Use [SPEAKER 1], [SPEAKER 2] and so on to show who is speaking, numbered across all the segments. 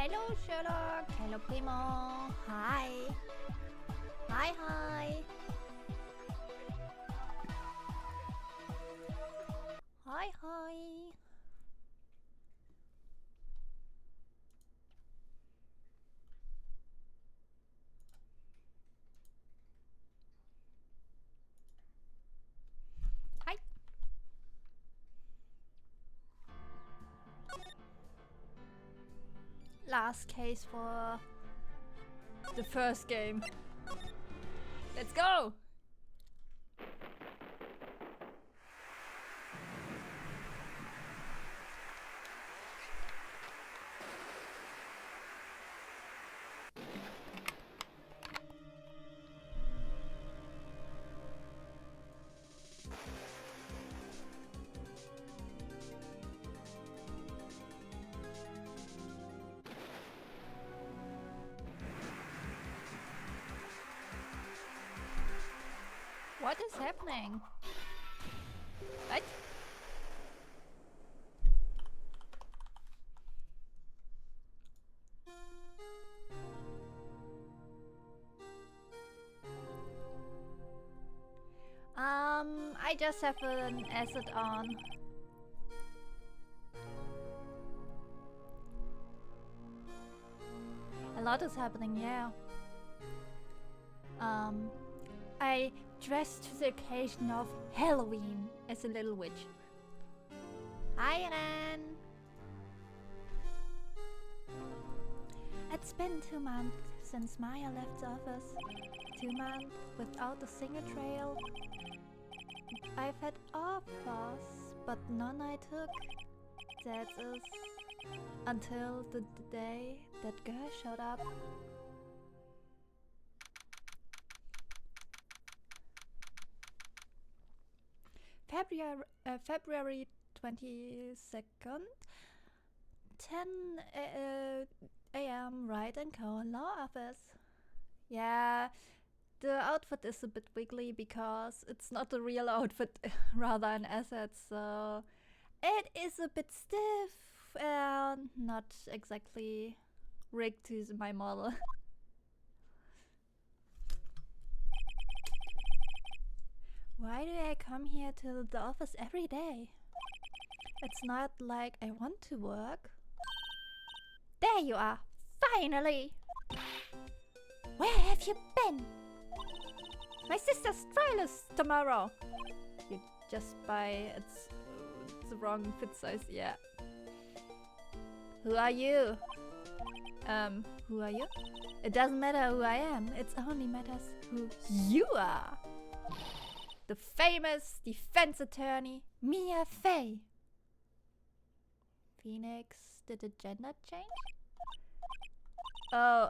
[SPEAKER 1] Hello Sherlock, hello Primo, hi. Hi, hi. Hi, hi. Hi. Last case for the first game. Let's go! What is happening? What? I just have an asset on. A lot is happening, yeah. I dressed to the occasion of Halloween as a little witch. Hi, Ren! It's been 2 months since Maya left the office. 2 months without a single trail. I've had offers, but none I took. That is until the day that girl showed up. February 22nd, 10 a.m. Wright and Co. Law office. Yeah, the outfit is a bit wiggly because it's not a real outfit, rather an asset, so it is a bit stiff and not exactly rigged to my model. Why do I come here to the office every day? It's not like I want to work. There you are! Finally! Where have you been? My sister's trial is tomorrow! You just buy it's the wrong fit size, yeah. Who are you? Who are you? It doesn't matter who I am, it only matters who you are! The famous defense attorney, Mia Fey. Phoenix, did the gender change? Oh,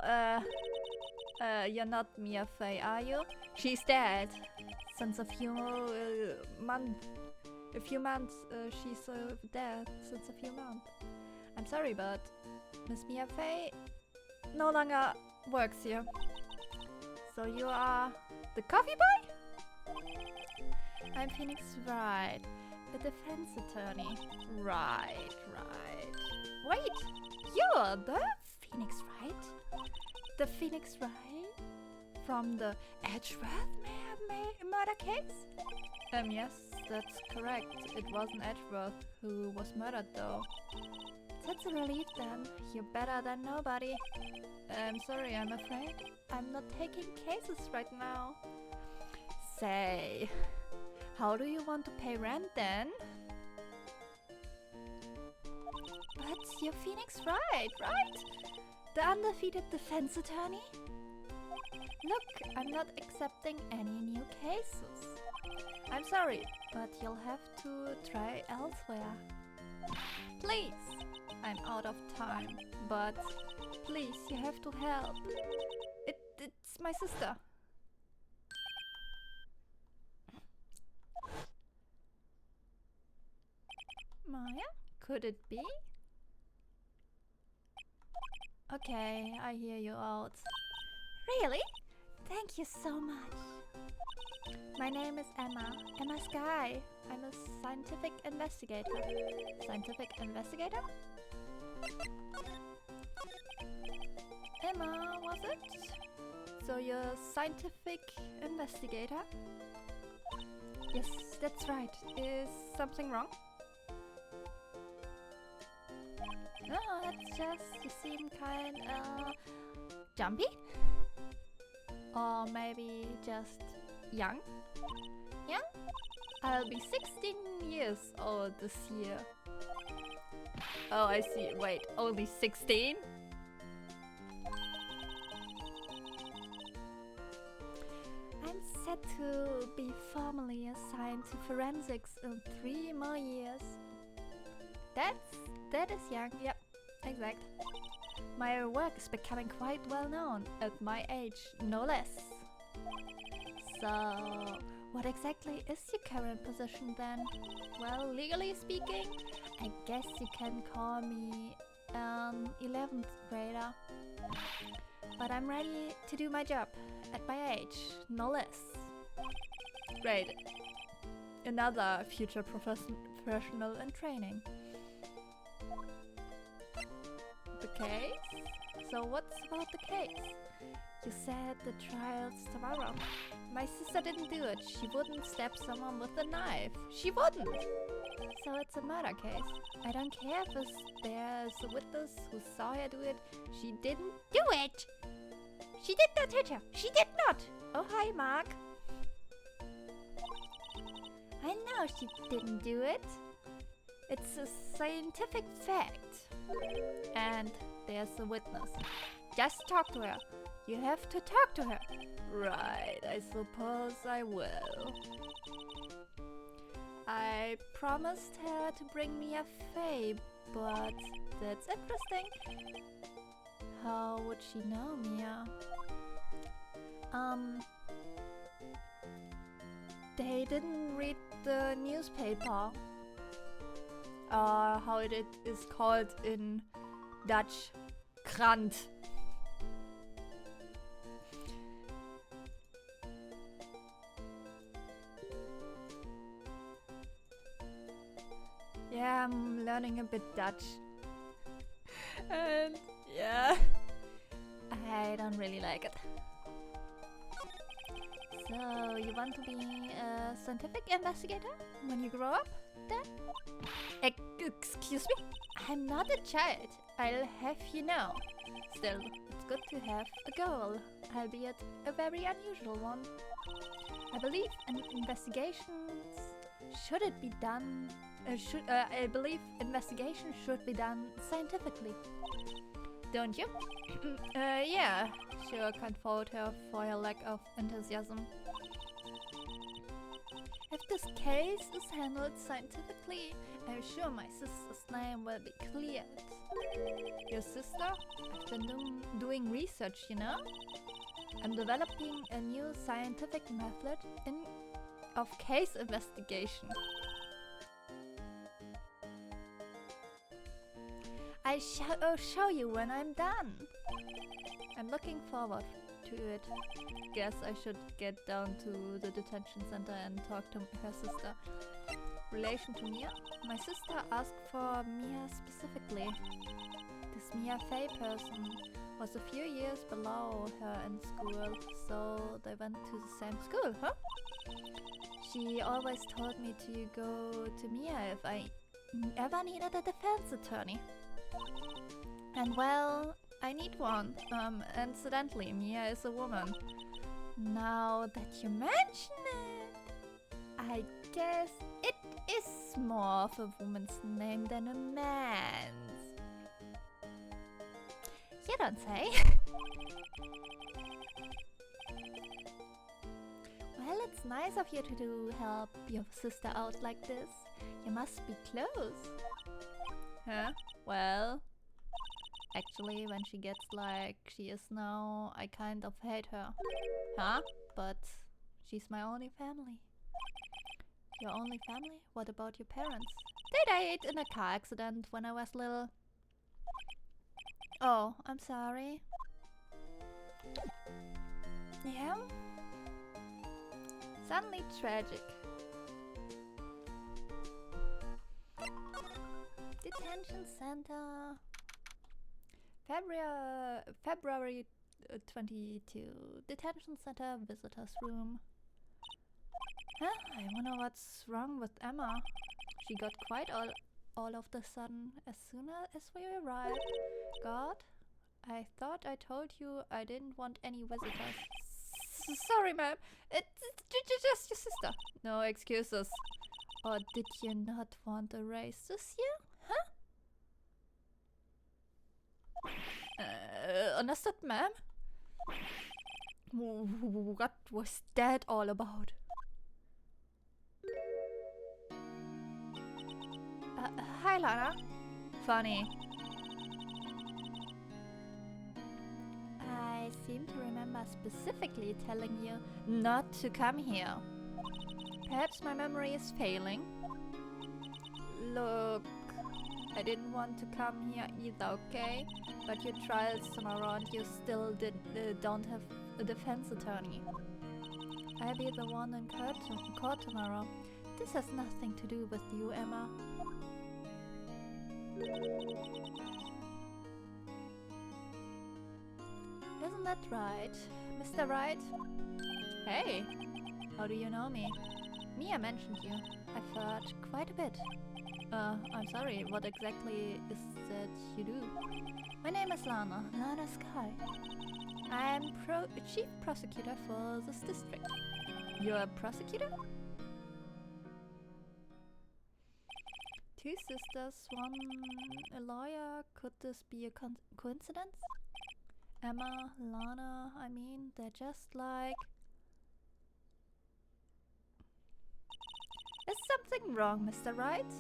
[SPEAKER 1] you're not Mia Fey, are you? She's dead. Since a few months, she's dead since a few months. I'm sorry, but Miss Mia Fey no longer works here. So you are the coffee boy? I'm Phoenix Wright, the defense attorney. Right. Wait, you're the Phoenix Wright? The Phoenix Wright from the Edgeworth murder case? Yes, that's correct. It wasn't Edgeworth who was murdered though. That's a relief then. You're better than nobody. I'm sorry, I'm afraid I'm not taking cases right now. Say, how do you want to pay rent then? But you're Phoenix Wright, right? The undefeated defense attorney? Look, I'm not accepting any new cases. I'm sorry, but you'll have to try elsewhere. Please! I'm out of time, but please, you have to help. It's my sister. Maya? Could it be? Okay, I hear you out. Really? Thank you so much. My name is Emma Sky. I'm a scientific investigator. Scientific investigator? So you're a scientific investigator? Yes, that's right. Is something wrong? No, that's just, you seem kinda jumpy? Or maybe just young? Young? I'll be 16 years old this year. Oh, I see. Wait, only 16? I'm set to be formally assigned to forensics in 3 more years. That is young, yep, exact. My work is becoming quite well known at my age, no less. So, what exactly is your current position then? Well, legally speaking, I guess you can call me an 11th grader. But I'm ready to do my job at my age, no less. Great. Another future professional in training. The case? So what's about the case? You said the trial's tomorrow. My sister didn't do it. She wouldn't stab someone with a knife. She wouldn't! So it's a murder case. I don't care if there's a witness who saw her do it. She didn't do it! She did not hit her! She did not! Oh, hi, Mark. I know she didn't do it. It's a scientific fact. And there's a witness. Just talk to her. You have to talk to her. Right, I suppose I will. I promised her to bring me a fae, but that's interesting. How would she know, Mia? They didn't read the newspaper. How it is called in Dutch, krant. Yeah, I'm learning a bit Dutch. And yeah, I don't really like it. So, you want to be a scientific investigator when you grow up, then? Excuse me? I'm not a child, I'll have you know. Still, it's good to have a goal, albeit a very unusual one. I believe investigations should it be done. I believe investigation should be done scientifically. Don't you? Yeah, sure, can't fault her for her lack of enthusiasm. If this case is handled scientifically, I'm sure my sister's name will be cleared. Your sister? I've been doing research, you know? I'm developing a new scientific method of case investigation. I'll show you when I'm done. I'm looking forward to it. Guess I should get down to the detention center and talk to her sister. Relation to Mia? My sister asked for Mia specifically. This Mia Fey person was a few years below her in school, so they went to the same school, huh? She always told me to go to Mia if I ever needed a defense attorney. And well, I need one. Incidentally, Mia is a woman. Now that you mention it, I guess it is more of a woman's name than a man's. You don't say. Well, it's nice of you to help your sister out like this. You must be close. Huh? Well, actually, when she gets like she is now, I kind of hate her. Huh? But she's my only family. Your only family? What about your parents? They died in a car accident when I was little. Oh, I'm sorry. Yeah? Suddenly tragic. Detention center. February 22. Detention center, visitor's room. Huh? I wonder what's wrong with Emma. She got quiet all of the sudden as soon as we arrived. God, I thought I told you I didn't want any visitors. Sorry, ma'am. It's just your sister. No excuses. Or did you not want a race this year? Huh? Understood, ma'am? What was that all about? Hi, Lana. Funny. I seem to remember specifically telling you not to come here. Perhaps my memory is failing. Look, I didn't want to come here either, okay? But your trial's tomorrow and you still don't have a defense attorney. I'll be the one in court tomorrow. This has nothing to do with you, Emma. Isn't that right, Mr. Wright? Hey, how do you know me? Mia mentioned you. I've heard quite a bit. I'm sorry, what exactly is that you do? My name is Lana Sky. I'm chief prosecutor for this district. You're a prosecutor? Two sisters, one a lawyer. Could this be a coincidence? Emma, Lana, I mean, they're just like... Is something wrong, Mr. Wright?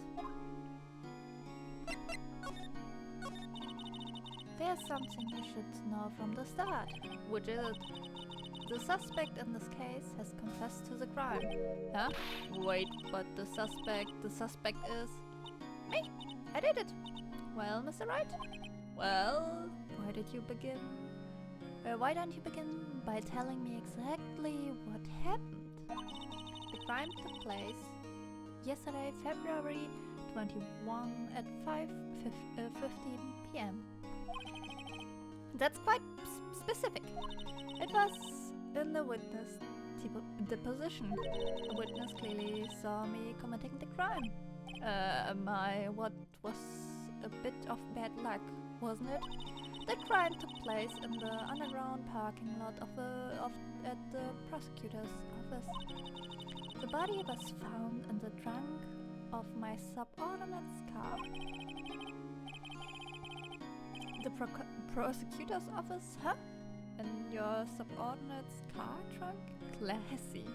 [SPEAKER 1] There's something you should know from the start. Which is it? The suspect in this case has confessed to the crime. Huh? Wait, but the suspect is... Me! I did it! Well, Mr. Wright? Well, why don't you begin by telling me exactly what happened? The crime took place yesterday, February 21 at 5:15 p.m. That's quite specific. It was in the witness deposition. The witness clearly saw me committing the crime. What was a bit of bad luck, wasn't it? The crime took place in the underground parking lot at the prosecutor's office. The body was found in the trunk of my subordinate's car. The prosecutor's office, huh? In your subordinate's car trunk? Classy.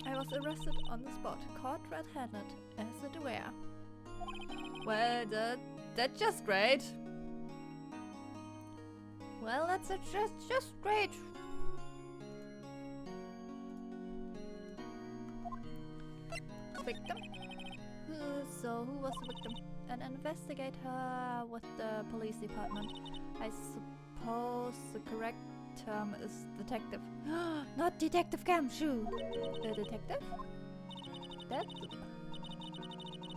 [SPEAKER 1] I was arrested on the spot, caught red-handed, as it were. Well, that's just great. Well, that's just great. Victim? So who was the victim? An investigator with the police department. I suppose the correct term is detective. Not Detective Gamshoe! A detective? That...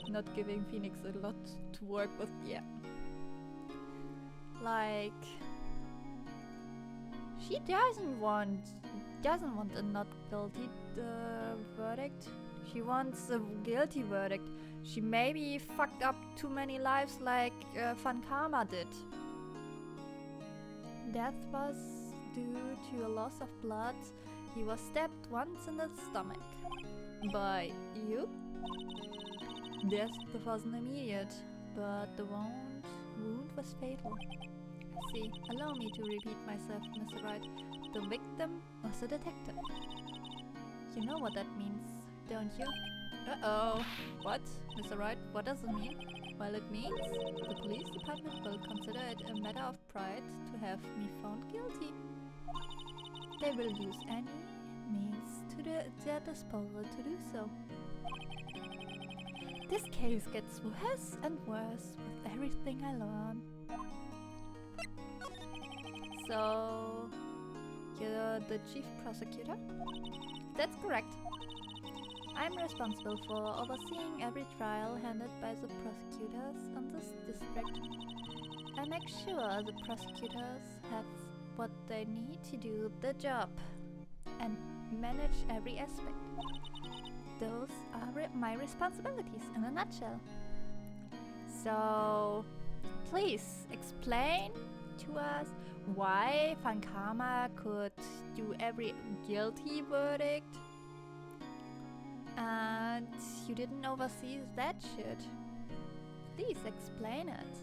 [SPEAKER 1] Not giving Phoenix a lot to work with, yeah. Like... She doesn't want a not guilty verdict. She wants a guilty verdict. She maybe fucked up too many lives like Van Karma did. Death was due to a loss of blood. He was stabbed once in the stomach. By you? Death wasn't immediate, but the wound was fatal. See, allow me to repeat myself, Mr. Wright. The victim was a detective. You know what that means, don't you? Uh-oh. What? Mr. Wright, what does it mean? Well, it means the police department will consider it a matter of pride to have me found guilty. They will use any means to their disposal to do so. This case gets worse and worse with everything I learn. So, you're the chief prosecutor? That's correct. I'm responsible for overseeing every trial handled by the prosecutors in this district. I make sure the prosecutors have what they need to do the job and manage every aspect. Those are my responsibilities in a nutshell. So, please explain to us why Fankama could do every guilty verdict and you didn't oversee that shit. Please explain it.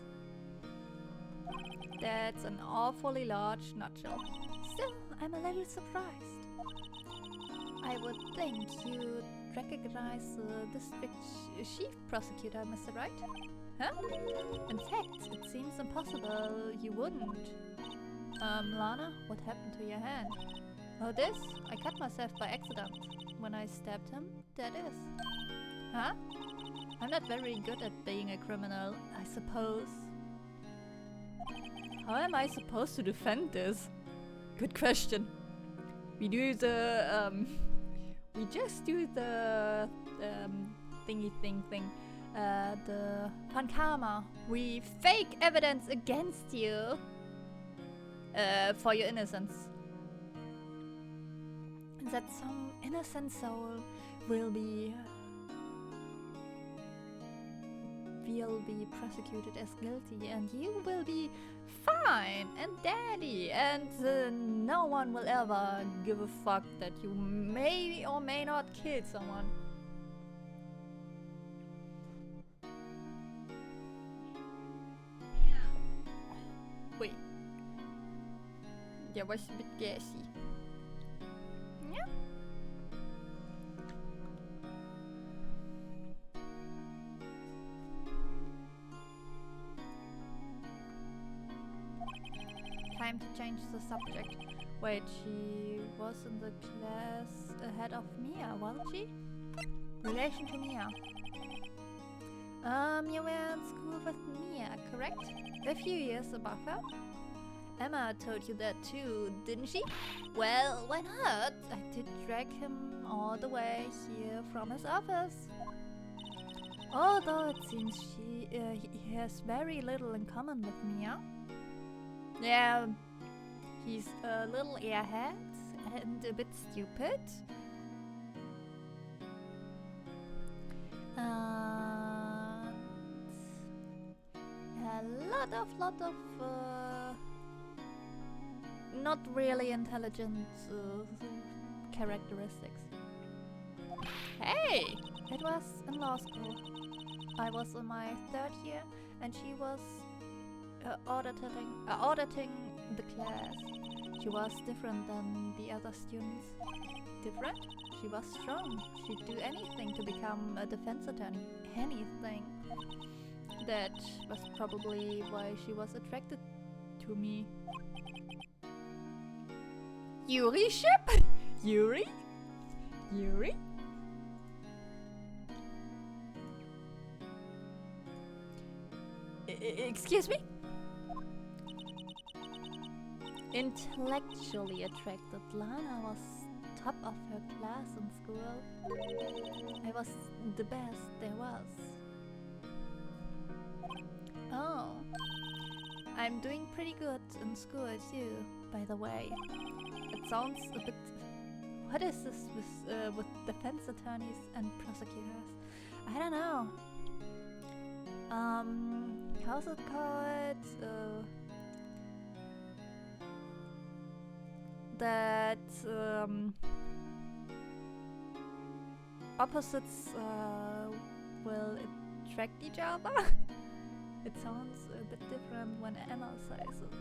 [SPEAKER 1] That's an awfully large nutshell. Still, I'm a little surprised. I would think you'd recognize the district chief prosecutor, Mr. Wright. Huh? In fact, it seems impossible you wouldn't. Lana, what happened to your hand? Oh, this? I cut myself by accident. When I stabbed him, that is. Huh? I'm not very good at being a criminal, I suppose. How am I supposed to defend this? Good question. We just do the thingy thing. The Pankama. We fake evidence against you for your innocence. That some innocent soul will be prosecuted as guilty, and you will be fine and dandy, and no one will ever give a fuck that you may or may not kill someone. Wait. That was a bit gassy. Yeah. Time to change the subject. Wait, she was in the class ahead of Mia, wasn't she? Relation to Mia. You were in school with Mia, correct? A few years above her? Emma told you that too, didn't she? Well, why not? I did drag him all the way here from his office. Although it seems he has very little in common with Mia. Yeah, he's a little airhead and a bit stupid. And a lot of not really intelligent characteristics. Hey! It was in law school. I was in my 3rd year and she was auditing the class. She was different than the other students. Different? She was strong. She'd do anything to become a defense attorney. Anything. That was probably why she was attracted to me. Yuri ship? Yuri? Yuri? Excuse me? Intellectually attracted, Lana was top of her class in school. I was the best there was. Oh, I'm doing pretty good in school too, by the way. It sounds a bit... What is this with defense attorneys and prosecutors? I don't know. How's it called? That opposites will attract each other? It sounds a bit different when Emma says it.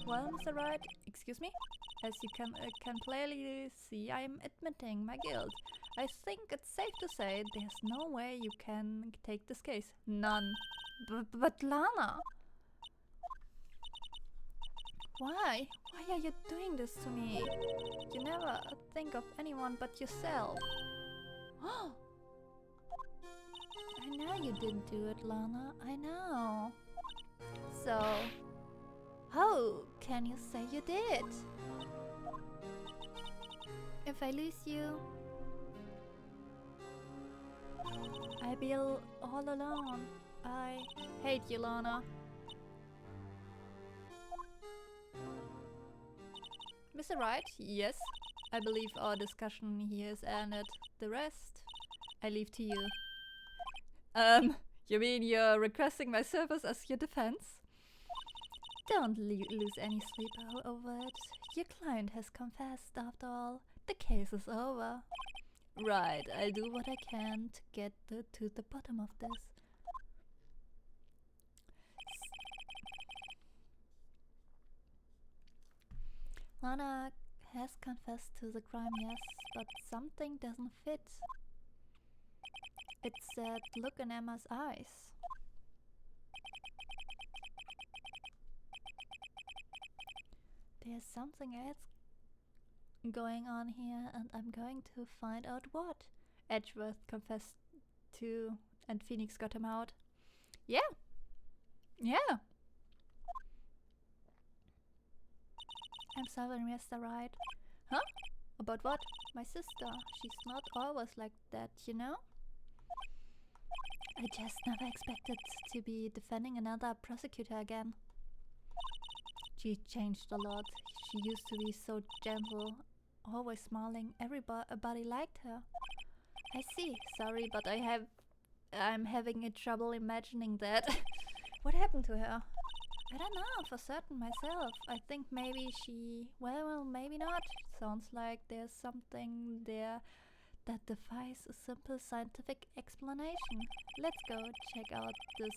[SPEAKER 1] Well, Mr. Wright, excuse me? As you can clearly see, I'm admitting my guilt. I think it's safe to say there's no way you can take this case. None. But Lana! Why? Why are you doing this to me? You never think of anyone but yourself. I know you didn't do it, Lana. I know. So, how can you say you did? If I lose you, I'll be all alone. I hate you, Lana. Mr. Wright, yes. I believe our discussion here is ended. The rest, I leave to you. You mean you're requesting my service as your defense? Don't lose any sleep over it. Your client has confessed, after all. The case is over. Right, I'll do what I can to get to the bottom of this. Lana has confessed to the crime, yes, but something doesn't fit. It's that look in Emma's eyes. There's something else going on here, and I'm going to find out what. Edgeworth confessed to, and Phoenix got him out. Yeah. Yeah. I'm sorry, Mr. Wright. Huh? About what? My sister. She's not always like that, you know? I just never expected to be defending another prosecutor again. She changed a lot. She used to be so gentle, always smiling. Everybody liked her. I see. Sorry, but I'm having a trouble imagining that. What happened to her? I don't know for certain myself. I think maybe she... Well, maybe not. Sounds like there's something there that defies a simple scientific explanation. Let's go check out this...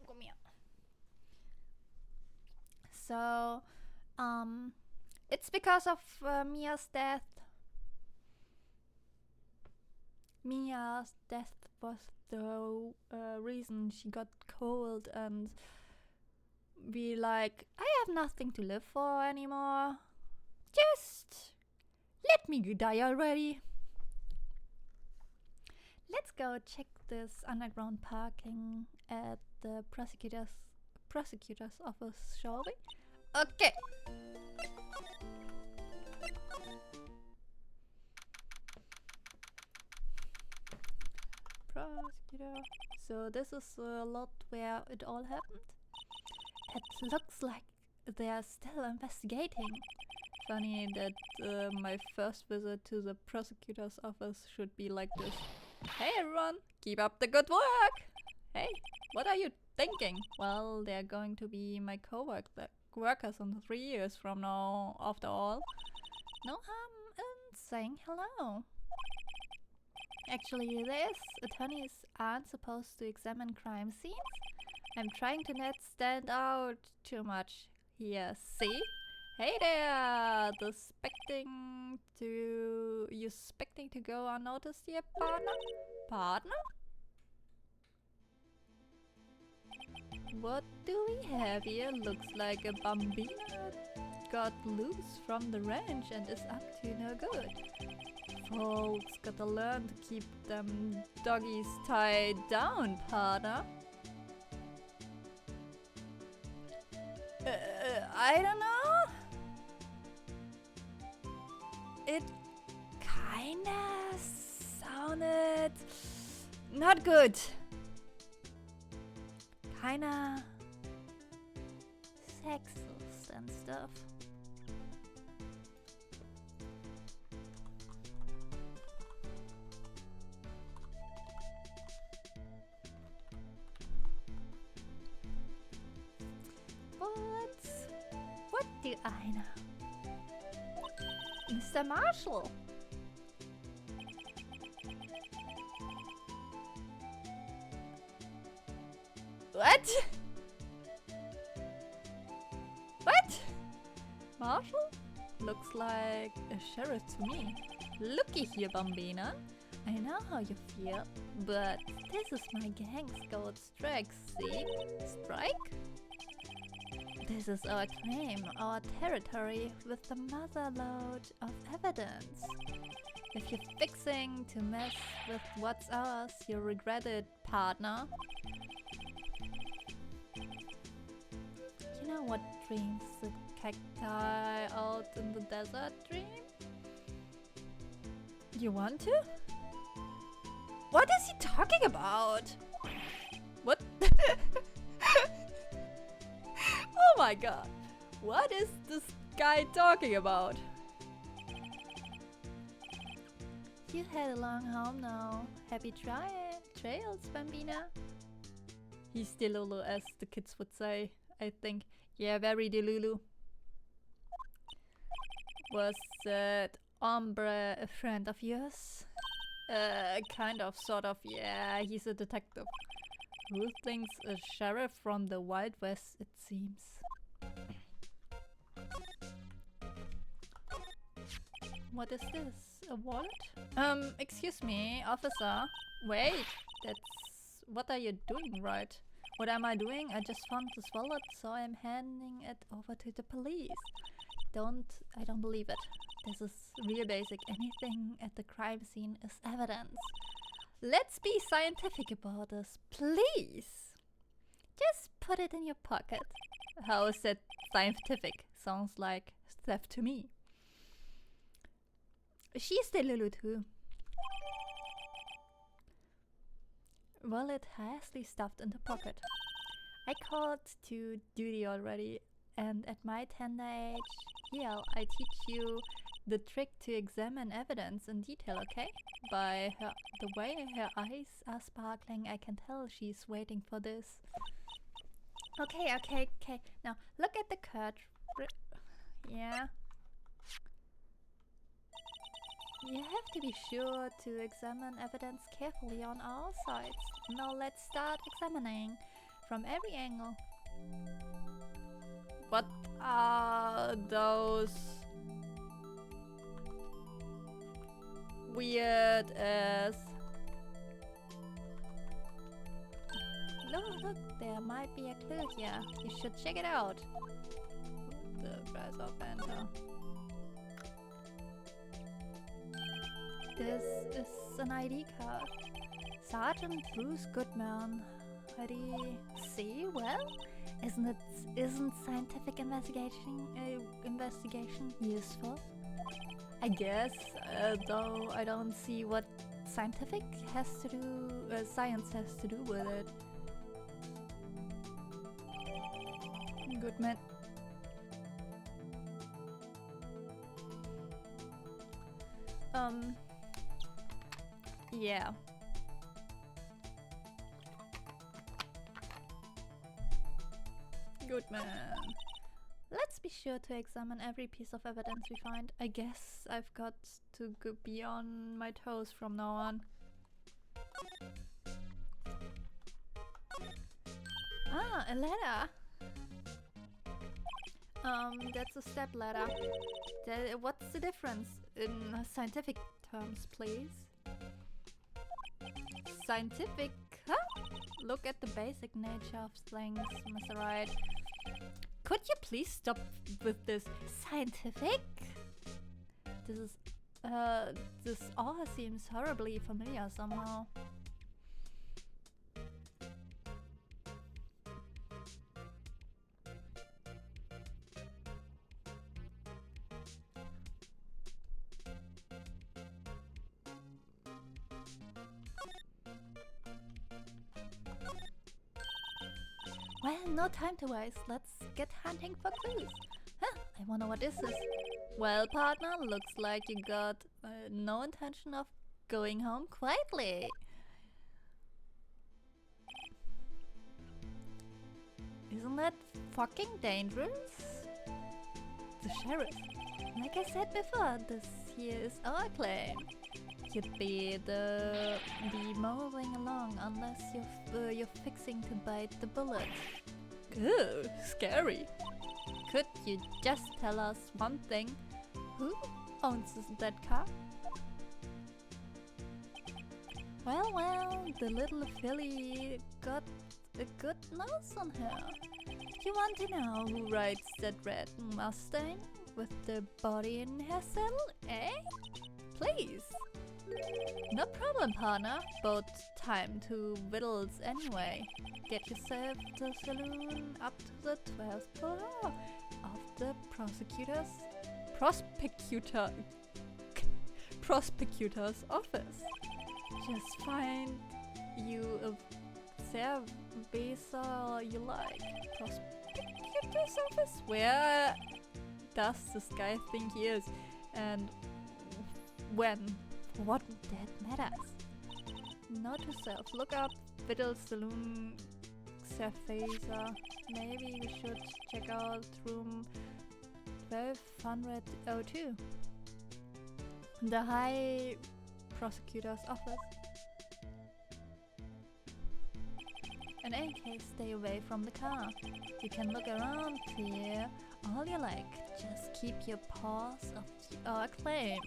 [SPEAKER 1] Kom her. So, it's because of Mia's death. Mia's death was the reason she got cold and be like, I have nothing to live for anymore. Just let me die already. Let's go check this underground parking at the prosecutor's office, shall we? Okay. Prosecutor. So this is a lot where it all happened. It looks like they're still investigating. Funny that my first visit to the prosecutor's office should be like this. Hey everyone, keep up the good work! Hey, what are you thinking? Well, they're going to be my co-workers in 3 years from now, after all. No harm in saying hello. Actually, attorneys aren't supposed to examine crime scenes. I'm trying to not stand out too much here, see? Hey there! You expecting to go unnoticed here, partner? Partner? What do we have here? Looks like a bambina got loose from the ranch and is up to no good. Folks gotta learn to keep them doggies tied down, partner. I don't know. It kinda sounded not good. Kinda sexist and stuff. What do I know? Mr. Marshall! What? What? Marshall? Looks like a sheriff to me. Looky here, Bambina. I know how you feel, but this is my gang's gold strike, see? Strike? This is our claim, our territory, with the motherload of evidence. If you're fixing to mess with what's ours, you'll regret it, partner. You know what dreams the cacti out in the desert dream? You want to? What is he talking about? What? Oh my my god. What is this guy talking about? You head along home now. Happy trails, Bambina. He's Delulu, as the kids would say, I think. Yeah, very Delulu. Was that Ombre a friend of yours? Kind of, sort of, yeah, he's a detective. Who thinks a sheriff from the Wild West, it seems. What is this? A wallet? Excuse me, officer. Wait, that's... What are you doing, Wright? What am I doing? I just found this wallet, so I'm handing it over to the police. I don't believe it. This is real basic. Anything at the crime scene is evidence. Let's be scientific about this, please. Just put it in your pocket. How is that scientific? Sounds like theft to me. She's Delulu too. Wallet hastily stuffed in the pocket. I called to duty already, and at my tender age, here I teach you the trick to examine evidence in detail, okay? By the way her eyes are sparkling, I can tell she's waiting for this. Okay. Now look at the card. Yeah. You have to be sure to examine evidence carefully on all sides. Now let's start examining from every angle. What are those weird as... Look, there might be a clue here. You should check it out. The price of enter. This is an ID card. Sergeant Bruce Goodman. ID-C? Well, isn't scientific investigation useful? I guess, though I don't see what science has to do with it. Goodman. Yeah. Good man. Let's be sure to examine every piece of evidence we find. I guess I've got to be on my toes from now on. Ah, a ladder. That's a step ladder. What's the difference in scientific terms, please? Scientific? Huh? Look at the basic nature of things, Mr. Wright. Could you please stop with this scientific? This all seems horribly familiar somehow. Well, no time to waste. Let's get hunting for clues. Huh, I wonder what this is. Well, partner, looks like you got no intention of going home quietly. Isn't that fucking dangerous? The sheriff. Like I said before, this here is our claim. You'd be moving along unless you're fixing to bite the bullet. Ew, scary. Could you just tell us one thing? Who owns that car? Well, the little filly got a good nose on her. You want to know who rides that red Mustang with the body in her saddle, eh? Please. No problem, partner. Both time to whittles anyway. Get yourself to the saloon up to the 12th floor of the prosecutor's office. Just find you a cerveza you like. Prosecutor? prosecutor's office? Where does this guy think he is? And when? What that matters? Note to self. Look up Fiddle Saloon Surfacer. Maybe we should check out room 1202. The High Prosecutor's office. In any case, stay away from the car. You can look around here all you like. Just keep your paws off our claim.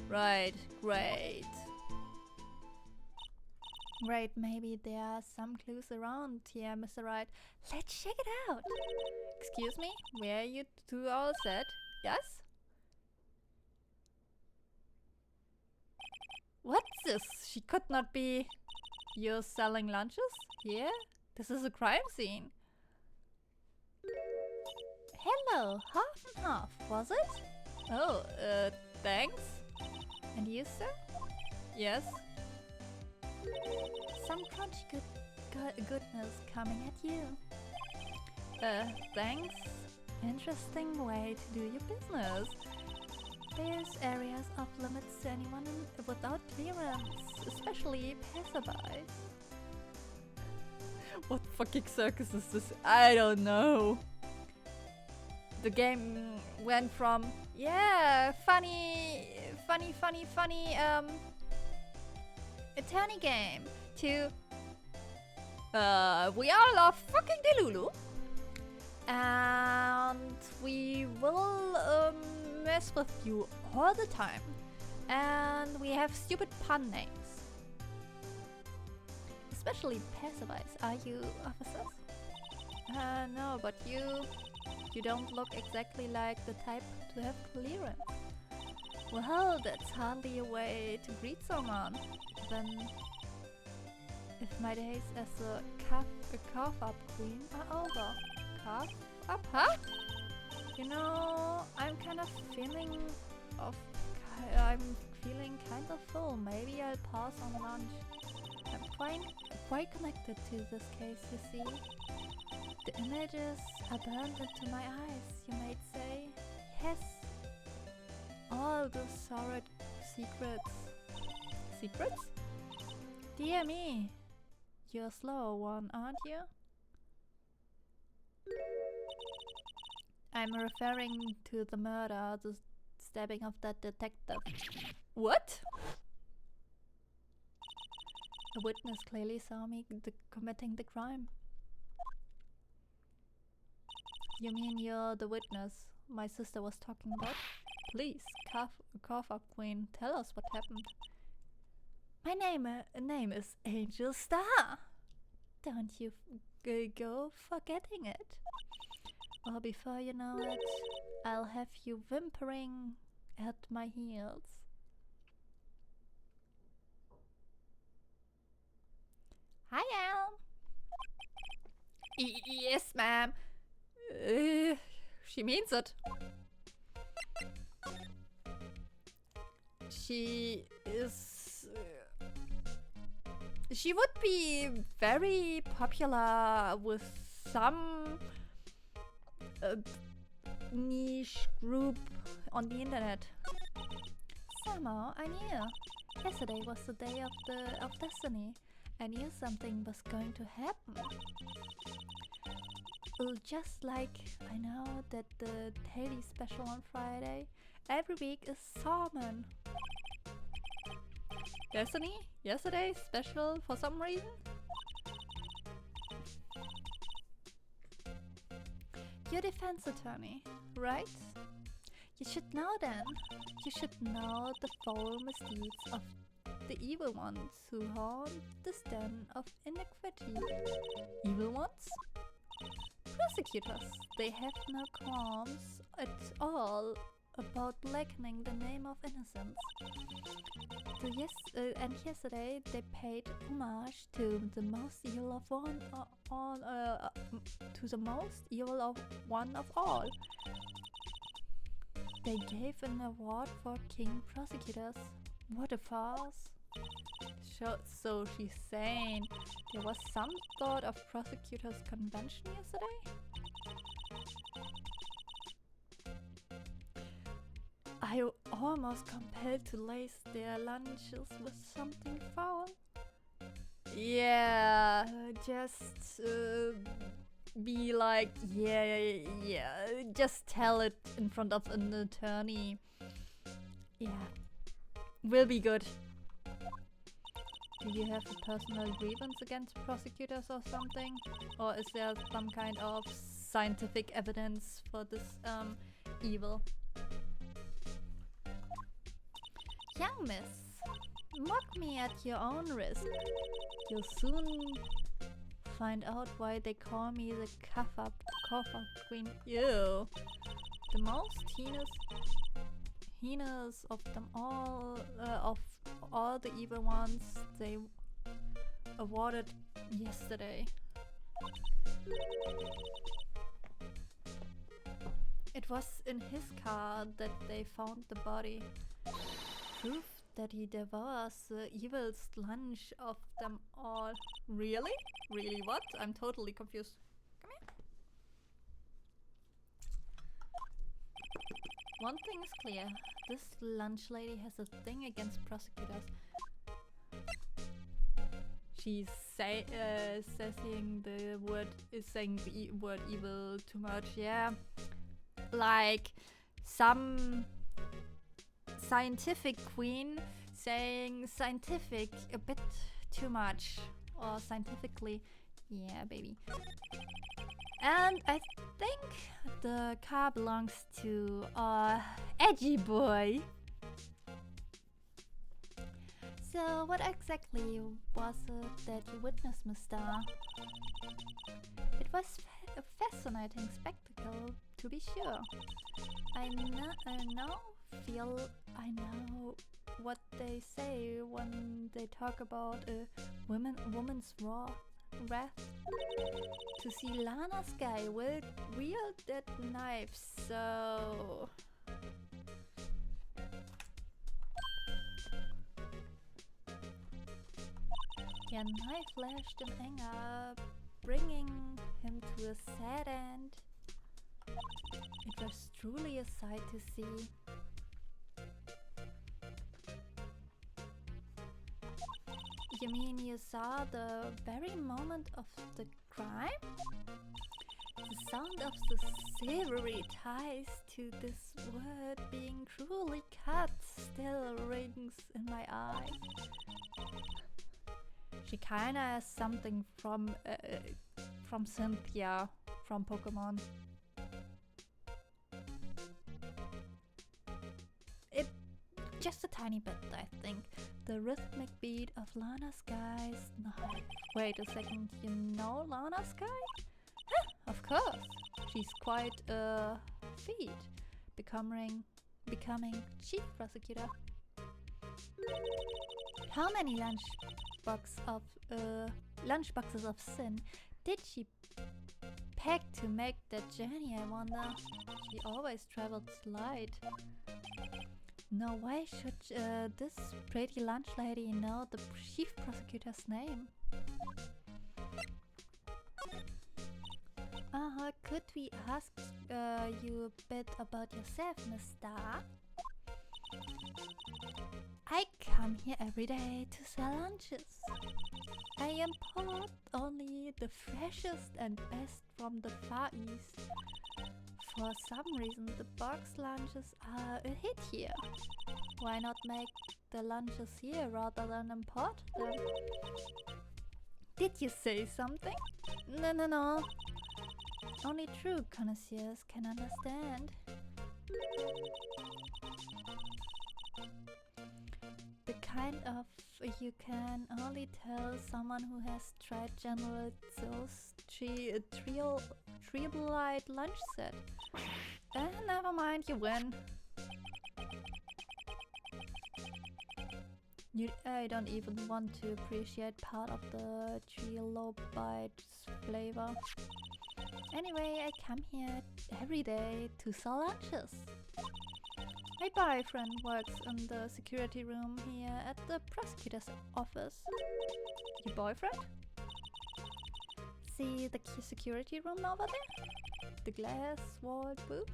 [SPEAKER 1] Right, great. Right, maybe there are some clues around here, Mr. Wright. Let's check it out. Excuse me, were you two all set? Yes? What's this? She could not be... You're selling lunches? Here? This is a crime scene. Hello, half and half, was it? Oh, thanks. And you, sir? Yes? Some crunchy goodness coming at you. Thanks. Interesting way to do your business. There's areas off limits to anyone without clearance, especially passerbys. What fucking circus is this? I don't know. The game went from, yeah, funny, attorney game to, we all love fucking Delulu. And we will, mess with you all the time. And we have stupid pun names. Especially passerbys. Are you officers? No, but you don't look exactly like the type to have clearance. Well, that's hardly a way to greet someone. Then, if my days as a cough-up queen are over. Cough up, huh? You know, I'm feeling kind of full. Maybe I'll pass on lunch. I'm quite connected to this case, you see. The images are burned into my eyes, you might say. Yes. All the sordid secrets. Secrets? Dear me. You're a slow one, aren't you? I'm referring to the murder, the stabbing of that detective. What? A witness clearly saw me committing the crime. You mean you're the witness my sister was talking about? Please, cough up, Queen. Tell us what happened. My name is Angel Star. Don't you go forgetting it. Or before you know it, I'll have you whimpering at my heels. Hi, Al. Yes, ma'am. She means it. She is... she would be very popular with some niche group on the internet. Somehow I knew. Yesterday was the day of destiny. I knew something was going to happen. Just like I know that the daily special on Friday every week is salmon. Destiny? Yesterday special for some reason? You're defense attorney, right? You should know then. You should know the foul misdeeds of the evil ones who haunt this den of iniquity. Evil ones? Prosecutors. They have no qualms at all about blackening the name of innocence. And yesterday they paid homage to the most evil of one of all. They gave an award for King Prosecutors. What a farce! So she's saying there was some sort of prosecutors convention yesterday? I almost compelled to lace their lunches with something foul. Yeah, just be like, yeah, just tell it in front of an attorney. Yeah, will be good. Do you have a personal grievance against prosecutors or something? Or is there some kind of scientific evidence for this evil? Young miss, mock me at your own risk. You'll soon find out why they call me the cough-up queen. Ew. The most heinous of them all, of all the evil ones they awarded yesterday. It was in his car that they found the body. Proof that he devours the evilest lunch of them all. Really? Really what? I'm totally confused. Come here. One thing is clear. This lunch lady has a thing against prosecutors. She's saying the word evil too much, yeah. Like some scientific queen saying scientific a bit too much, or scientifically, yeah, baby. And I think the car belongs to edgy boy. So what exactly was it that you witnessed, Mr.? It was a fascinating spectacle, to be sure. I know what they say when they talk about a woman's wrath. To see Lana's guy wield that knife, so... Your knife lashed in anger, bringing him to a sad end. It was truly a sight to see. You mean you saw the very moment of the crime? The sound of the silvery ties to this word being cruelly cut still rings in my eyes. She kinda has something from Cynthia from Pokemon. It just a tiny bit, I think. The rhythmic beat of Lana Sky's knife. Wait a second, you know Lana Sky? Huh, of course. She's quite a feat, becoming chief prosecutor. How many lunchboxes of sin did she pack to make that journey, I wonder? She always traveled light. No way should this pretty lunch lady know the chief prosecutor's name. Could we ask you a bit about yourself, Mr.? I come here every day to sell lunches. I import only the freshest and best from the Far East. For some reason, the box lunches are a hit here. Why not make the lunches here rather than import them? Did you say something? No. Only true connoisseurs can understand. The kind of you can only tell someone who has tried General Tso's Trilogy lunch set. Never mind, you win. I don't even want to appreciate part of the Trilogy's flavor. Anyway, I come here every day to sell lunches. My boyfriend works in the security room here at the prosecutor's office. Your boyfriend? see the security room over there? The glass walled booth?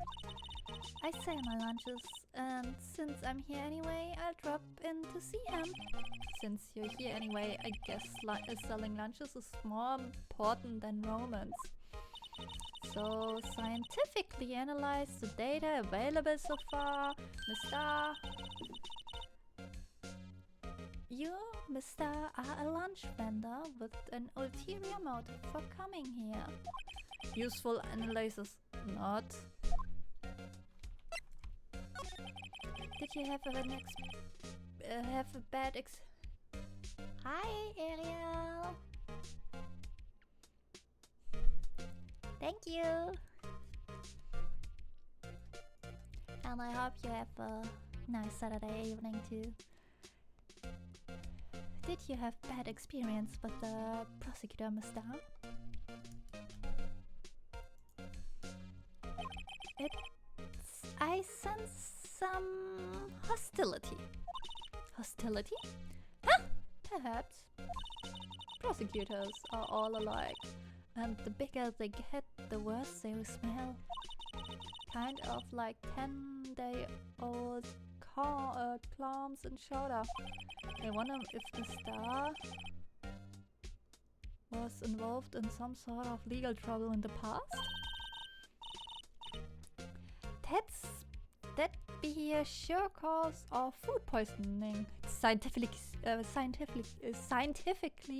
[SPEAKER 1] I sell my lunches, and since I'm here anyway, I'll drop in to see him. Since you're here anyway, I guess selling lunches is more important than romance. So, scientifically analyze the data available so far, Mr. You, Mr. are a lunch vendor with an ulterior motive for coming here. Useful analysis, not. Did you have a bad Hi, Ariel. Thank you. And I hope you have a nice Saturday evening too. Did you have bad experience with the prosecutor, Mr.? I sense some hostility. Hostility? Huh? Perhaps. Prosecutors are all alike, and the bigger they get, the worse they will smell. Kind of like 10-day-old clams and chowder. I wonder if the star was involved in some sort of legal trouble in the past? That'd be a sure cause of food poisoning. Scientifically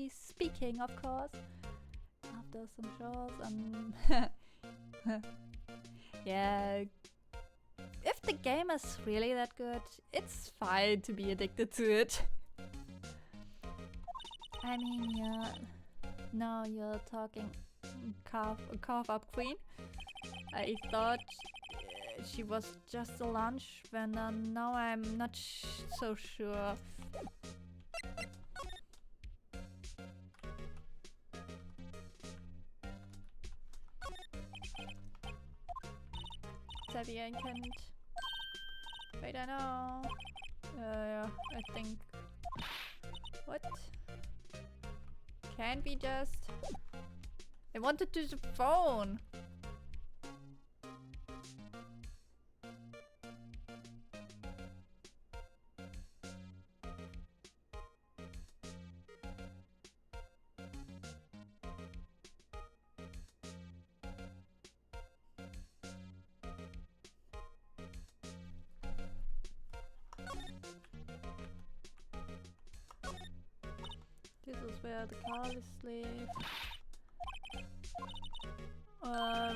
[SPEAKER 1] speaking, of course. After some shows and yeah. If the game is really that good, it's fine to be addicted to it. I mean, no, you're talking carve up queen. I thought she was just a lunch vendor. Now I'm not so sure. Xavier Kent. Wait, I know. Yeah, I think. What? Can't we just? I wanted to the phone. This is where the car is slave.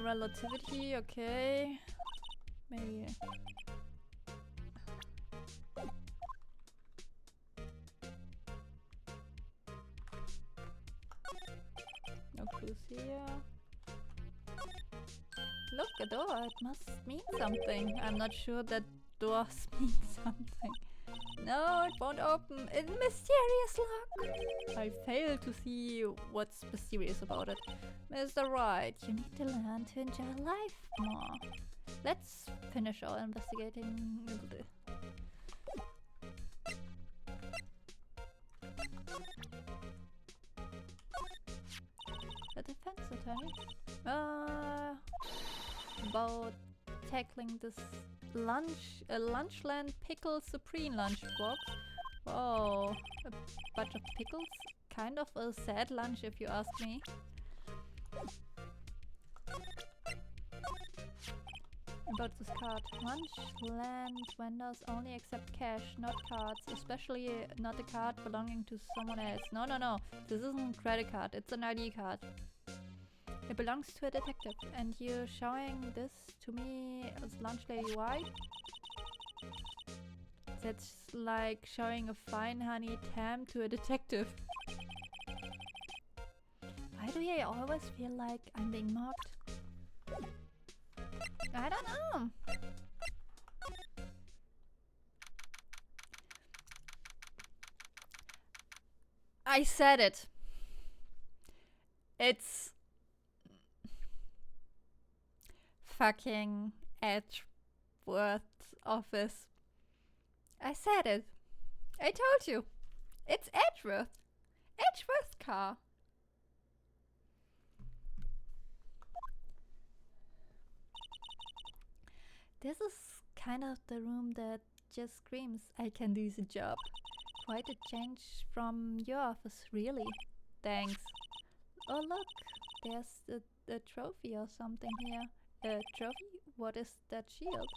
[SPEAKER 1] Relativity, okay. Maybe. No clues here. Look, a door. It must mean something. I'm not sure that doors mean something. No, it won't open. It's mysterious lock. I fail to see what's mysterious about it. Mr. Wright, you need to learn to enjoy life more. Let's finish our investigating. The defense attorney? About tackling this Lunchland Pickle Supreme lunchbox. Whoa, a bunch of pickles? Kind of a sad lunch if you ask me. About this card. Lunchland vendors only accept cash, not cards, especially not a card belonging to someone else. No, no, no. This isn't a credit card, it's an ID card. It belongs to a detective, and you're showing this to me as Lunch Lady White? That's like showing a fine honey tam to a detective. Why do I always feel like I'm being mocked? I don't know. I said it. It's fucking Edgeworth office. I said it. I told you. It's Edgeworth. Edgeworth car. This is kind of the room that just screams, I can do the job. Quite a change from your office, really. Thanks. Oh look, there's a trophy or something here. A trophy? What is that shield?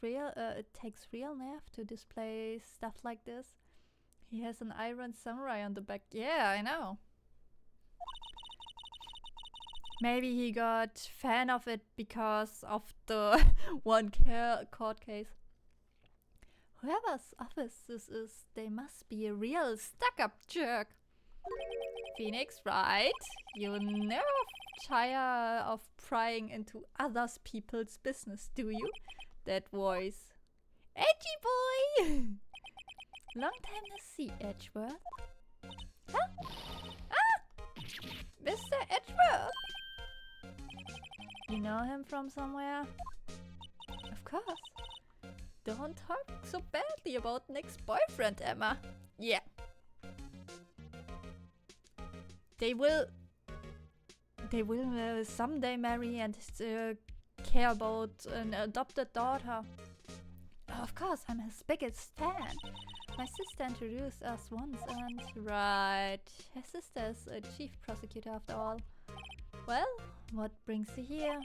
[SPEAKER 1] It takes real nerve to display stuff like this. He has an iron samurai on the back. Yeah, I know. Maybe he got fan of it because of the one court case. Whoever's office this is, they must be a real stuck-up jerk. Phoenix, right? You never tire of prying into other people's business, do you? That voice. Edgy boy! Long time no see, Edgeworth. Huh? Ah! Mr. Edgeworth! You know him from somewhere? Of course. Don't talk so badly about Nick's boyfriend, Emma. Yeah. They will someday marry and care about an adopted daughter. Of course, I'm his biggest fan. My sister introduced us once and... Right. Her sister is a chief prosecutor after all. Well, what brings you here?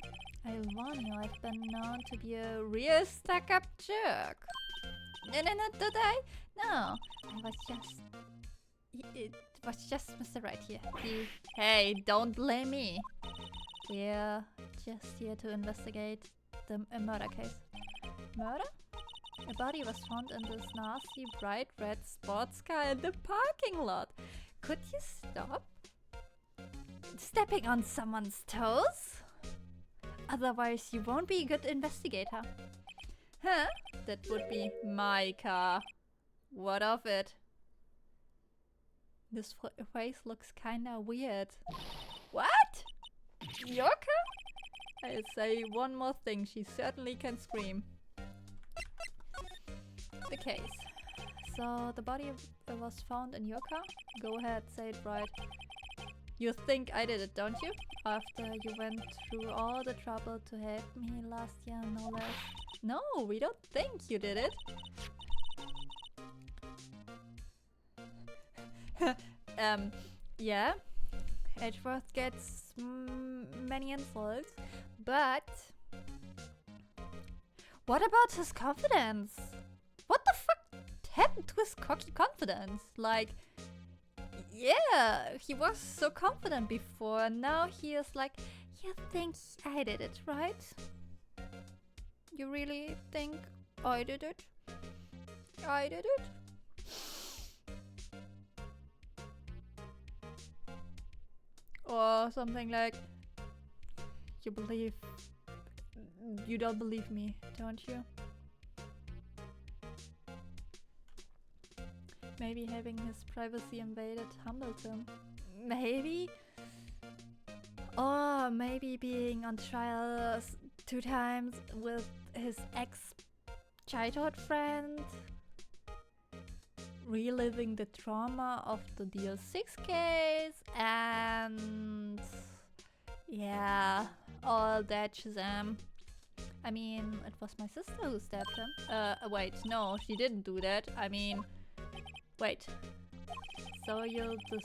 [SPEAKER 1] I'll warn you, I've been known to be a real stuck-up jerk. No, not did I? No, it was just Mr. Wright here. Hey, don't blame me. We're just here to investigate a murder case. Murder? A body was found in this nasty bright red sports car in the parking lot. Could you stop stepping on someone's toes? Otherwise you won't be a good investigator. Huh? That would be my car. What of it? This face looks kinda weird. What? Your car? I'll say one more thing, she certainly can scream. The case. So the body was found in your car? Go ahead, say it right. You think I did it, don't you? After you went through all the trouble to help me last year, no less. No, we don't think you did it. Yeah. Edgeworth gets many insults, but... What about his confidence? What the fuck happened to his cocky confidence? Like... Yeah, he was so confident before, and now he is like, you think I did it, right? You really think I did it? I did it? Or something like, you don't believe me, don't you? Maybe having his privacy invaded humbled him. Maybe? Or maybe being on trial 2 times with his ex-childhood friend. Reliving the trauma of the DL6 case and... Yeah, all that shazam. I mean, it was my sister who stabbed him. Wait, no, she didn't do that. I mean... Wait, so you're the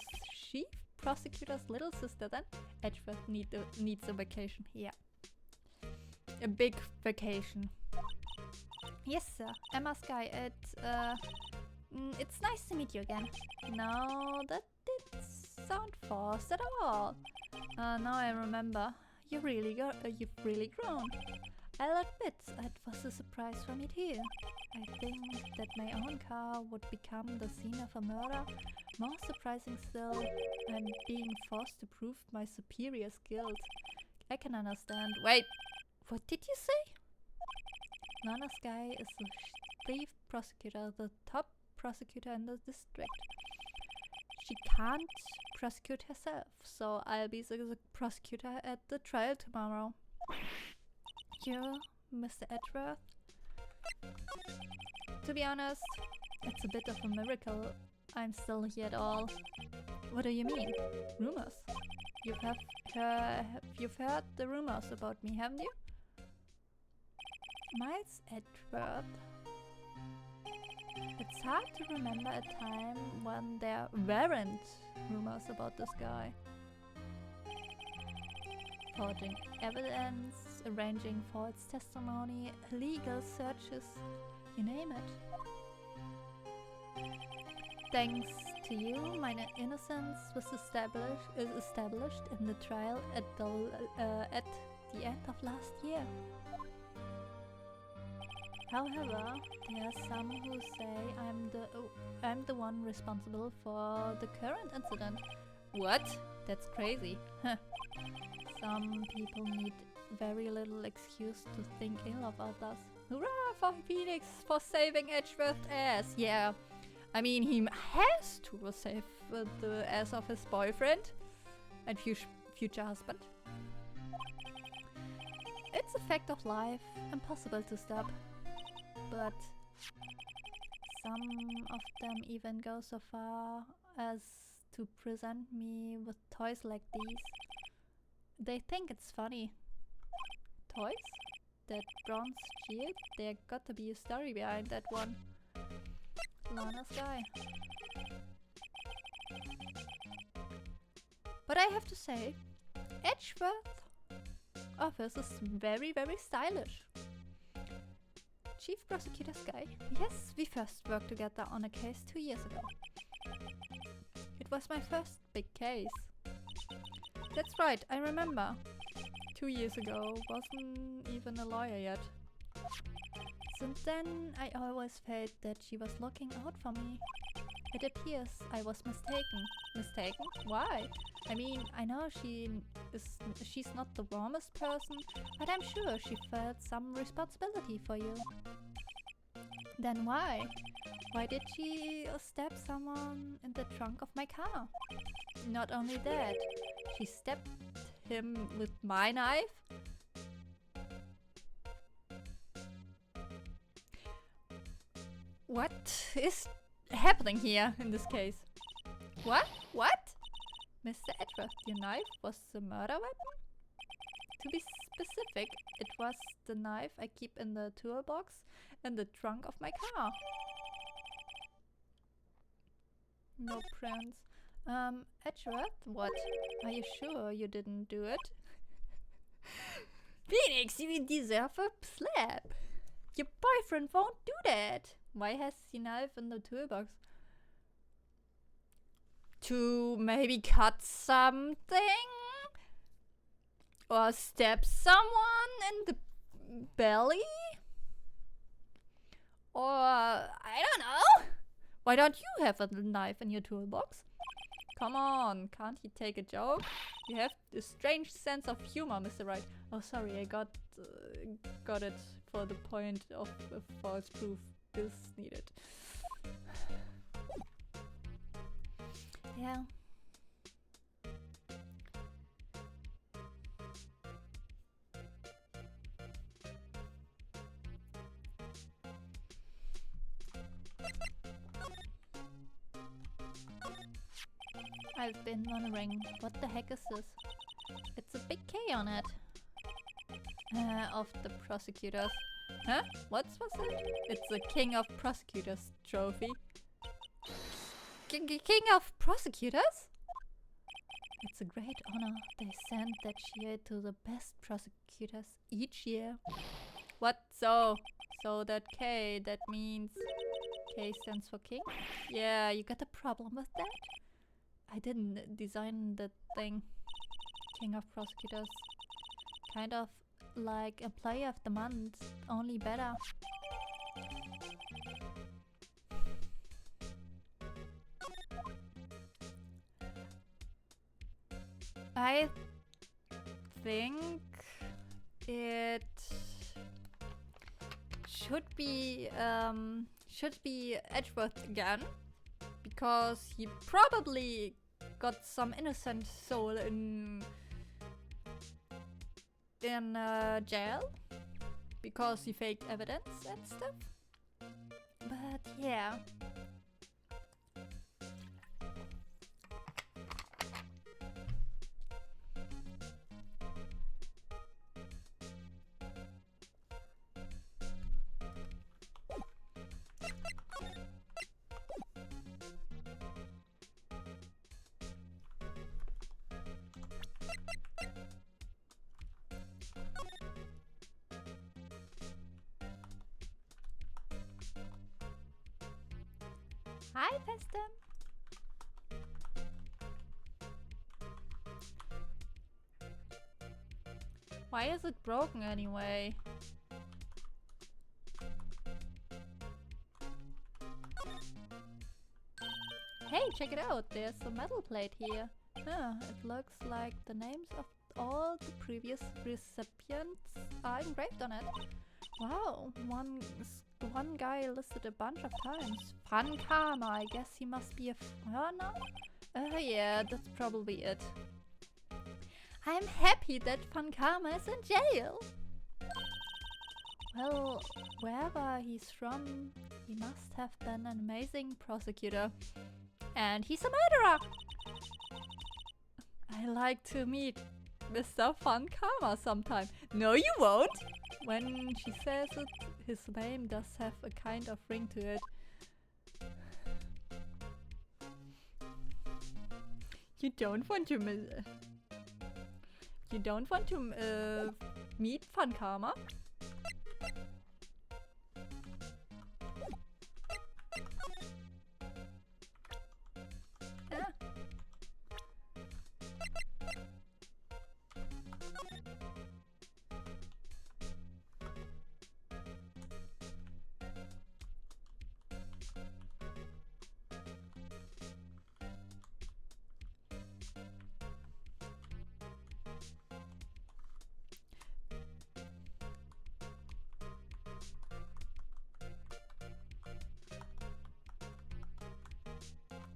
[SPEAKER 1] chief prosecutor's little sister then? Edgeworth needs a vacation, yeah. A big vacation. Yes, sir. Emma Sky, it's nice to meet you again. No, that didn't sound forced at all. Now I remember. You've really grown. I'll admit, it was a surprise for me too. I think that my own car would become the scene of a murder. More surprising still, I'm being forced to prove my superior skills. I can understand. Wait, what did you say? Nana Sky is the chief prosecutor, the top prosecutor in the district. She can't prosecute herself, so I'll be the prosecutor at the trial tomorrow. You, Mr. Edgeworth? To be honest, it's a bit of a miracle I'm still here at all. What do you mean? Rumors? You've heard the rumors about me, haven't you? Miles Edgeworth. It's hard to remember a time when there weren't rumors about this guy. Forging evidence, arranging false testimony, illegal searches, you name it. Thanks to you, my innocence was established in the trial at the end of last year. However, there are some who say I'm the one responsible for the current incident. What? That's crazy. Some people need very little excuse to think ill of others. Hurrah for Phoenix for saving Edgeworth's ass! Yeah, I mean he has to save the ass of his boyfriend and future husband. It's a fact of life, impossible to stop. But some of them even go so far as to present me with toys like these. They think it's funny. Toys? That bronze shield? There got to be a story behind that one. Lana's guy. But I have to say, Edgeworth office is very, very stylish. Chief Prosecutor's guy. Yes, we first worked together on a case 2 years ago. It was my first big case. That's right, I remember. 2 years ago, wasn't even a lawyer yet. Since then, I always felt that she was looking out for me. It appears I was mistaken. Mistaken? Why? I mean, I know she's not the warmest person, but I'm sure she felt some responsibility for you. Then why? Why did she stab someone in the trunk of my car? Not only that, she stabbed him with my knife. What is happening here in this case? What? What? Mr. Edgeworth, your knife was the murder weapon? To be specific, it was the knife I keep in the toolbox in the trunk of my car. No prints. Edgeworth, what? Are you sure you didn't do it? Phoenix, you deserve a slap. Your boyfriend won't do that. Why has the knife in the toolbox? To maybe cut something? Or stab someone in the belly? Or I don't know. Why don't you have a knife in your toolbox? Come on, can't he take a joke? You have a strange sense of humor, Mr. Wright. Oh, sorry, I got it for the point of false proof is needed. Yeah. I've been wondering, what the heck is this? It's a big K on it. Of the prosecutors. Huh? What was it? It's the King of Prosecutors trophy. King of Prosecutors? It's a great honor. They send that cheer to the best prosecutors each year. What? So that K, that means K stands for king? Yeah, you got a problem with that? I didn't design the thing. King of Prosecutors. Kind of like Employee of the Month, only better. I think it should be Edgeworth again, because he probably got some innocent soul in jail because he faked evidence and stuff. But yeah. Hi, Peston. Why is it broken anyway? Hey, check it out. There's a metal plate here. Huh, it looks like the names of all the previous recipients are engraved on it. Wow, one guy listed a bunch of times. Fun Karma, I guess he must be a foreigner? Yeah, that's probably it. I'm happy that Fun Karma is in jail. Well, wherever he's from, he must have been an amazing prosecutor. And he's a murderer! I like to meet Mr. Fun Karma sometime. No, you won't! When she says it, his name does have a kind of ring to it. You don't want to meet Fun Karma? Yeah.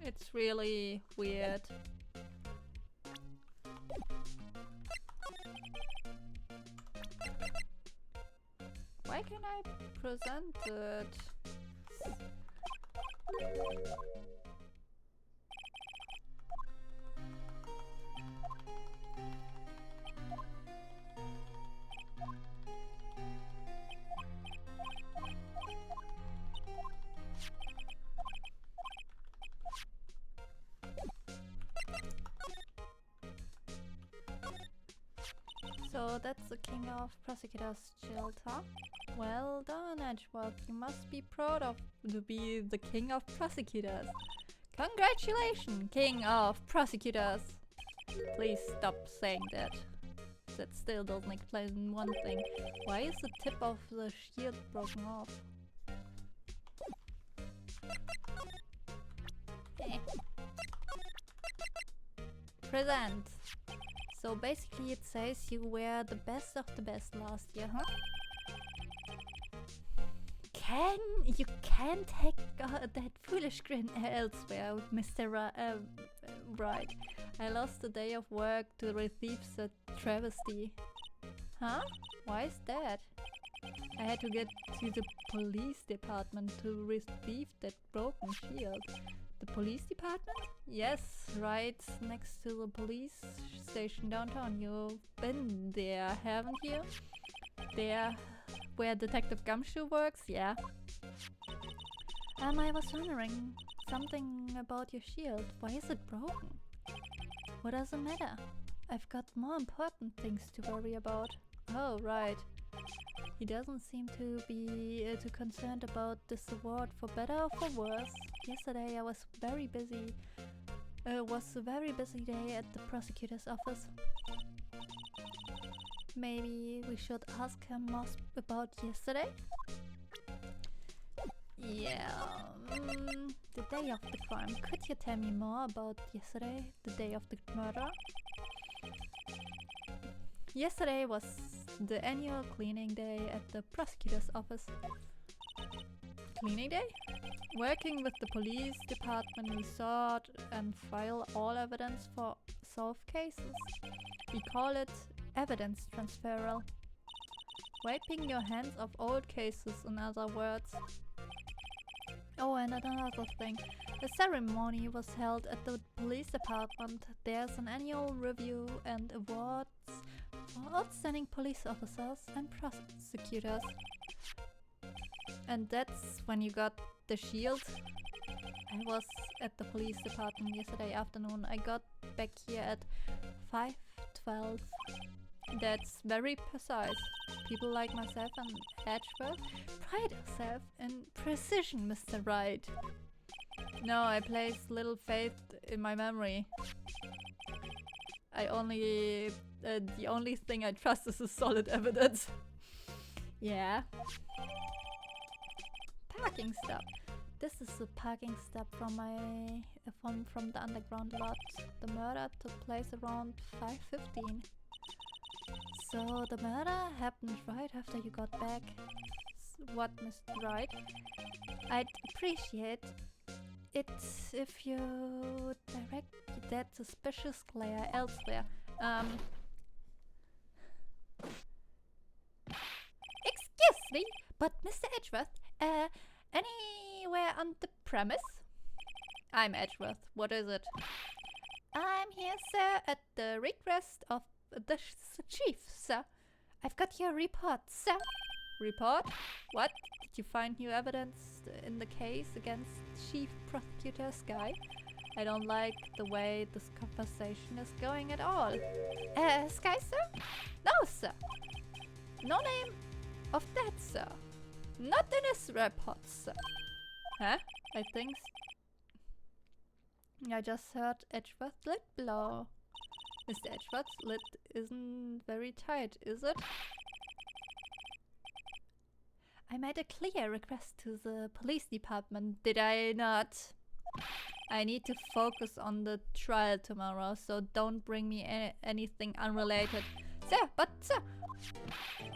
[SPEAKER 1] It's really weird. Why can't I present it? So that's the king of prosecutors, Jill, huh? Well done, Edgeworth. You must be proud of to be the king of prosecutors. Congratulations, king of prosecutors. Please stop saying that. That still doesn't explain one thing. Why is the tip of the shield broken off? Present. So basically it says you were the best of the best last year, huh? You can take that foolish grin elsewhere, Mr. Wright. I lost a day of work to receive the travesty. Huh? Why is that? I had to get to the police department to receive that broken shield. The police department? Yes, right next to the police station downtown. You've been there, haven't you? There, where Detective Gumshoe works? Yeah. I was wondering something about your shield. Why is it broken? What does it matter? I've got more important things to worry about. Oh, right. He doesn't seem to be too concerned about this award, for better or for worse. Yesterday I was very busy. Was a very busy day at the prosecutor's office. Maybe we should ask him more about yesterday? Yeah, the day of the crime. Could you tell me more about yesterday, the day of the murder? Yesterday was the annual cleaning day at the prosecutor's office. Cleaning day? Working with the police department, we sort and file all evidence for solved cases. We call it evidence transferal. Wiping your hands of old cases, in other words. Oh, and another thing. The ceremony was held at the police department. There's an annual review and awards for outstanding police officers and prosecutors. And that's when you got the shield. I was at the police department yesterday afternoon. I got back here at 5:12. That's very precise. People like myself and Edgeworth pride ourselves in precision, Mr. Wright. No, I place little faith in my memory. I only... the only thing I trust is the solid evidence. Yeah. Parking stop. This is a parking stop from my... from the underground lot. The murder took place around 5:15. So the murder happened right after you got back. What, Mr. Wright? I'd appreciate it if you direct that suspicious glare elsewhere. Excuse me, but Mr. Edgeworth, anywhere on the premise? I'm Edgeworth. What is it? I'm here, sir, at the request of the chief, sir. I've got your report, sir. Report? What? Did you find new evidence in the case against Chief Prosecutor Sky? I don't like the way this conversation is going at all. Sky, sir? No, sir. No name of that, sir. Not in this report, sir. Huh? I think... I just heard Edgeworth's lid blow. Mr. Edgeworth's lid isn't very tight, is it? I made a clear request to the police department, did I not? I need to focus on the trial tomorrow, so don't bring me anything unrelated. Sir,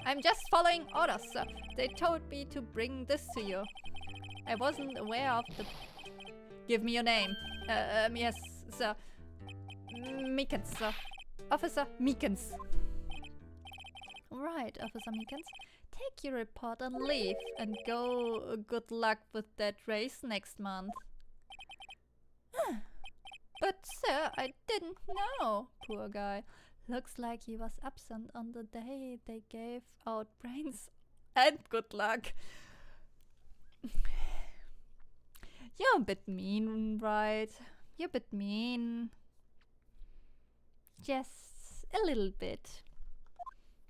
[SPEAKER 1] I'm just following orders, sir. They told me to bring this to you. I wasn't aware of the... Give me your name. Yes, sir. Meekins, sir. Officer Meekins. Right, Officer Meekins. Take your report and leave, and go good luck with that race next month. But sir, I didn't know. Poor guy. Looks like he was absent on the day they gave out brains and good luck. You're a bit mean, right? You're a bit mean. Just a little bit.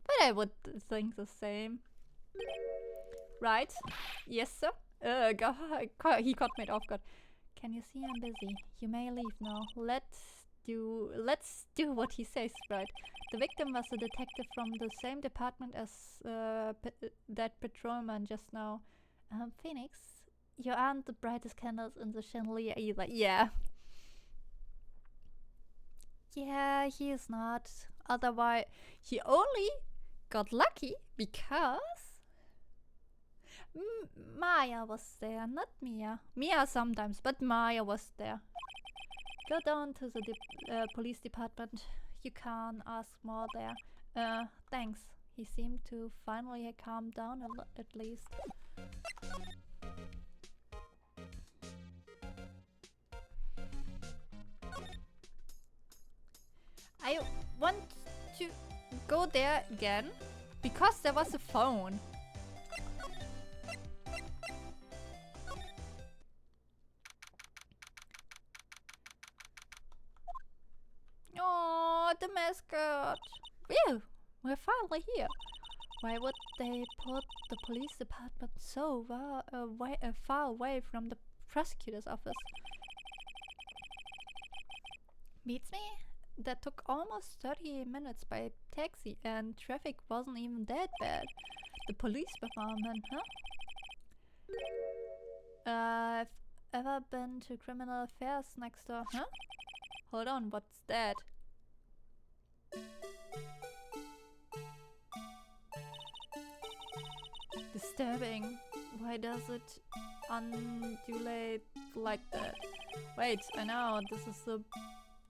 [SPEAKER 1] But I would think the same. Right? Yes, sir? He caught me off guard. Can you see I'm busy? You may leave now. Let's do what he says, right? The victim was a detective from the same department as that patrolman just now. Phoenix, you aren't the brightest candles in the chandelier either. Yeah. Yeah, he is not. Otherwise, he only got lucky because Maya was there, not Mia. Mia sometimes, but Maya was there. Go down to the police department. You can ask more there. Thanks. He seemed to finally calm down at least. I want to go there again because there was a phone. Oh, the mascot. Phew, we're finally here. Why would they put the police department so far away from the prosecutor's office? Beats me? That took almost 30 minutes by taxi and traffic wasn't even that bad. The police department, huh? I've ever been to criminal affairs next door, huh? Hold on, what's that? Disturbing. Why does it undulate like that? Wait, I know, this is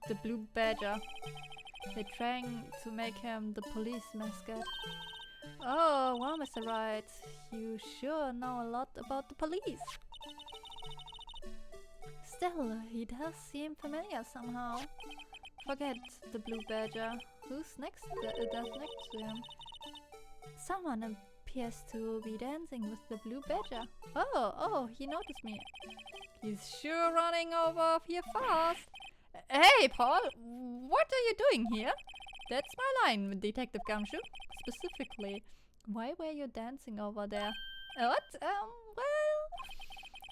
[SPEAKER 1] the blue badger. They're trying to make him the police mascot. Oh, wow, Mr. Wright. You sure know a lot about the police. Still, he does seem familiar somehow. Forget the blue badger. Who's next to him? Someone appears to be dancing with the blue badger. Oh, he noticed me. He's sure running over here fast. Hey, Paul, what are you doing here? That's my line, Detective Gumshoe. Specifically, why were you dancing over there? What? Well,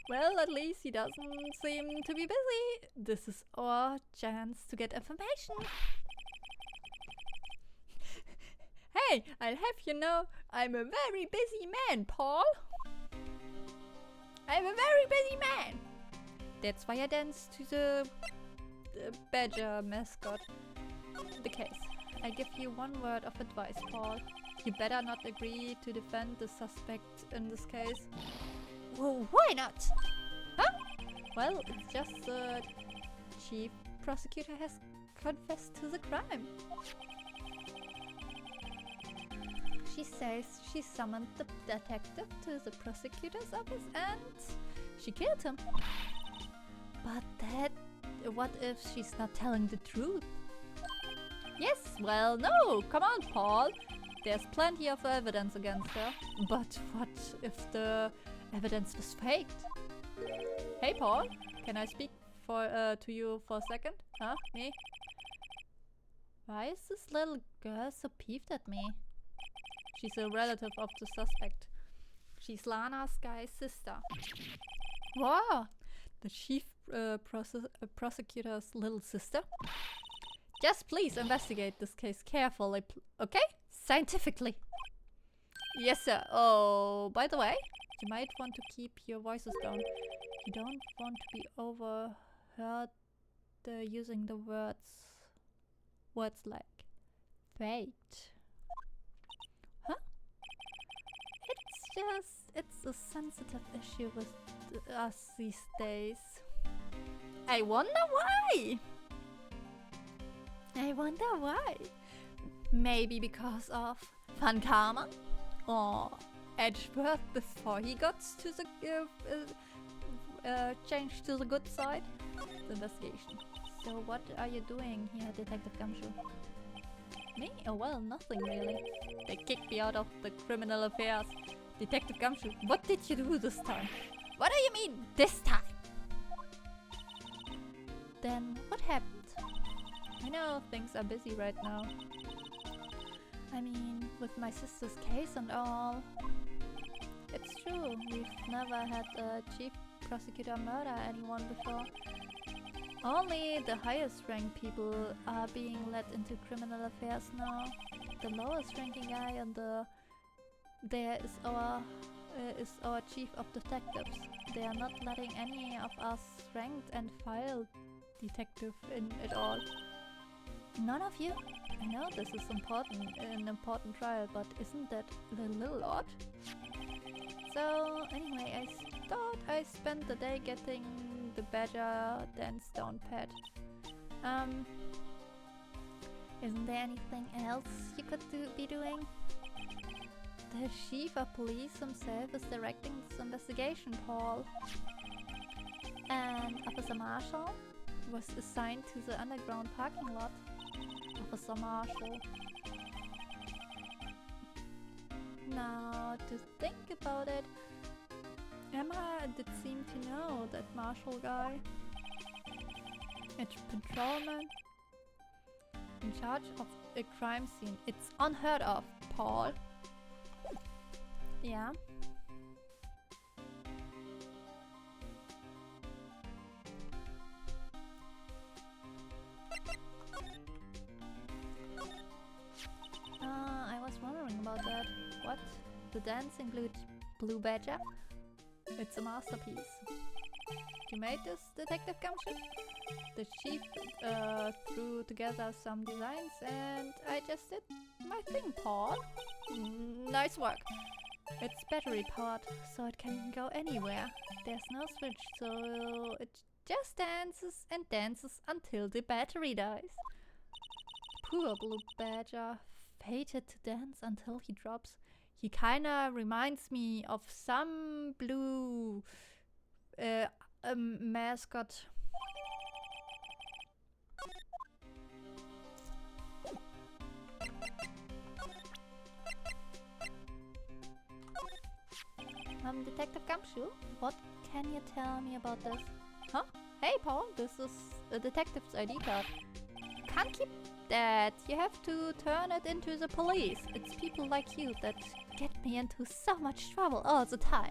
[SPEAKER 1] Well, at least he doesn't seem to be busy. This is our chance to get information. Hey, I'll have you know, I'm a very busy man, Paul. I'm a very busy man. That's why I dance to the badger mascot. The case. I give you one word of advice, Paul. You better not agree to defend the suspect in this case.
[SPEAKER 2] Well, why not?
[SPEAKER 1] Huh? Well, it's just the chief prosecutor has confessed to the crime. She says she summoned the detective to the prosecutor's office and she killed him. But what if she's not telling the truth? Yes, well, no, come on, Paul. There's plenty of evidence against her. But what if the evidence was faked? Hey, Paul, can I speak to you for a second? Huh? Me? Why is this little girl so peeved at me? She's a relative of the suspect. She's Lana's guy's sister. Wow! The chief prosecutor's little sister? Just please investigate this case carefully, okay? Scientifically. Yes, sir. Oh, by the way, you might want to keep your voices down. You don't want to be overheard using the words like fate. Huh? It's a sensitive issue with us these days. I wonder why. Maybe because of Van Karma or Edgeworth before he got to the changed to the good side. The investigation. So what are you doing here, Detective Gumshoe? Me? Oh well, nothing really. They kicked me out of the criminal affairs. Detective Gumshoe, what did you do this time?
[SPEAKER 2] What do you mean, this time?
[SPEAKER 1] Then what happened? I know things are busy right now. I mean, with my sister's case and all. It's true, we've never had a chief prosecutor murder anyone before. Only the highest ranked people are being led into criminal affairs now. The lowest ranking guy and there is our chief of detectives. They are not letting any of us ranked and file detective in at all. None of you? I know this is an important trial, but isn't that a little odd? So anyway, I thought I spent the day getting the badger dance down pat. Isn't there anything else you could be doing? The chief of police himself is directing this investigation, Paul. And Officer Marshall was assigned to the underground parking lot. Officer Marshall. Now, to think about it, Emma did seem to know that Marshall guy. A patrolman in charge of a crime scene. It's unheard of, Paul. Yeah. I was wondering about that. What? The dance includes Blue Badger? It's a masterpiece. You made this, Detective Gumshoe? The chief threw together some designs and I just did my thing, Paul. Nice work. It's battery powered, so it can go anywhere. There's no switch, so it just dances and dances until the battery dies. Poor Blue Badger, fated to dance until he drops. He kinda reminds me of some blue mascot. Detective Gumshoe, what can you tell me about this? Huh? Hey Paul, this is a detective's ID card. Can't keep that. You have to turn it into the police. It's people like you that get me into so much trouble all the time.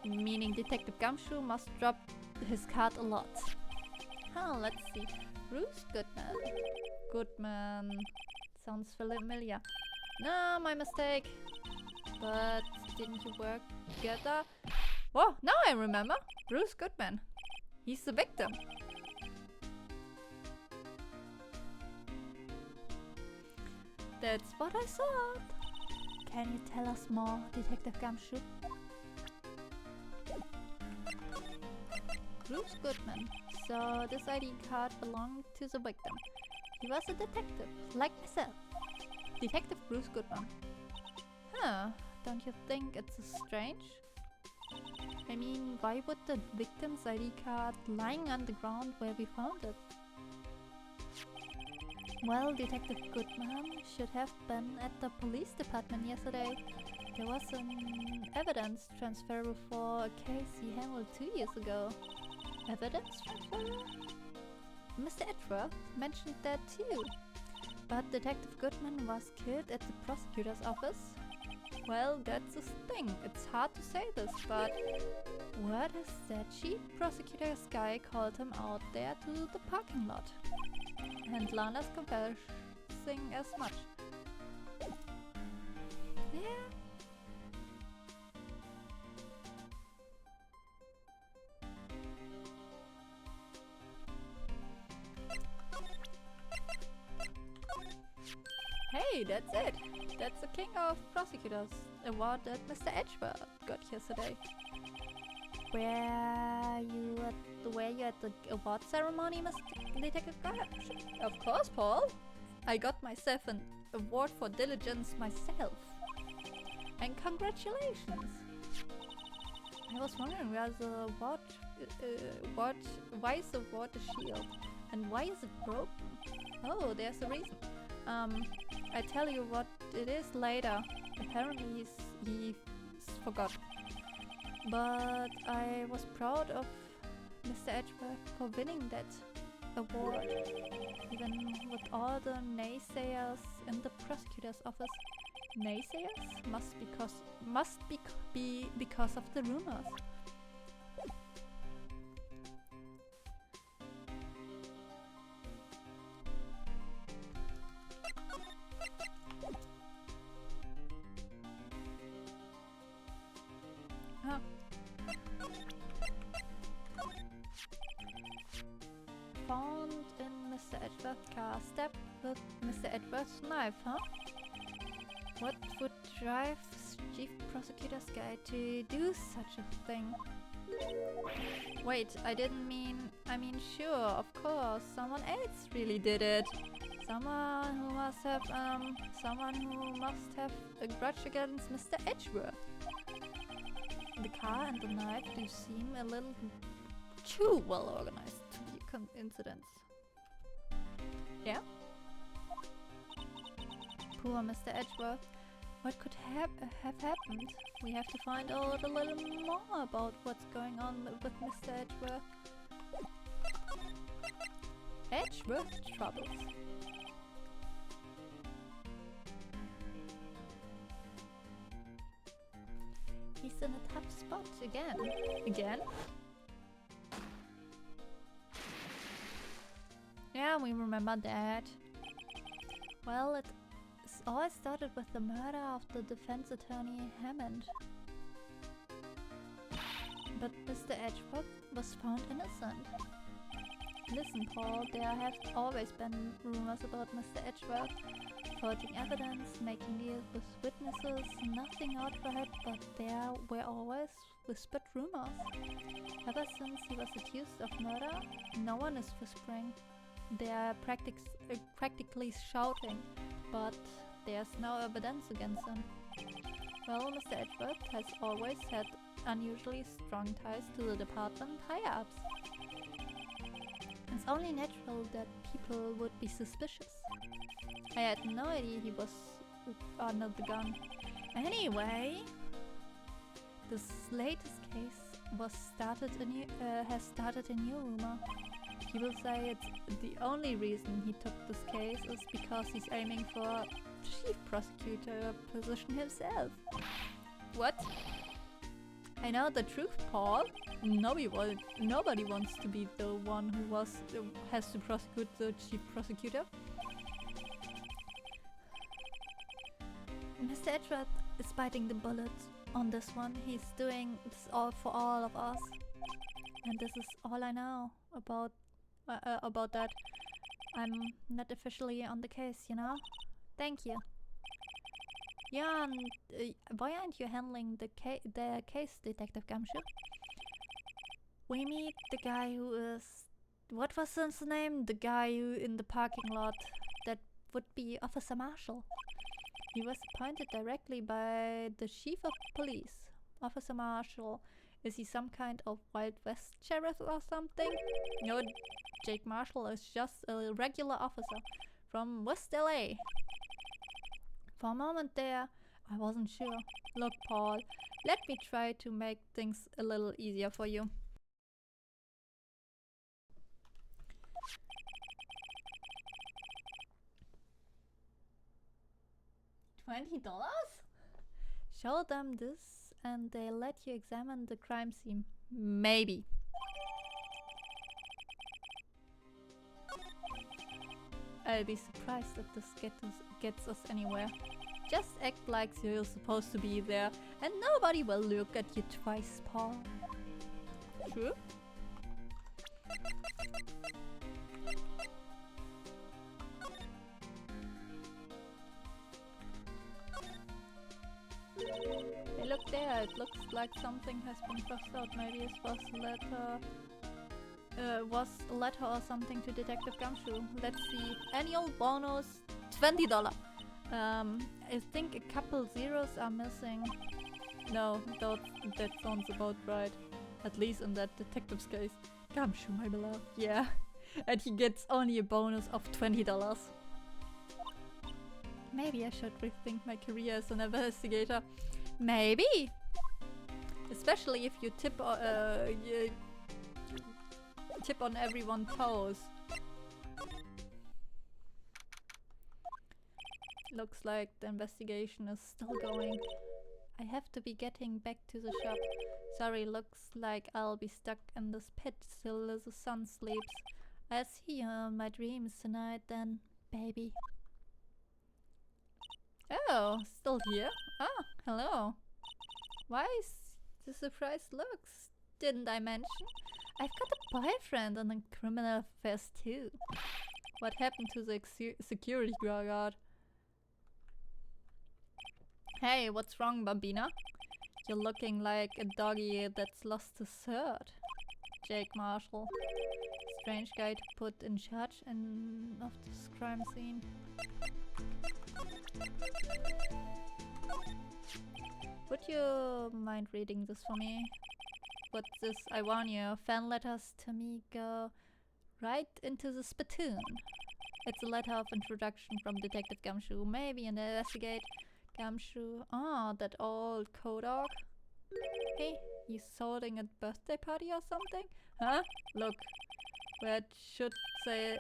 [SPEAKER 1] meaning Detective Gumshoe must drop his card a lot. Huh, let's see. Bruce Goodman. Goodman. Sounds familiar. No, my mistake. But didn't you work together? Whoa, now I remember. Bruce Goodman. He's the victim. That's what I thought. Can you tell us more, Detective Gumshoe? Bruce Goodman. So this ID card belonged to the victim. He was a detective, like myself. Detective Bruce Goodman. Huh, don't you think it's strange? I mean, why would the victim's ID card lying on the ground where we found it? Well, Detective Goodman should have been at the police department yesterday. There was an evidence transfer for a case he handled 2 years ago. Evidence transfer? Mr. Edgeworth mentioned that too. But Detective Goodman was killed at the prosecutor's office. Well, that's the thing. It's hard to say this, but word is that chief prosecutor's guy called him out there to the parking lot. And Lana's confessing as much. Yeah. Hey, that's it. That's the King of Prosecutors award that Mr. Edgeworth got yesterday. Were you at the award ceremony, Mr. Detective Gumshoe? Of course, Paul. I got myself an award for diligence myself. And congratulations. I was wondering why is the water shield and why is it broken? Oh, there's a reason. I tell you what it is later. Apparently he forgot. But I was proud of Mr. Edgeworth for winning that award, even with all the naysayers in the prosecutor's office. Naysayers must be because of the rumors. Huh. Found in Mr. Edgeworth's car, stabbed with Mr. Edgeworth's knife, huh? What would drive chief prosecutor's guy to do such a thing? Wait, I mean sure, of course, someone else really did it. Someone who must have a grudge against Mr. Edgeworth. The car and the knife do seem a little too well organized to be a coincidence. Yeah? Poor Mr. Edgeworth. What could have happened? We have to find out a little more about what's going on with Mr. Edgeworth. Edgeworth troubles. He's in a tough spot again. Again? Yeah, we remember that. Well, it all started with the murder of the defense attorney Hammond. But Mr. Edgeworth was found innocent. Listen, Paul, there have always been rumors about Mr. Edgeworth. Forging evidence, making deals with witnesses, nothing outright, but there were always whispered rumors. Ever since he was accused of murder, no one is whispering. They are practically shouting, but there's no evidence against him. Well, Mr. Edgeworth has always had unusually strong ties to the department higher-ups. It's only natural that people would be suspicious. I had no idea he was under the gun. Anyway, this latest case has started a new rumor. People say it's the only reason he took this case is because he's aiming for chief prosecutor position himself. What? I know the truth, Paul. Nobody wants to be the one who has to prosecute the chief prosecutor. Mr. Edward is biting the bullet on this one. He's doing this all for all of us. And this is all I know about that. I'm not officially on the case, you know? Thank you. Yeah, and why aren't you handling the case, Detective Gumshoe? We meet the guy who is... What was his name? The guy who in the parking lot. That would be Officer Marshall. He was appointed directly by the chief of police. Officer Marshall. Is he some kind of Wild West sheriff or something? No, Jake Marshall is just a regular officer from West LA. For a moment there, I wasn't sure. Look, Paul, let me try to make things a little easier for you. $20? Show them this and they let you examine the crime scene. Maybe. I'll be surprised if this gets us anywhere. Just act like you're supposed to be there and nobody will look at you twice, Paul. True? Hey, look there, it looks like something has been crossed out. Maybe it was a letter or something to Detective Gumshoe. Let's see. Annual bonus $20. I think a couple zeros are missing. No, that sounds about right. At least in that detective's case. Gumshoe, my beloved. Yeah. And he gets only a bonus of $20. Maybe I should rethink my career as an investigator. Maybe! Especially if you tip on everyone's toes. Looks like the investigation is still going. I have to be getting back to the shop. Sorry, looks like I'll be stuck in this pit till the sun sleeps. I'll see you in my dreams tonight then, baby. Oh, still here? Ah, hello. Why is the surprised looks? Didn't I mention? I've got a boyfriend and a criminal affairs too. What happened to the security guard? Hey, what's wrong, Bambina? You're looking like a doggy that's lost his third. Jake Marshall. Strange guy to put in charge of this crime scene. Would you mind reading this for me? What's this? I warn you, fan letters to me go right into the spittoon. It's a letter of introduction from Detective Gumshoe. Maybe investigate Gumshoe. Ah, that old co-dog. Hey, you holding a birthday party or something? Huh? Look, where it should say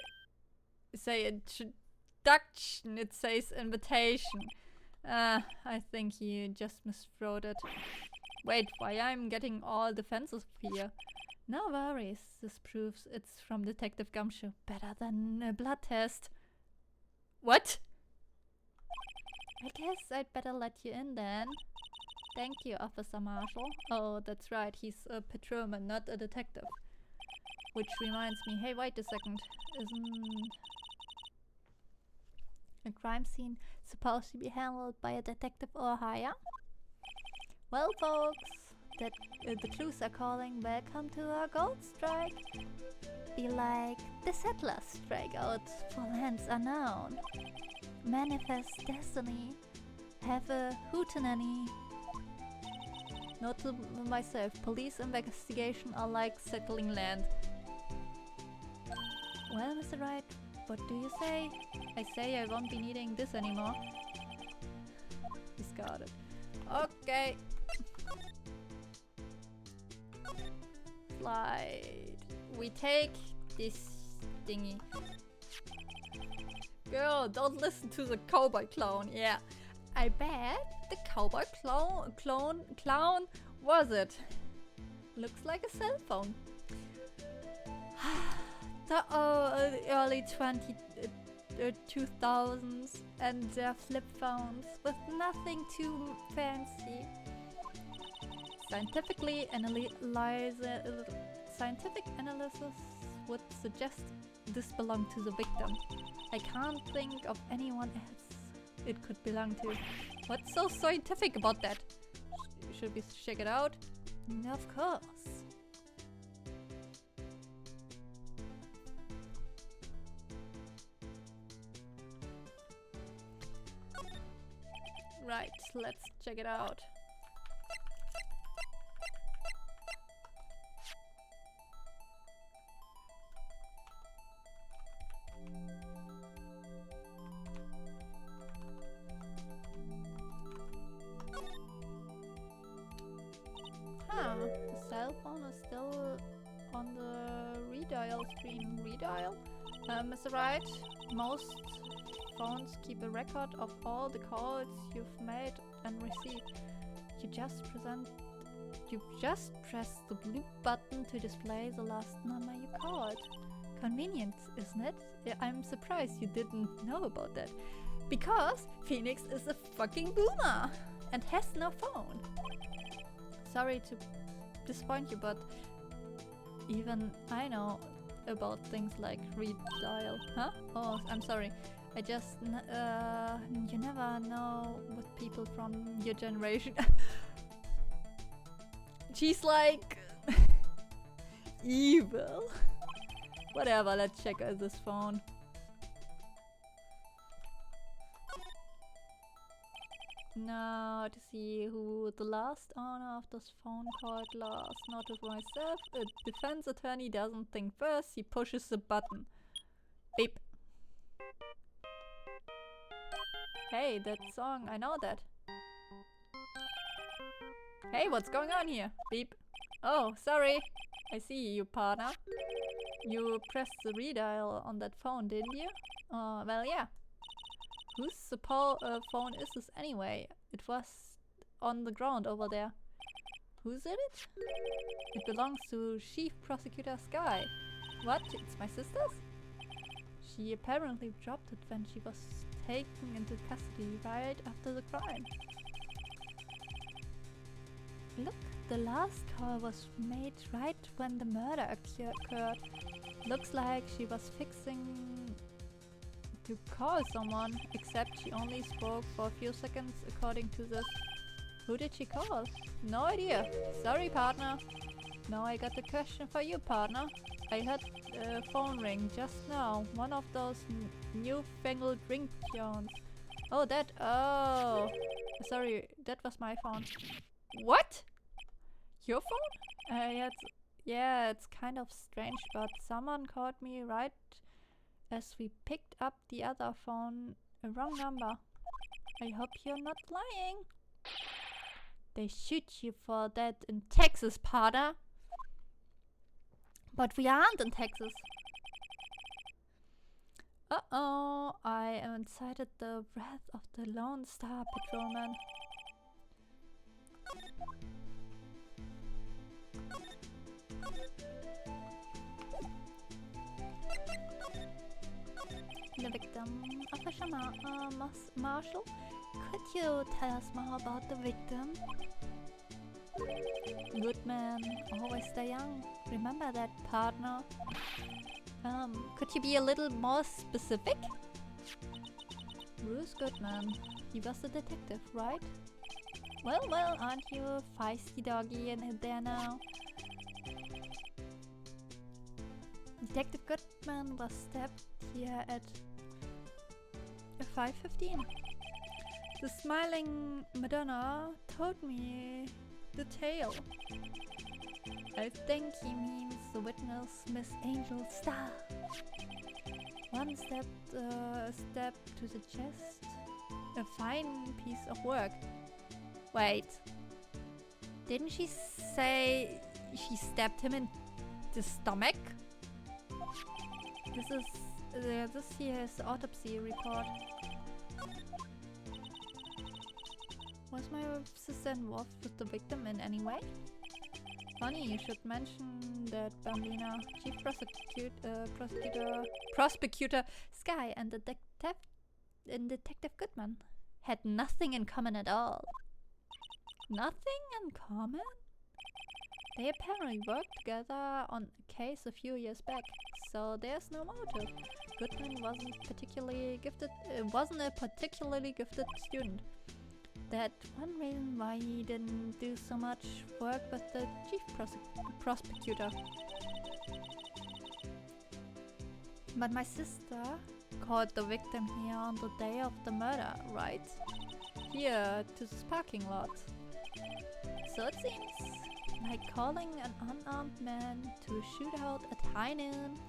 [SPEAKER 1] introduction, it says invitation. I think you just miswrote it. Wait, why I'm getting all defensive here? No worries, this proves it's from Detective Gumshoe. Better than a blood test. What? I guess I'd better let you in then. Thank you, Officer Marshall. Oh, that's right, he's a patrolman, not a detective. Which reminds me, hey, wait a second. Isn't a crime scene supposed to be handled by a detective or higher? Well, folks, the clues are calling. Welcome to our gold strike. Be like the settlers strike out for lands unknown. Manifest destiny. Have a hootenanny. Note to myself, police investigation are like settling land. Well, Mr. Wright, what do you say? I say I won't be needing this anymore. Discarded. Okay. Slide. We take this thingy. Girl, don't listen to the cowboy clown. Yeah. I bet the cowboy clown was it? Looks like a cell phone. The early 2000s and their flip phones with nothing too fancy. Scientific analysis would suggest this belonged to the victim. I can't think of anyone else it could belong to. What's so scientific about that? Should we check it out? Of course. Right, let's check it out. The cell phone is still on the redial screen. Redial? Mr. Wright, most phones keep a record of all the calls you've made and received. You just press the blue button to display the last number you called. Convenient, isn't it? I'm surprised you didn't know about that. Because Phoenix is a fucking boomer and has no phone. Sorry to disappoint you, but even I know about things like redial. Huh? Oh, I'm sorry. I just, you never know with people from your generation. She's like evil. Whatever, let's check out this phone. Now to see who the last owner of this phone called last. Notice myself, a defense attorney doesn't think first, he pushes the button. Beep. Hey, that song, I know that. Hey, what's going on here? Beep. Oh, sorry. I see you, partner. You pressed the redial on that phone, didn't you? Well, yeah. Whose phone is this anyway? It was on the ground over there. Whose is it? It belongs to Chief Prosecutor Sky. What? It's my sister's? She apparently dropped it when she was taken into custody right after the crime. Look, the last call was made right when the murder occurred. Looks like she was fixing to call someone, except she only spoke for a few seconds according to this. Who did she call? No idea. Sorry, partner. Now I got a question for you, partner. I heard a phone ring just now. One of those newfangled ringtones. Oh, that. Oh. Sorry, that was my phone. What? Your phone? Yeah, it's kind of strange, but someone called me right as we picked up the other phone, a wrong number. I hope you're not lying. They shoot you for that in Texas, partner. But we aren't in Texas. Uh-oh, I incited the wrath of the Lone Star Patrolman. The victim, Officer Marshall, could you tell us more about the victim? Good man, always stay young. Remember that, partner. Could you be a little more specific? Bruce Goodman. He was a detective, right? Well, aren't you a feisty doggy in there now? Detective Goodman was stabbed here at 5:15. The smiling Madonna told me the tale. I think he means the witness, Miss Angel Starr. One stab to the chest. A fine piece of work. Wait. Didn't she say she stabbed him in the stomach? This here is the autopsy report. Was my sister involved with the victim in any way? Funny, you should mention that Bambina, Chief Prosecutor Sky and Detective Goodman had nothing in common at all. Nothing in common? They apparently worked together on a case a few years back, so there's no motive. Goodman wasn't a particularly gifted student. That's one reason why he didn't do so much work with the chief prosecutor. But my sister caught the victim here on the day of the murder, right? Here, to this parking lot. So it seems like calling an unarmed man to a shootout at high noon.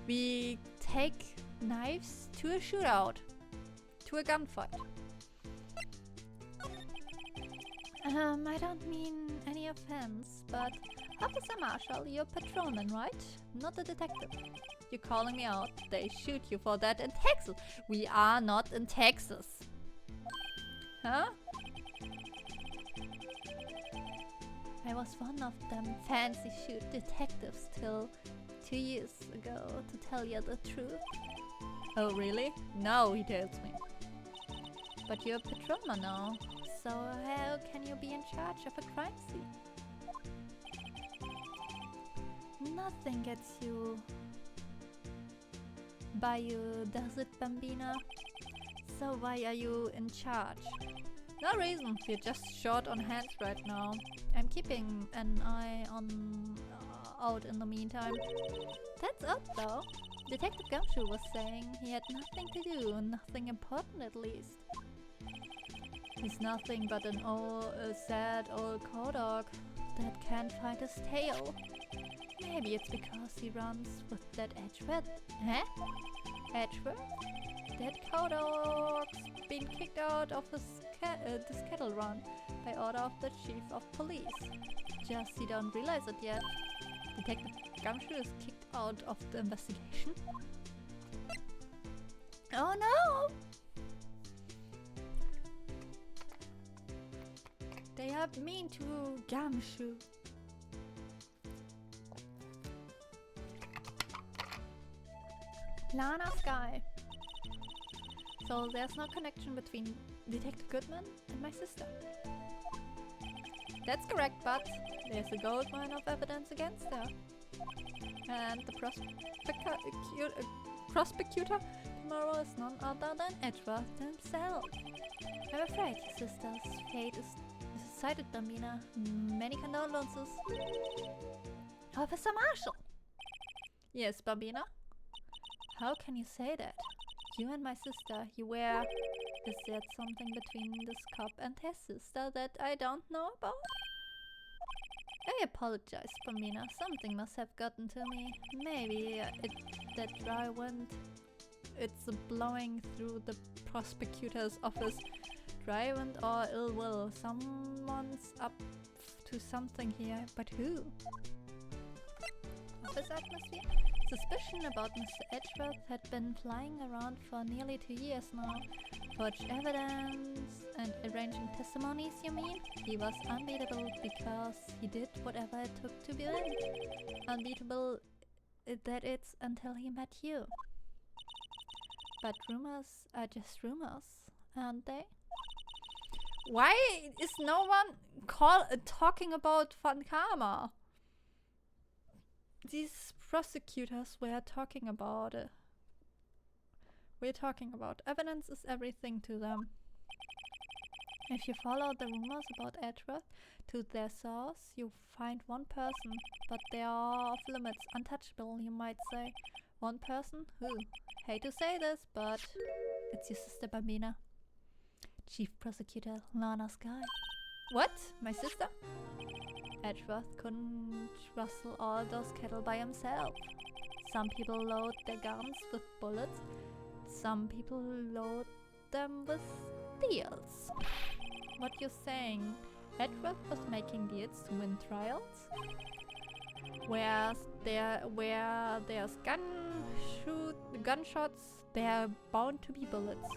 [SPEAKER 1] We take knives to a shootout, to a gunfight. I don't mean any offense, but Officer Marshall, you're a patrolman, right? Not a detective. You're calling me out. They shoot you for that in Texas. We are not in Texas. Huh? I was one of them fancy shoot detectives till 2 years ago, to tell you the truth. Oh, really? No, he tells me. But you're a patrolman now. So how can you be in charge of a crime scene? Nothing gets you by you, does it, Bambina? So why are you in charge? No reason, we're just short on hands right now. I'm keeping an eye on out in the meantime. That's odd though. Detective Gumshoe was saying he had nothing to do, nothing important at least. He's nothing but an sad old cowdog that can't find his tail. Maybe it's because he runs with that Edgeworth. Huh? Edgeworth? That cowdog's been kicked out of this cattle run by order of the chief of police. Just you don't realize it yet. Detective Gumshoe is kicked out of the investigation. Oh no! They are mean to Gumshoe. Lana Sky. So there's no connection between Detective Goodman and my sister. That's correct, but there's a goldmine of evidence against her. And the prosecutor tomorrow is none other than Edgeworth himself. I'm afraid your sister's fate is decided, Bambina. Many condolences. Officer Marshall! Yes, Bambina? How can you say that? You and my sister, you were... Is there something between this cop and his sister that I don't know about? I apologize, Bambina. Something must have gotten to me. Maybe that dry wind. It's blowing through the prosecutor's office. Dry wind or ill will. Someone's up to something here, but who? Office atmosphere? Suspicion about Mr. Edgeworth had been flying around for nearly 2 years now. Forged evidence and arranging testimonies, you mean? He was unbeatable because he did whatever it took to be in. Unbeatable, that it's until he met you. But rumors are just rumors, aren't they? Why is no one talking about Van Karma? These prosecutors were talking about it. We're talking about evidence is everything to them. If you follow the rumors about Edgeworth to their source, you find one person, but they are off limits, untouchable, you might say. One person? Who? Hate to say this, but it's your sister Bambina. Chief Prosecutor Lana Sky. What? My sister? Edgeworth couldn't rustle all those cattle by himself. Some people load their guns with bullets. Some people load them with deals. What you're saying? Edgeworth was making deals to win trials? Where there's gunshots, there are bound to be bullets.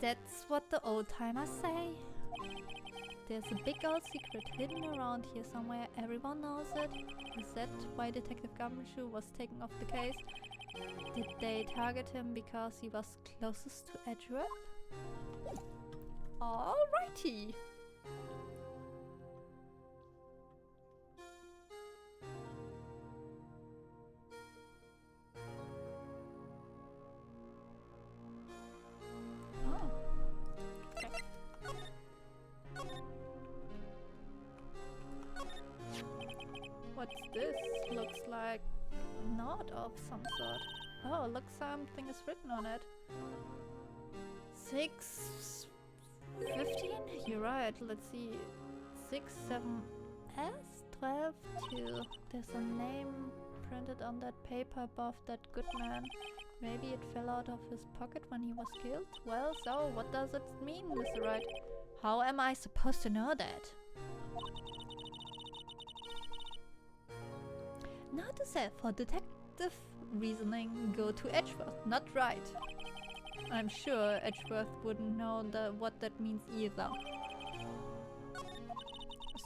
[SPEAKER 1] That's what the old timers say. There's a big old secret hidden around here somewhere. Everyone knows it. Is that why Detective Gumshoe was taken off the case? Did they target him because he was closest to Edgeworth? Alrighty! Oh. Okay. What's this? Looks like a note of some sort. Oh, look, something is written on it. 6:15? You're right, let's see. 67S 12:2. There's a name printed on that paper above that good man. Maybe it fell out of his pocket when he was killed? Well, so what does it mean, Mr. Wright? How am I supposed to know that? Note to self, for detective reasoning, go to Edgeworth, not Wright. I'm sure Edgeworth wouldn't know what that means either.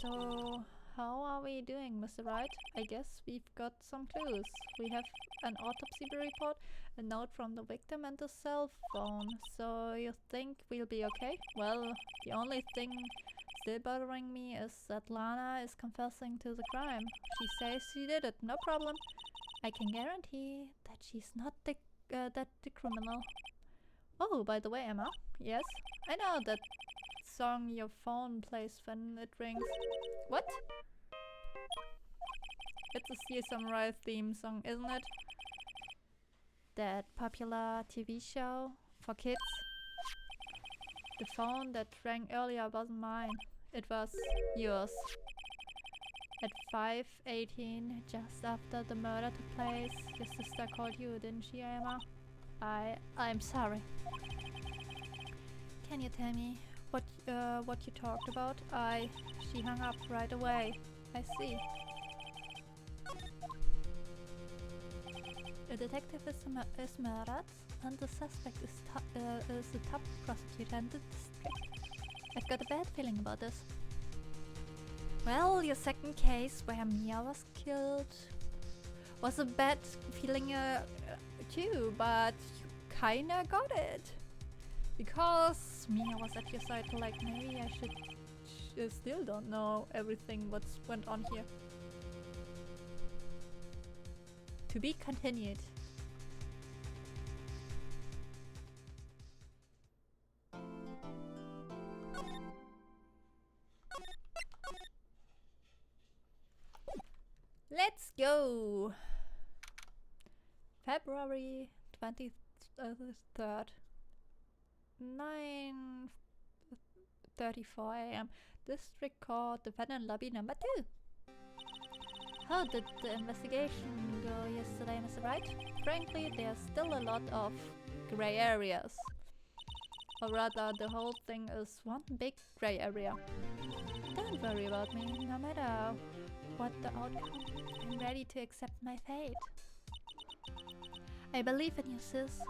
[SPEAKER 1] So, how are we doing, Mr. Wright? I guess we've got some clues. We have an autopsy report, a note from the victim, and a cell phone. So you think we'll be okay? Well, the only thing still bothering me is that Lana is confessing to the crime. She says she did it, no problem. I can guarantee that she's not the criminal. Oh, by the way, Emma. Yes, I know that song your phone plays when it rings. What? It's a Sea Samurai theme song, isn't it? That popular TV show for kids. The phone that rang earlier wasn't mine. It was yours. At 5:18, just after the murder took place, your sister called you, didn't she, Emma? I'm sorry. Can you tell me what you talked about? She hung up right away. I see. A detective is murdered, and the suspect is the top prosecutor in the district. I've got a bad feeling about this. Well, your second case where Mia was killed was a bad feeling too, but you kinda got it. Because Mia was at your side, like maybe I should still don't know everything what's went on here. To be continued. Let's go! February 23rd. 9:34 AM. District Court, Defendant Lobby number 2. How did the investigation go yesterday, Mr. Wright? Frankly, there's still a lot of gray areas. Or rather, the whole thing is one big gray area. Don't worry about me, no matter what the outcome. I'm ready to accept my fate. I believe in you, sis.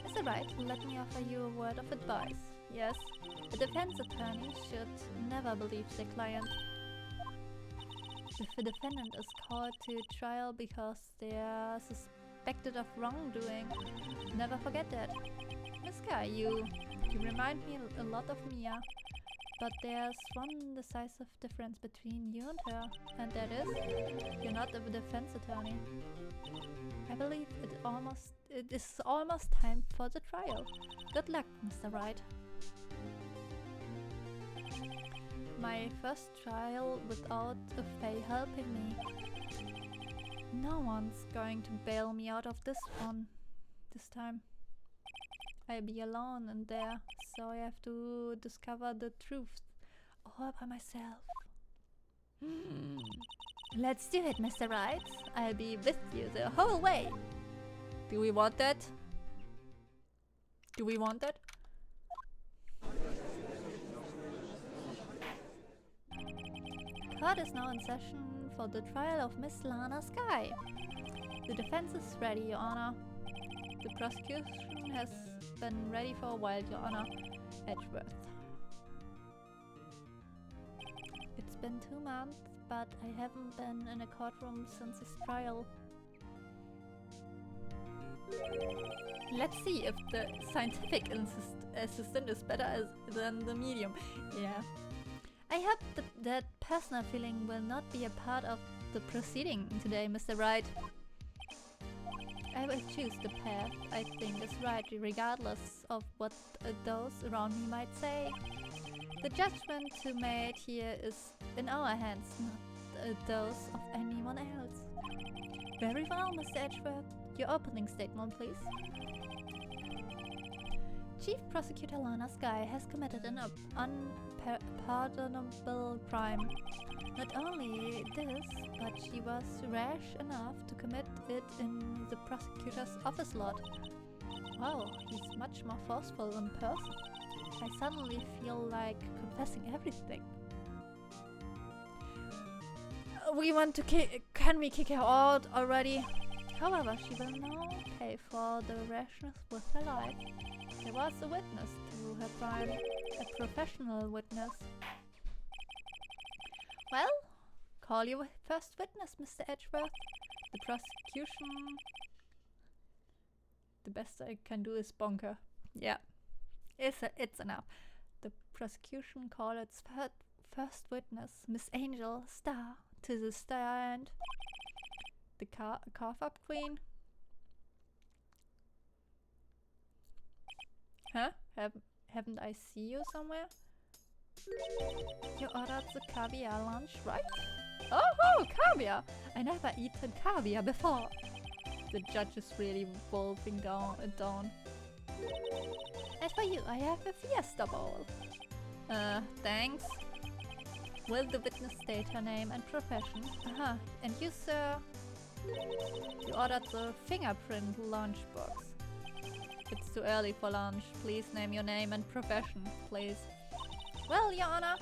[SPEAKER 1] Mr. Wright, let me offer you a word of advice. Yes, a defense attorney should never believe their client. If a defendant is called to trial because they are suspected of wrongdoing, never forget that. Miss Guy, you remind me a lot of Mia. But there's one decisive difference between you and her, and that is, you're not a defense attorney. I believe it is almost time for the trial. Good luck, Mr. Wright. My first trial without a Fae helping me. No one's going to bail me out of this one this time. I'll be alone in there, so I have to discover the truth all by myself. Let's do it, Mr. Wright. I'll be with you the whole way. Do we want that? Do we want that? Court is now in session for the trial of Miss Lana Skye. The defense is ready, Your Honor. The prosecution has been ready for a while, Your Honor. Edgeworth. It's been 2 months, but I haven't been in a courtroom since his trial. Let's see if the scientific assistant is better than the medium. Yeah. I hope that personal feeling will not be a part of the proceeding today, Mr. Wright. I will choose the path I think is right, regardless of what those around me might say. The judgment to be made here is in our hands, not those of anyone else. Very well, Mr. Edgeworth. Your opening statement, please. Chief Prosecutor Lana Skye has committed an unpardonable crime. Not only this, but she was rash enough to commit it in the prosecutor's office lot. Wow, he's much more forceful in person. I suddenly feel like confessing everything. We want to can we kick her out already? However, she will now pay for the rashness with her life. There was a witness to her crime, a professional witness. Well, call your first witness, Mr. Edgeworth. The prosecution... The best I can do is bonker. Yeah, it's enough. The prosecution called its first witness, Miss Angel Starr, to the stand. The carve-up queen. Huh? Haven't I seen you somewhere? You ordered the caviar lunch, right? Oh, caviar! I never eaten caviar before. The judge is really wolfing down. As for you, I have a fiesta bowl. Thanks. Will the witness state her name and profession? Aha, and you, sir? You ordered the fingerprint lunchbox. It's too early for lunch. Please name your name and profession, please. Well, Your Honor,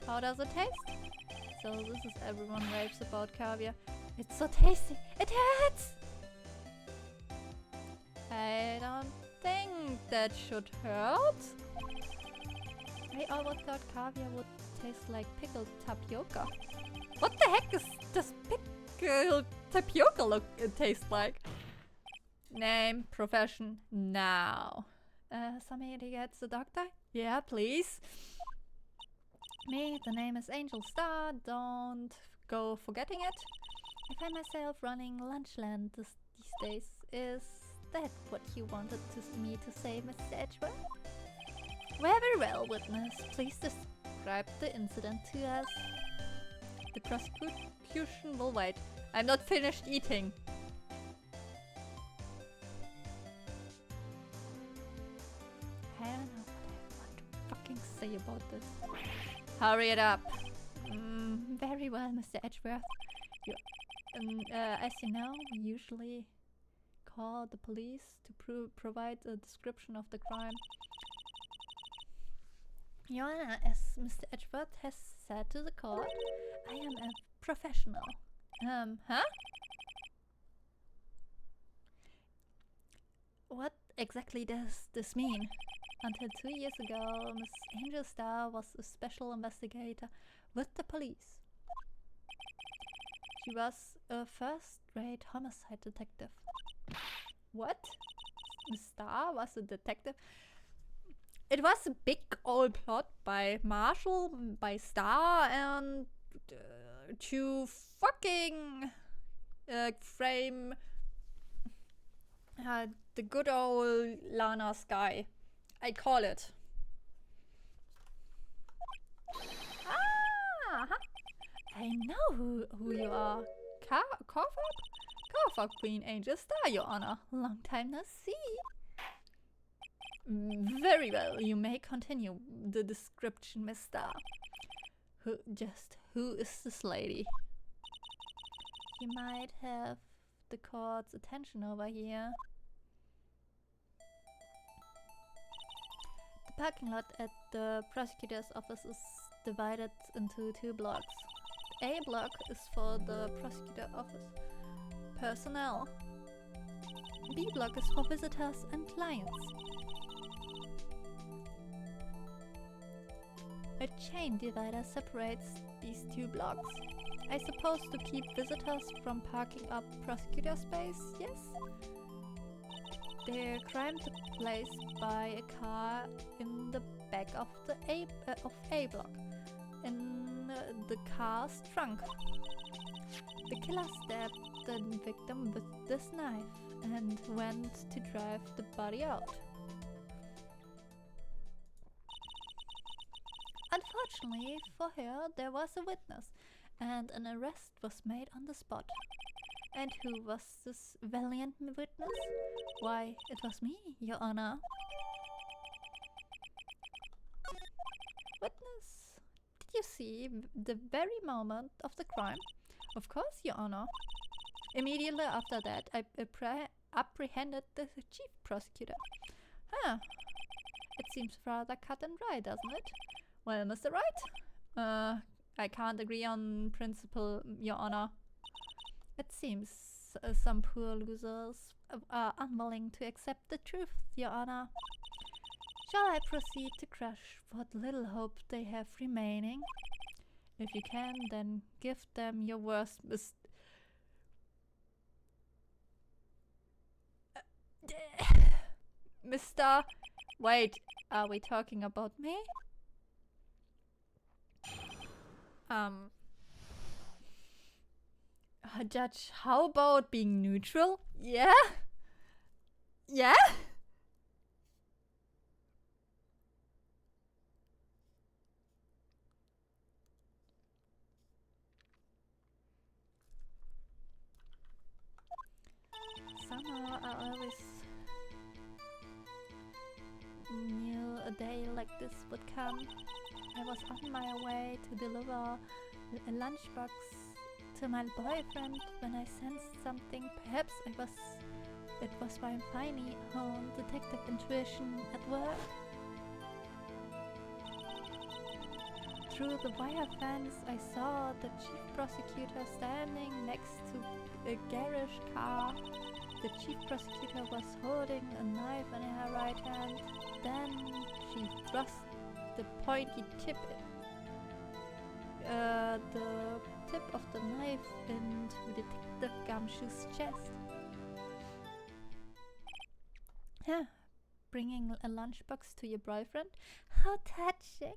[SPEAKER 1] how does it taste? So this is everyone raves about caviar. It's so tasty. It hurts! I don't think that should hurt. I always thought caviar would taste like pickled tapioca. What the heck does pickled tapioca taste like? Name, profession, now. Somebody gets the doctor? Yeah, please. Me, the name is Angel Starr. Don't go forgetting it. I find myself running Lunchland these days. Is that what you wanted me to say, Mr. Edgeworth? Very well, witness. Please describe the incident to us. The prosecution will wait. I'm not finished eating. I don't know what I want to fucking say about this. Hurry it up. Very well, Mr. Edgeworth. As you know, we usually call the police to provide a description of the crime. Your Honor, as Mr. Edgeworth has said to the court, I am a professional. Huh? What exactly does this mean? Until 2 years ago, Miss Angel Starr was a special investigator with the police. She was a first-rate homicide detective. What? Miss Starr was a detective? It was a big old plot by Marshall, by Starr, and to fucking frame the good old Lana Skye. I call it. I know who you are. Carve-up Queen Angel Starr, Your Honor. Long time no see. Very well, you may continue the description, Miss Starr. Who is this lady? You might have the court's attention over here. The parking lot at the prosecutor's office is divided into 2 blocks. A block is for the prosecutor office personnel. B block is for visitors and clients. A chain divider separates these two blocks. I suppose to keep visitors from parking up prosecutor space, yes? The crime took place by a car in the back of the A block, in the car's trunk. The killer stabbed the victim with this knife and went to drive the body out. Unfortunately for her, there was a witness, and an arrest was made on the spot. And who was this valiant witness? Why, it was me, Your Honor. Witness, did you see the very moment of the crime? Of course, Your Honor. Immediately after that, I apprehended the chief prosecutor. Huh. It seems rather cut and dry, doesn't it? Well, Mr. Wright? I can't agree on principle, Your Honor. It seems some poor losers are unwilling to accept the truth, Your Honor. Shall I proceed to crush what little hope they have remaining? If you can, then give them your worst Mr. Wait, are we talking about me? Judge, how about being neutral? Yeah? Yeah? Somehow I always knew a day like this would come. I was on my way to deliver a lunchbox to my boyfriend when I sensed something. Perhaps it was my finely honed detective intuition at work. Through the wire fence, I saw the chief prosecutor standing next to a garage car. The chief prosecutor was holding a knife in her right hand. Then she thrust the pointy tip of the knife into Detective Gumshoe's chest. Huh, bringing a lunchbox to your boyfriend? How touching!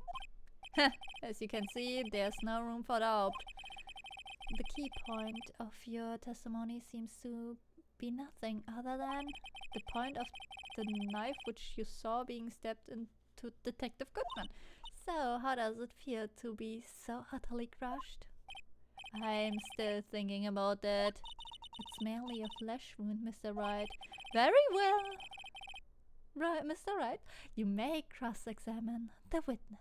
[SPEAKER 1] As you can see, there's no room for doubt. The key point of your testimony seems to be nothing other than the point of the knife which you saw being stabbed into Detective Goodman. So, how does it feel to be so utterly crushed? I'm still thinking about that. It's merely a flesh wound, Mr. Wright. Very well. Right, Mr. Wright, you may cross-examine the witness.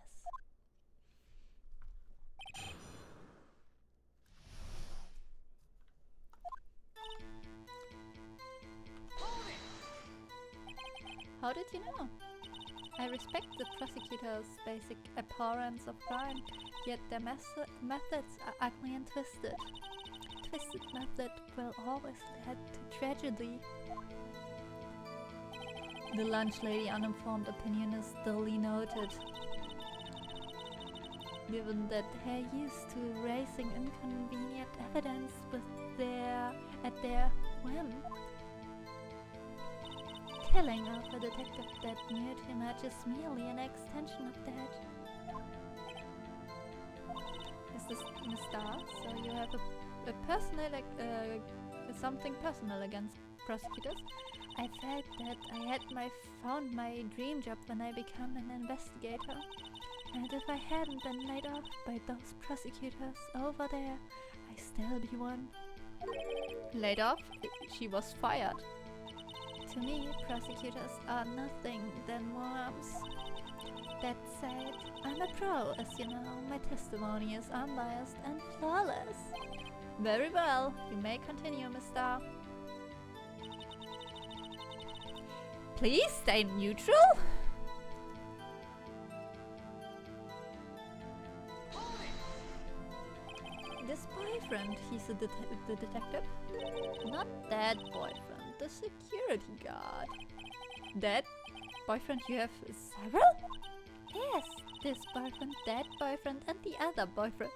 [SPEAKER 1] How did you know? I respect the prosecutor's basic abhorrence of crime, yet their methods are ugly and twisted. Twisted method will always lead to tragedy. The lunch lady uninformed opinion is duly noted. Given that they're used to raising inconvenient evidence at their whim. Killing of a detective that knew too much is merely an extension of that. Is this Mr. So you have a personal, something personal against prosecutors? I felt that I had found my dream job when I became an investigator. And if I hadn't been laid off by those prosecutors over there, I'd still be one. Laid off? She was fired. To me, prosecutors are nothing than worms. That said, I'm a pro, as you know. My testimony is unbiased and flawless. Very well, you may continue, Mr. Please stay neutral? This boyfriend, he's the detective? Not that boyfriend, the security guard. That boyfriend you have several? Yes, this boyfriend, that boyfriend, and the other boyfriend.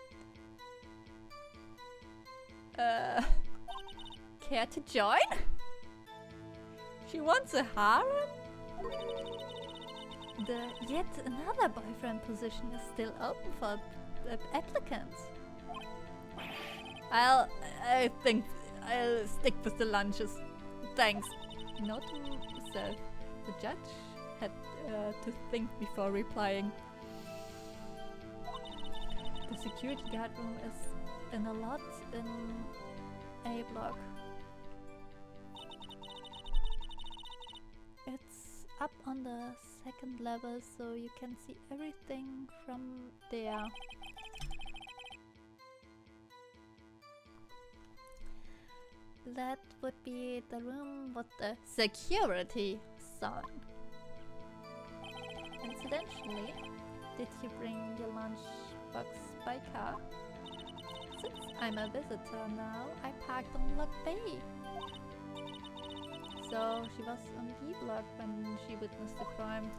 [SPEAKER 1] Care to join? She wants a harem? The yet another boyfriend position is still open for applicants. I think I'll stick with the lunches. Thanks. Note to self. The judge had to think before replying. The security guard room is in a lot in A block. It's up on the second level, so you can see everything from there. That would be the room with the security sign. Incidentally, did you bring your lunchbox by car? Since I'm a visitor now, I parked on block B. So she was on B block when she witnessed the crime.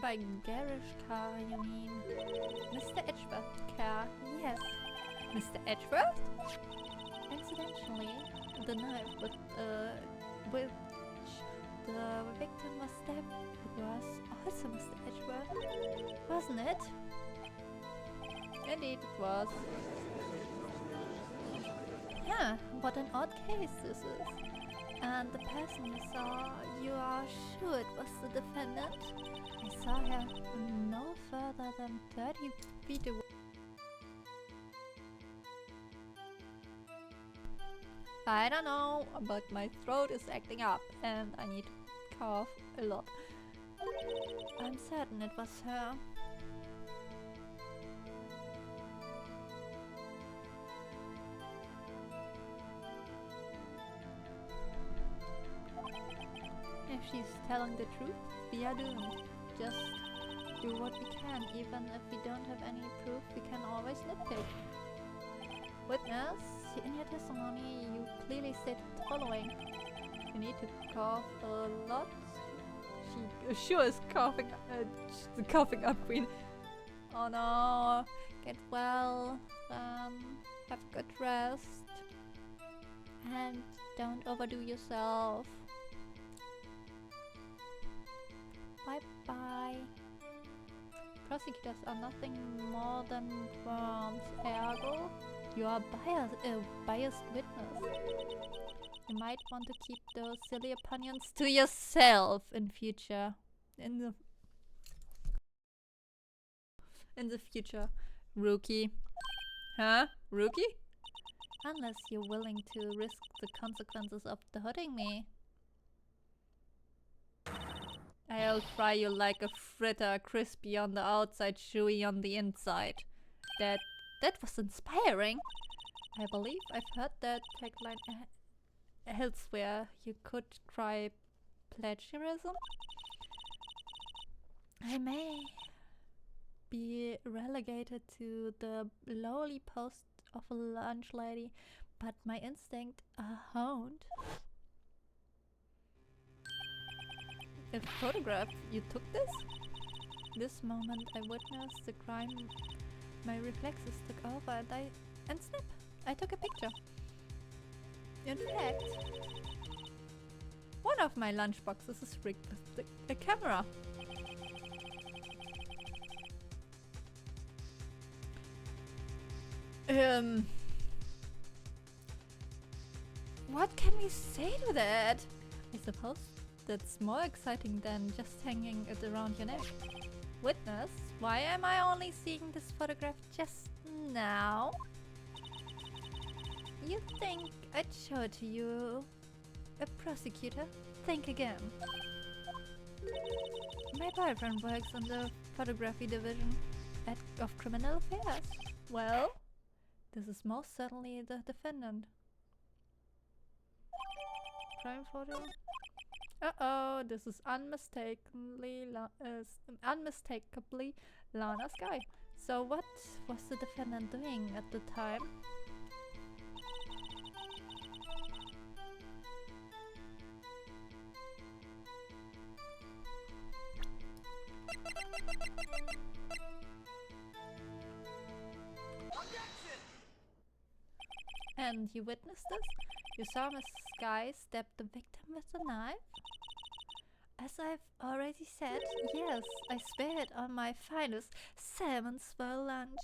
[SPEAKER 1] By garage car, you mean? Mr. Edgeworth car, yes. Mr. Edgeworth? Incidentally, the knife with which the victim was stabbed was also Mr. Edgeworth, wasn't it? Indeed, it was. Yeah, what an odd case this is. And the person you saw, you are sure it was the defendant? I saw her no further than 30 feet away. I don't know, but my throat is acting up and I need to cough a lot. I'm certain it was her. If she's telling the truth, we are doomed. Just do what we can. Even if we don't have any proof, we can always nitpick. Witness, in your testimony, you clearly stated the following. You need to cough a lot. She sure is coughing, coughing up, Queen. Oh no, get well, have a good rest, and don't overdo yourself. Bye-bye. Prosecutors are nothing more than worms, ergo you are a biased witness. You might want to keep those silly opinions to yourself in future. In the future, rookie. Huh? Rookie? Unless you're willing to risk the consequences of hurting me. I'll fry you like a fritter, crispy on the outside, chewy on the inside. That was inspiring. I believe I've heard that tagline elsewhere. You could try plagiarism. I may be relegated to the lowly post of a lunch lady, but my instincts are honed. A photograph? You took this? This moment I witnessed the crime, my reflexes took over and snap! I took a picture. In fact, one of my lunchboxes is rigged with a camera. What can we say to that? I suppose that's more exciting than just hanging it around your neck. Witness, why am I only seeing this photograph just now? You think I'd show it to you? A prosecutor? Think again. My boyfriend works in the photography division of criminal affairs. Well, this is most certainly the defendant. Crime photo. Uh-oh, this is unmistakably Lana's guy. So what was the defendant doing at the time? And you witnessed this? You saw Miss Sky stab the victim with a knife? As I've already said, yes, I spared on my finest salmon swirl lunch.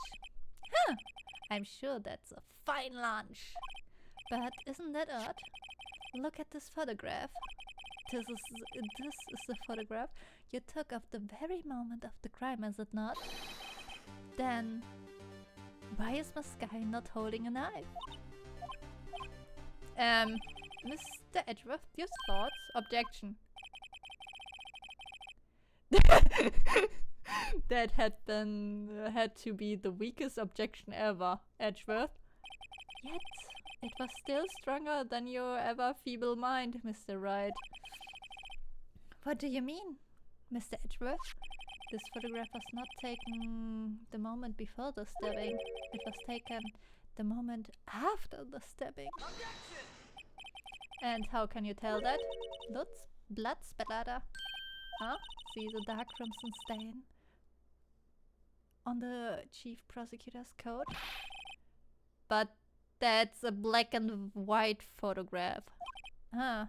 [SPEAKER 1] Huh! I'm sure that's a fine lunch. But isn't that odd? Look at this photograph. This is the photograph you took of the very moment of the crime, is it not? Then, why is Miss Sky not holding a knife? Mr. Edgeworth, your thoughts? Objection. That had to be the weakest objection ever, Edgeworth. Yet, it was still stronger than your ever feeble mind, Mr. Wright. What do you mean, Mr. Edgeworth? This photograph was not taken the moment before the stabbing. It was taken the moment after the stabbing. And how can you tell that? Blood splatter. Huh? See the dark crimson stain on the chief prosecutor's coat? But that's a black and white photograph. Huh.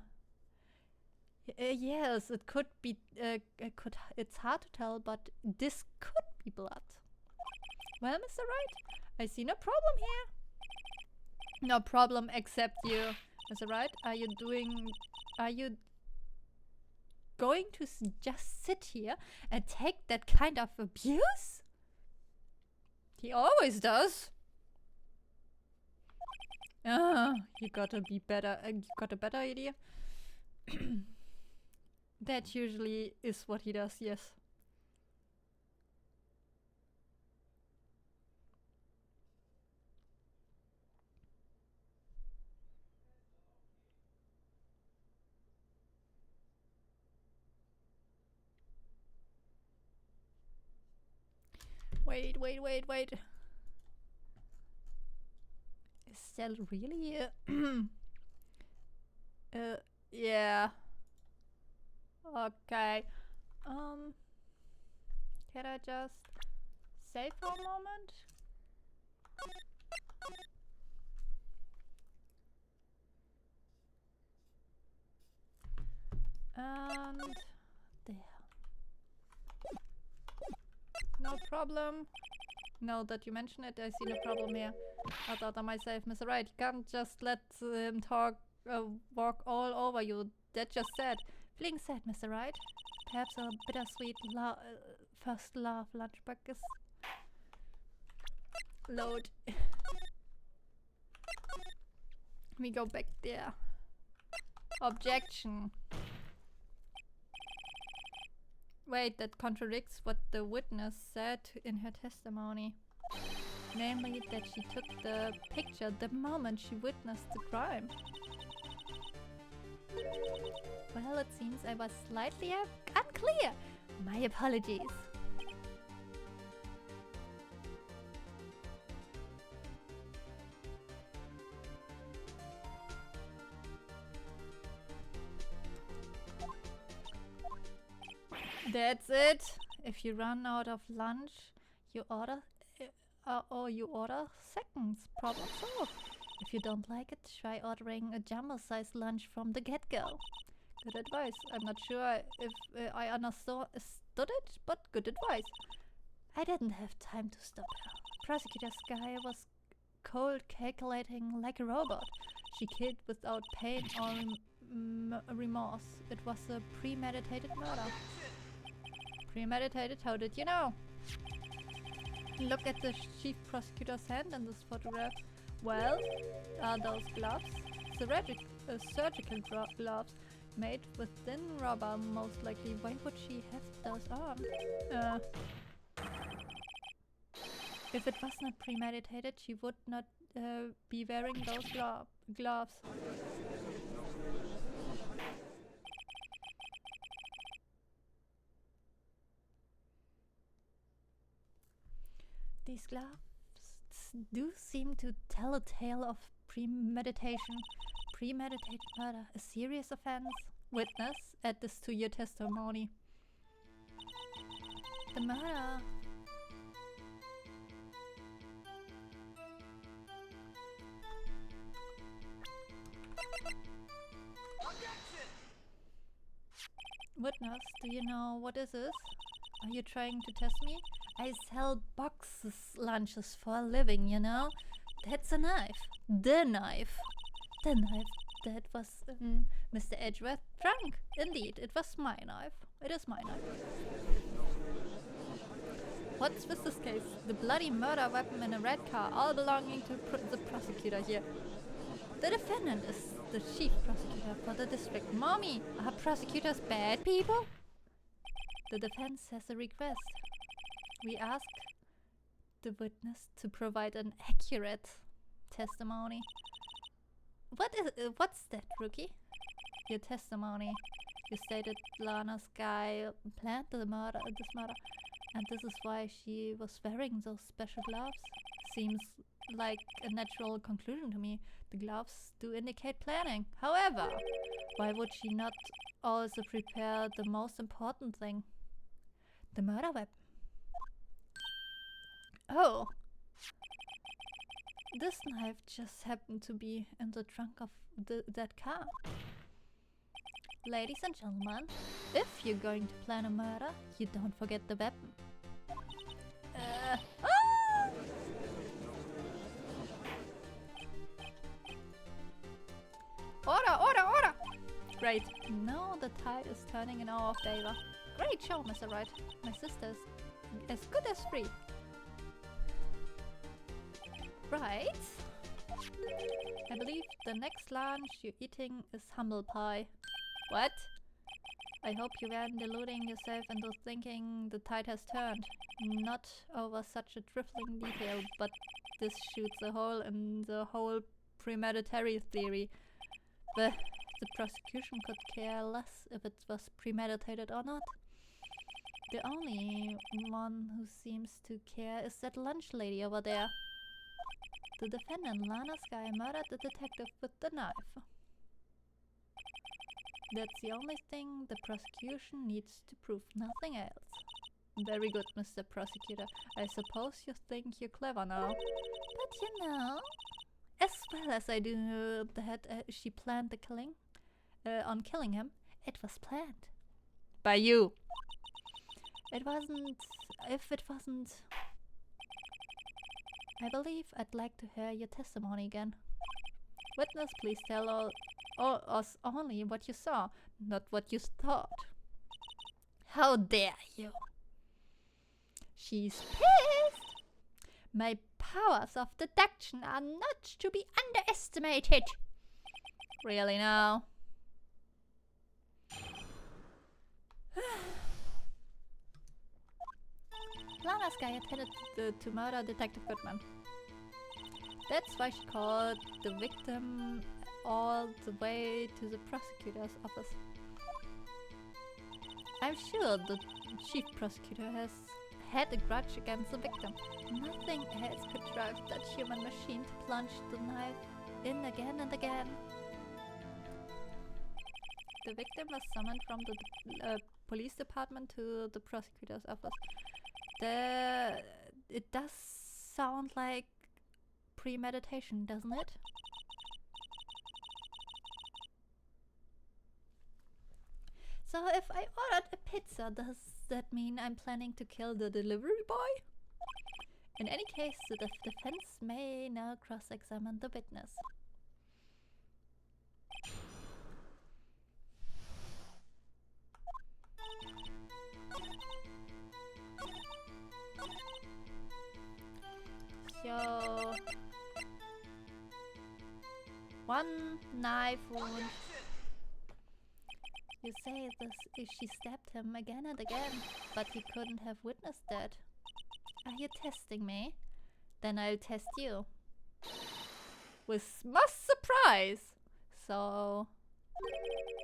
[SPEAKER 1] Yes, it could be. It's hard to tell, but this could be blood. Well, Mr. Wright, I see no problem here. No problem except you, Mr. Wright. Are you going to just sit here and take that kind of abuse? He always does. You gotta be better. You got a better idea? That usually is what he does, yes. Wait. Is that really yeah. Okay. Can I just save for a moment? And there. No problem. Now that you mention it, I see no problem here. I thought I myself, Mr. Wright, you can't just let him walk all over you. That just said. Feeling sad, Mr. Wright. Perhaps a bittersweet first love lunchbox is load. We go back there. Objection. Wait, that contradicts what the witness said in her testimony. Namely, that she took the picture the moment she witnessed the crime. Well, it seems I was slightly unclear. My apologies. That's it. If you run out of lunch, you order seconds. Problem solved. If you don't like it, try ordering a jumbo-sized lunch from the get-go. Good advice. I'm not sure if I understood it, but good advice. I didn't have time to stop her. Prosecutor Sky was cold, calculating like a robot. She killed without pain or remorse. It was a premeditated murder. Premeditated? How did you know? Look at the chief prosecutor's hand in this photograph. Well, are those gloves? Surgical gloves made with thin rubber, most likely. Why would she have those on? If it was not premeditated, she would not be wearing those gloves. These gloves do seem to tell a tale of premeditation. Premeditated murder, a serious offense. Witness, add this to your testimony. The murder. Witness, do you know what this is? Are you trying to test me? I sell boxes lunches for a living, you know? That's a knife. The knife. The knife that was in Mr. Edgeworth's trunk. Indeed, it was my knife. It is my knife. What's with this case? The bloody murder weapon in a red car, all belonging to the prosecutor here. The defendant is the chief prosecutor for the district. Mommy, are prosecutors bad people? The defense has a request. We ask the witness to provide an accurate testimony. What's that, rookie? Your testimony. You stated Lana's guy planned this murder, and this is why she was wearing those special gloves. Seems like a natural conclusion to me. The gloves do indicate planning. However, why would she not also prepare the most important thing? The murder weapon. Oh. This knife just happened to be in the trunk of that car. Ladies and gentlemen, if you're going to plan a murder, you don't forget the weapon. Order! Great. Now the tide is turning in our favor. Great show, Mr. Wright. My sister's as good as free. Right. I believe the next lunch you're eating is humble pie. What? I hope you weren't deluding yourself into thinking the tide has turned. Not over such a trifling detail, but this shoots a hole in the whole premeditatory theory. The prosecution could care less if it was premeditated or not. The only one who seems to care is that lunch lady over there. The defendant, Lana's guy, murdered the detective with the knife. That's the only thing the prosecution needs to prove, nothing else. Very good, Mr. Prosecutor. I suppose you think you're clever now. But you know, as well as I do that she planned the killing, on killing him, it was planned. By you. It wasn't... If it wasn't... I believe I'd like to hear your testimony again. Witness, please tell us only what you saw, not what you thought. How dare you! She's pissed! My powers of deduction are not to be underestimated. Really now? Lana's guy intended to murder Detective Goodman. That's why she called the victim all the way to the prosecutor's office. I'm sure the chief prosecutor has had a grudge against the victim. Nothing else could drive that human machine to plunge the knife in again and again. The victim was summoned from the police department to the prosecutor's office. It does sound like premeditation, doesn't it? So if I ordered a pizza, does that mean I'm planning to kill the delivery boy? In any case, the defense may now cross-examine the witness. So, one knife wound. You say this if she stabbed him again and again, but he couldn't have witnessed that. Are you testing me? Then I'll test you. With moss surprise! So...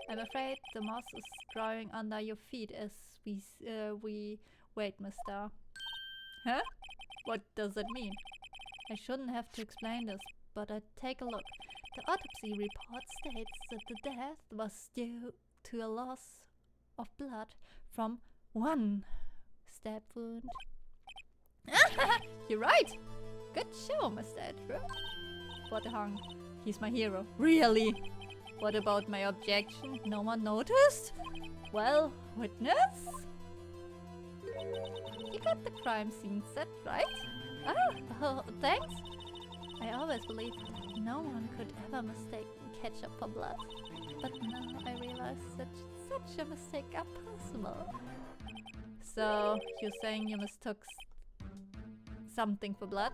[SPEAKER 1] I'm afraid the moss is growing under your feet as we wait, mister. Huh? What does that mean? I shouldn't have to explain this, but take a look. The autopsy report states that the death was due to a loss of blood from one stab wound. You're right! Good show, Mr. Edward. What a hunk. He's my hero. Really? What about my objection? No one noticed? Well, witness? You got the crime scene set, right? Oh, thanks. I always believed no one could ever mistake ketchup for blood. But now I realize that such a mistake are possible. So, you're saying you mistook something for blood?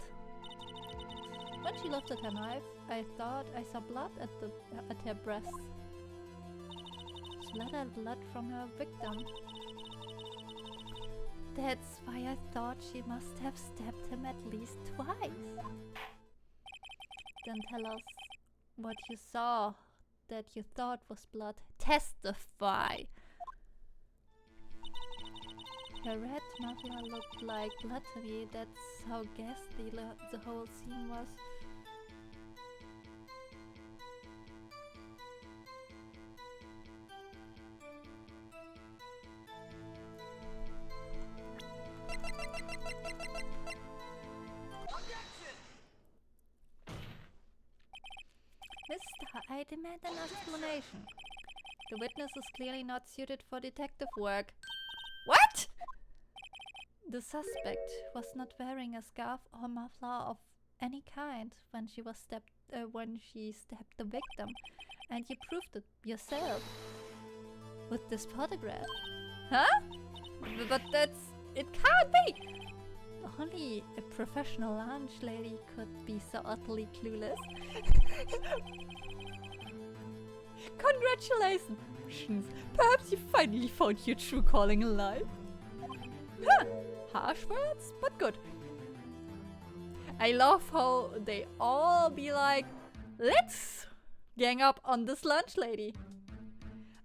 [SPEAKER 1] When she lifted her knife, I thought I saw blood at her breast. She let out blood from her victim. That's why I thought she must have stabbed him at least twice. Then tell us what you saw that you thought was blood. Testify! Her red muffler looked like blood to me. That's how ghastly the whole scene was. Mister, I demand an explanation. The witness is clearly not suited for detective work. What? The suspect was not wearing a scarf or muffler of any kind when she stabbed the victim, and you proved it yourself with this photograph. Huh? But it can't be. Only a professional lunch lady could be so utterly clueless. Congratulations! Perhaps you finally found your true calling in life. Huh. Harsh words, but good. I love how they all be like, let's gang up on this lunch lady.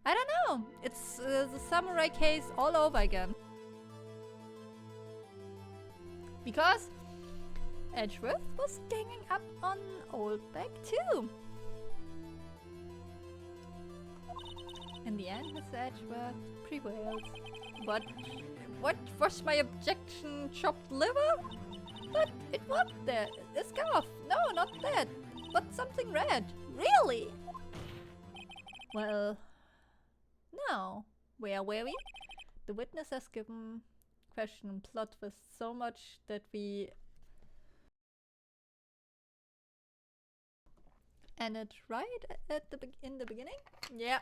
[SPEAKER 1] I don't know. It's the samurai case all over again. Because Edgeworth was ganging up on Oldbeck too. In the end, Mr. Edgeworth prevailed. What was my objection? Chopped liver? But it was there. A scarf. No, not that. But something red. Really? Well, no. Where were we? The witness has given question and plot with so much that we ended right at in the beginning. Yeah.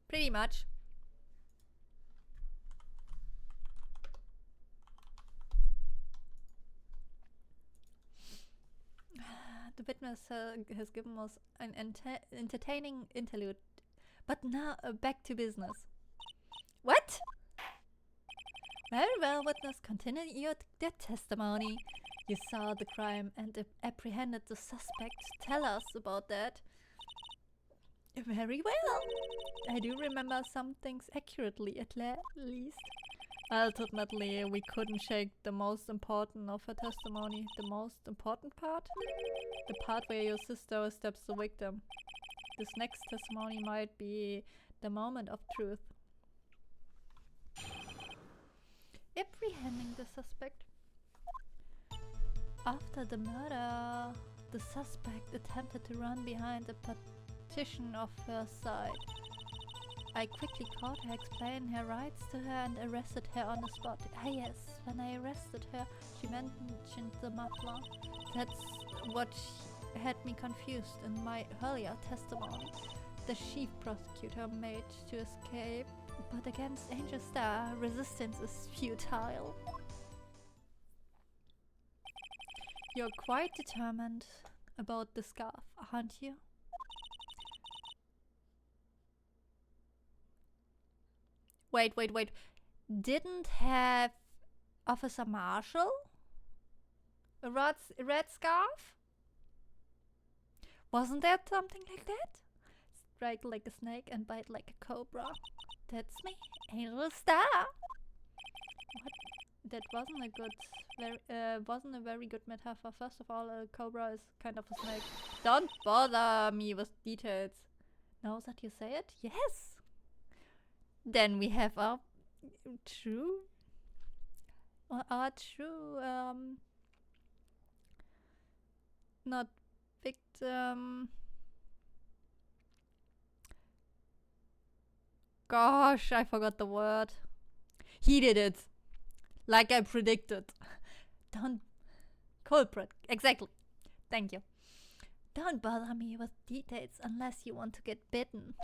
[SPEAKER 1] Pretty much. The witness has given us an entertaining interlude. But now back to business. What? Very well, witness, continue your testimony. You saw the crime and apprehended the suspect. Tell us about that. Very well. I do remember some things accurately, at least. Ultimately, we couldn't shake the most important of her testimony. The most important part? The part where your sister stabs the victim. This next testimony might be the moment of truth. Apprehending the suspect. After the murder, the suspect attempted to run behind the partition of her side. I quickly caught her, explained her rights to her, and arrested her on the spot. Ah yes, when I arrested her, she mentioned the muffler. That's what had me confused in my earlier testimony. The chief prosecutor made to escape, but against Angel Star, resistance is futile. You're quite determined about the scarf, aren't you? Wait. Didn't have Officer Marshall a red scarf? Wasn't there something like that? Strike like a snake and bite like a cobra. That's me, Angel Star. What? That wasn't a very good metaphor. First of all, a cobra is kind of a snake. Don't bother me with details. Now that you say it, yes. Then we have our true not victim. Gosh, I forgot the word. He did it. Like I predicted. Culprit. Exactly. Thank you. Don't bother me with details unless you want to get bitten.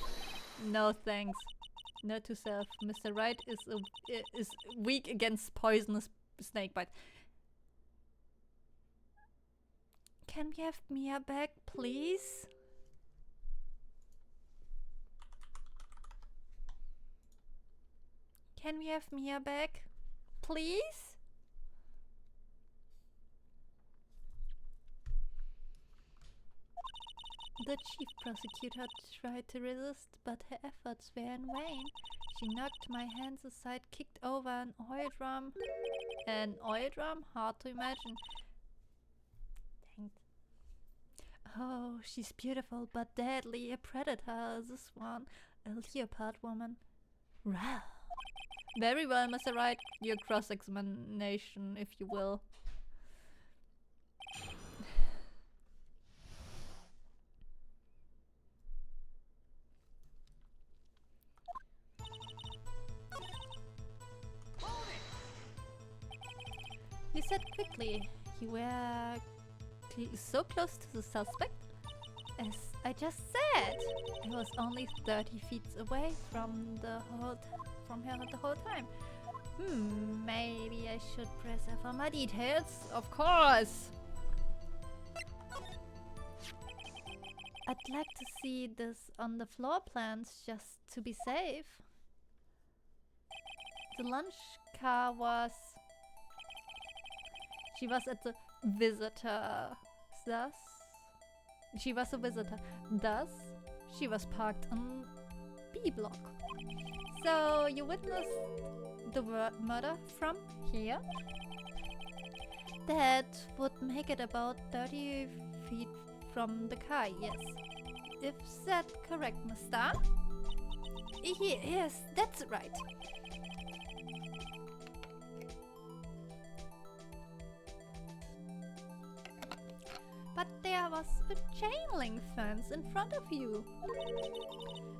[SPEAKER 1] No thanks. Note to self. Mr. Wright is weak against poisonous snake bite. Can we have Mia back, please? Can we have Mia back, please? The chief prosecutor tried to resist, but her efforts were in vain. She knocked my hands aside, kicked over an oil drum. An oil drum? Hard to imagine. Dang. Oh, she's beautiful but deadly. A predator, this one. A leopard woman. Wow. Very well, Mr. Wright. Your cross-examination, if you will. You said quickly you were so close to the suspect. As I just said, I was only 30 feet away from her the whole time. Maybe I should preserve all my details. Of course. I'd like to see this on the floor plans just to be safe. The lunch car was... She was at the visitor. Thus, she was a visitor. Thus, she was parked on B block. So you witnessed the murder from here? That would make it about 30 feet from the car, yes. Is that correct, Mister? Yes, that's right. But there was a chain link fence in front of you.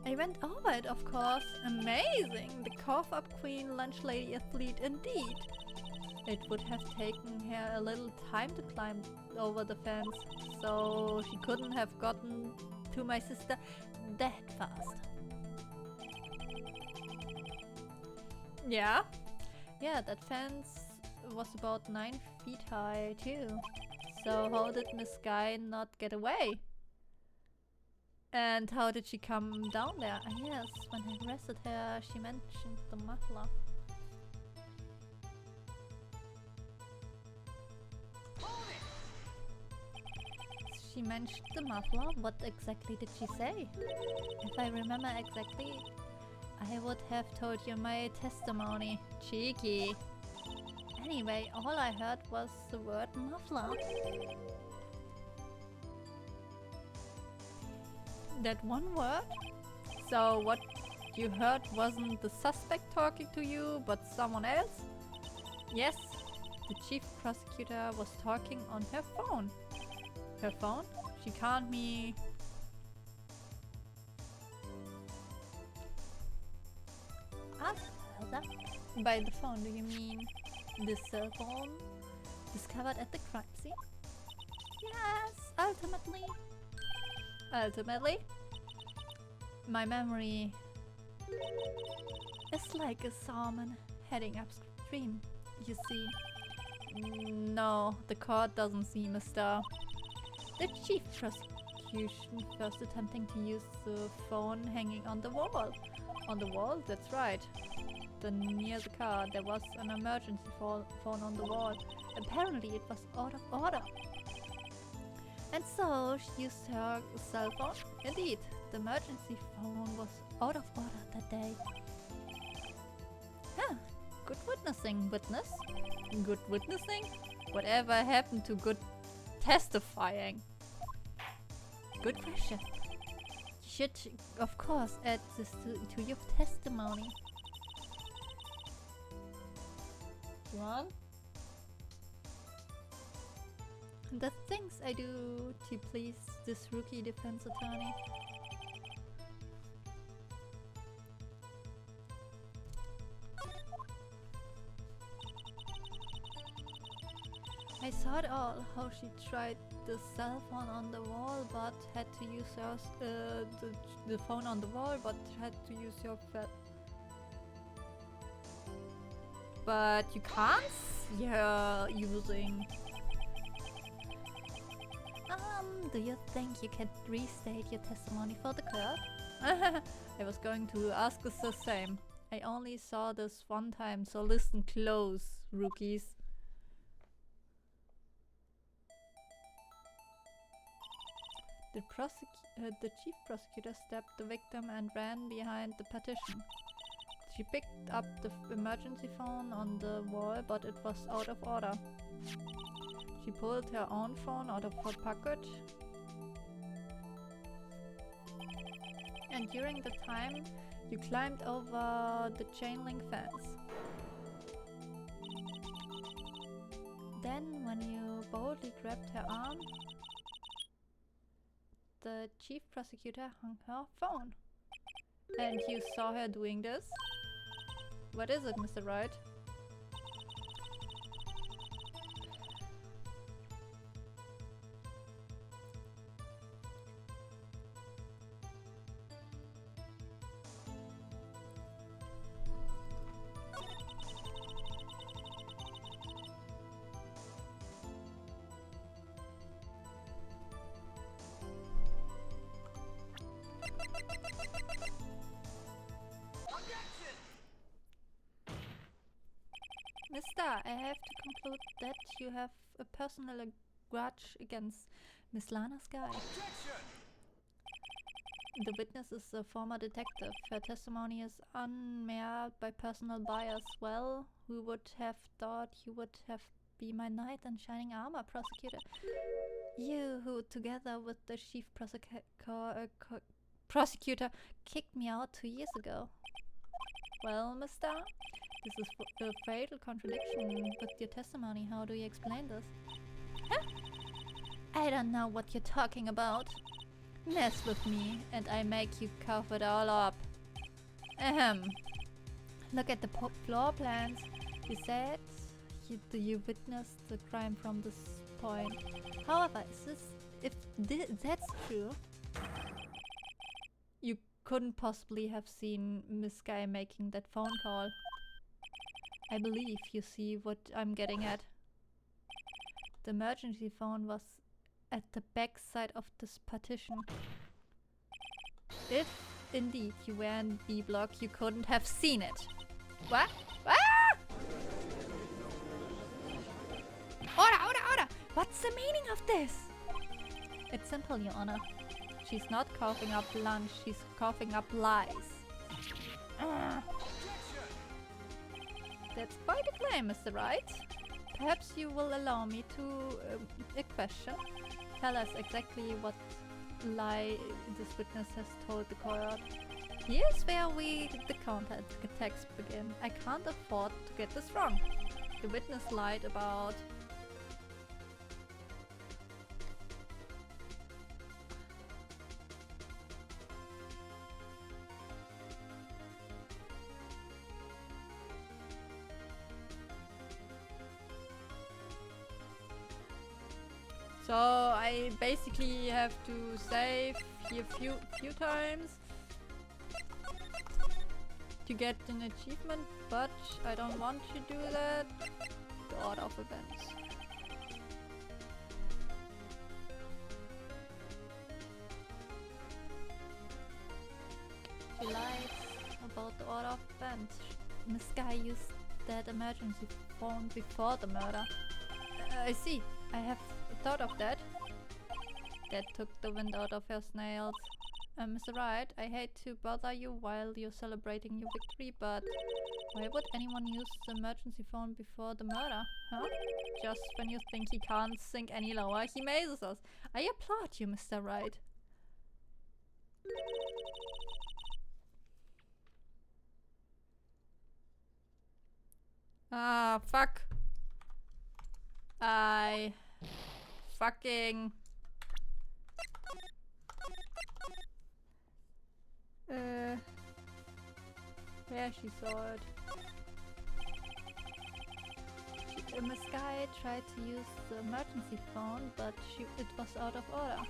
[SPEAKER 1] I went over it, of course. Amazing! The cough-up queen lunch lady athlete indeed. It would have taken her a little time to climb over the fence, so she couldn't have gotten to my sister that fast. Yeah? Yeah, that fence was about 9 feet high too. So how did Miss Guy not get away? And how did she come down there? Ah, yes, when I arrested her, she mentioned the muffler. She mentioned the muffler? What exactly did she say? If I remember exactly, I would have told you my testimony. Cheeky. Anyway, all I heard was the word muffler. That one word? So what you heard wasn't the suspect talking to you, but someone else? Yes, the chief prosecutor was talking on her phone. Her phone? She can't be... By the phone, do you mean the cell phone discovered at the crime scene? Yes, ultimately. Ultimately? My memory is like a salmon heading upstream, you see. No, the court doesn't see, mister. The chief prosecution first attempting to use the phone hanging on the wall. On the wall? That's right. Near the car, there was an emergency phone on the wall. Apparently it was out of order. And so she used her cell phone? Indeed, the emergency phone was out of order that day. Huh, good witnessing, witness. Good witnessing? Whatever happened to good testifying? Good question. You should, of course, add this to your testimony. What? The things I do to please this rookie defense attorney. I saw it all, how she tried the cell phone on the wall but had to use yours, the phone on the wall but had to use your but you can't? Yeah, using. Do you think you can restate your testimony for the court? I was going to ask us the same. I only saw this one time, so listen close, rookies. The chief prosecutor stabbed the victim and ran behind the partition. She picked up the emergency phone on the wall, but it was out of order. She pulled her own phone out of her pocket. And during the time, you climbed over the chain link fence. Then, when you boldly grabbed her arm, the chief prosecutor hung her phone. And you saw her doing this? What is it, Mr. Wright? Mister, I have to conclude that you have a personal grudge against Miss Lana Sky. The witness is a former detective. Her testimony is unmarred by personal bias. Well, who would have thought you would have be my knight in shining armor, prosecutor? You who, together with the chief prosecutor, kicked me out 2 years ago. Well, mister, this is a fatal contradiction with your testimony. How do you explain this? Huh? I don't know what you're talking about. Mess with me and I make you cough it all up. Ahem. Look at the floor plans. You said you witnessed the crime from this point. However, if that's true, you couldn't possibly have seen Miss Sky making that phone call. I believe you see what I'm getting at. The emergency phone was at the back side of this partition. If indeed you were in B block, you couldn't have seen it. What? Ah! Order, order, order! What's the meaning of this? It's simple, Your Honor. She's not coughing up lunch, she's coughing up lies. That's quite a claim, Mr. Wright. Perhaps you will allow me to a question. Tell us exactly what lie this witness has told the court. Here's where the counterattacks begin. I can't afford to get this wrong. The witness lied about... So I basically have to save here few times to get an achievement, but I don't want to do that. The order of events. She lies about the order of events. Miss Guy used that emergency phone before the murder. I see. I have thought of that. That took the wind out of her sails. Mr. Wright, I hate to bother you while you're celebrating your victory, but why would anyone use the emergency phone before the murder? Huh? Just when you think he can't sink any lower, he mazes us. I applaud you, Mr. Wright. Ah, fuck. I fucking... where she saw it. Miss Guy tried to use the emergency phone, but it was out of order.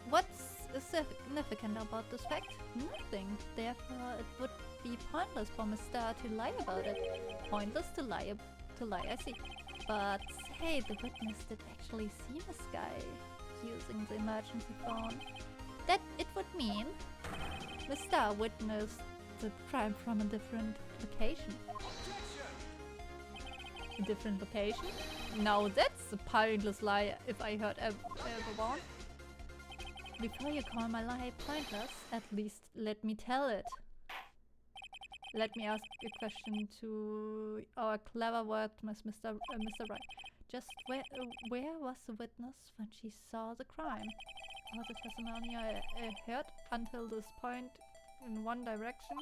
[SPEAKER 1] What's significant about this fact? Nothing. Therefore, it would be pointless for Mr. to lie about it. Pointless to lie, I see. But hey, the witness did actually see Miss Guy using the emergency phone. That it would mean Mr. witnessed the crime from a different location. A different location? Now that's a pointless lie if I heard ever one. Before you call my lie pointless, at least let me tell it. Let me ask a question to our clever wordsmith, Mr. Wright. Just where was the witness when she saw the crime? All the testimony I heard until this point in one direction.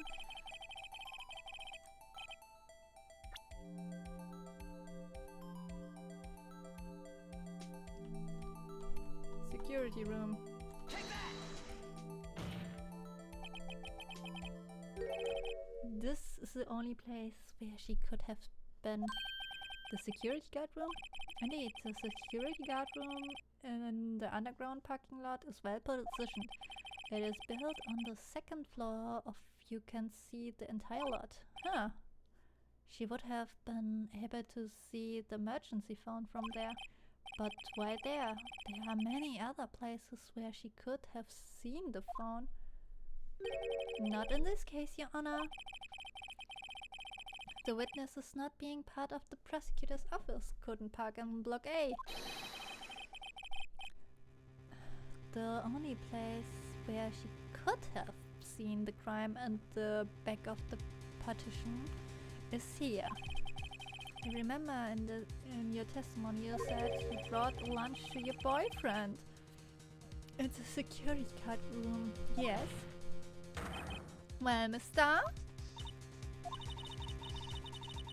[SPEAKER 1] Security room. This is the only place where she could have been. The security guard room? Indeed, the security guard room in the underground parking lot is well positioned. It is built on the second floor of you can see the entire lot. Huh. She would have been able to see the emergency phone from there. But why there? There are many other places where she could have seen the phone. Not in this case, Your Honor. The witness is not being part of the prosecutor's office. Couldn't park in Block A. The only place where she could have seen the crime and the back of the partition is here. I remember in your testimony you said you brought lunch to your boyfriend. It's a security guard room, yes. Well, mister?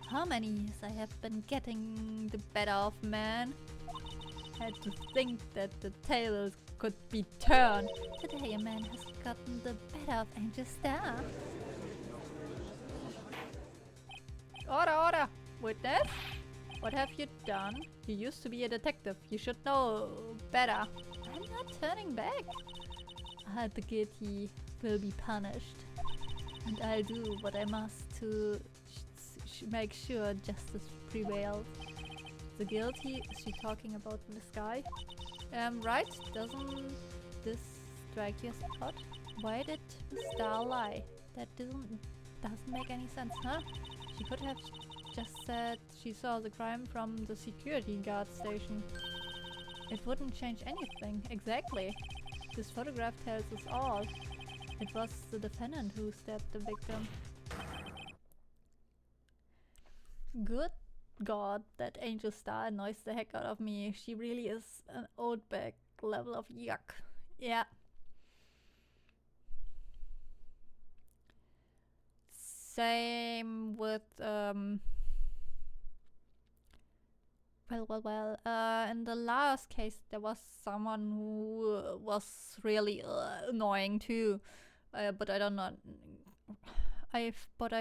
[SPEAKER 1] How many years I have been getting the better of man? Had to think that the tables could be turned. Today a man has gotten the better of Angel Star. Order, order! Witness? What have you done? You used to be a detective. You should know better. I'm not turning back. The guilty will be punished. And I'll do what I must to make sure justice prevails. The guilty? Is she talking about this guy? Right? Doesn't this strike you as odd? Why did Star lie? That doesn't make any sense, huh? She could have just said she saw the crime from the security guard station. It wouldn't change anything. Exactly. This photograph tells us all. It was the defendant who stabbed the victim. Good God, that Angel Star annoys the heck out of me. She really is an old bag level of yuck. Yeah. Same with in the last case there was someone who was really annoying too, but I don't know. I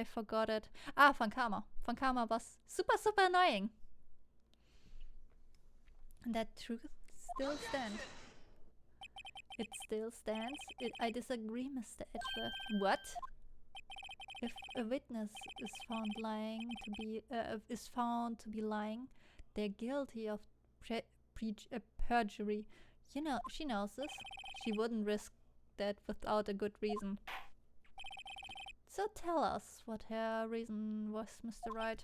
[SPEAKER 1] forgot it. Van Karma. Van Karma was super annoying. And that truth still stands. It still stands. I disagree, Mr. Edgeworth. What? If a witness is found to be lying, they're guilty of perjury. You know, she knows this. She wouldn't risk that without a good reason. So tell us what her reason was, Mr. Wright.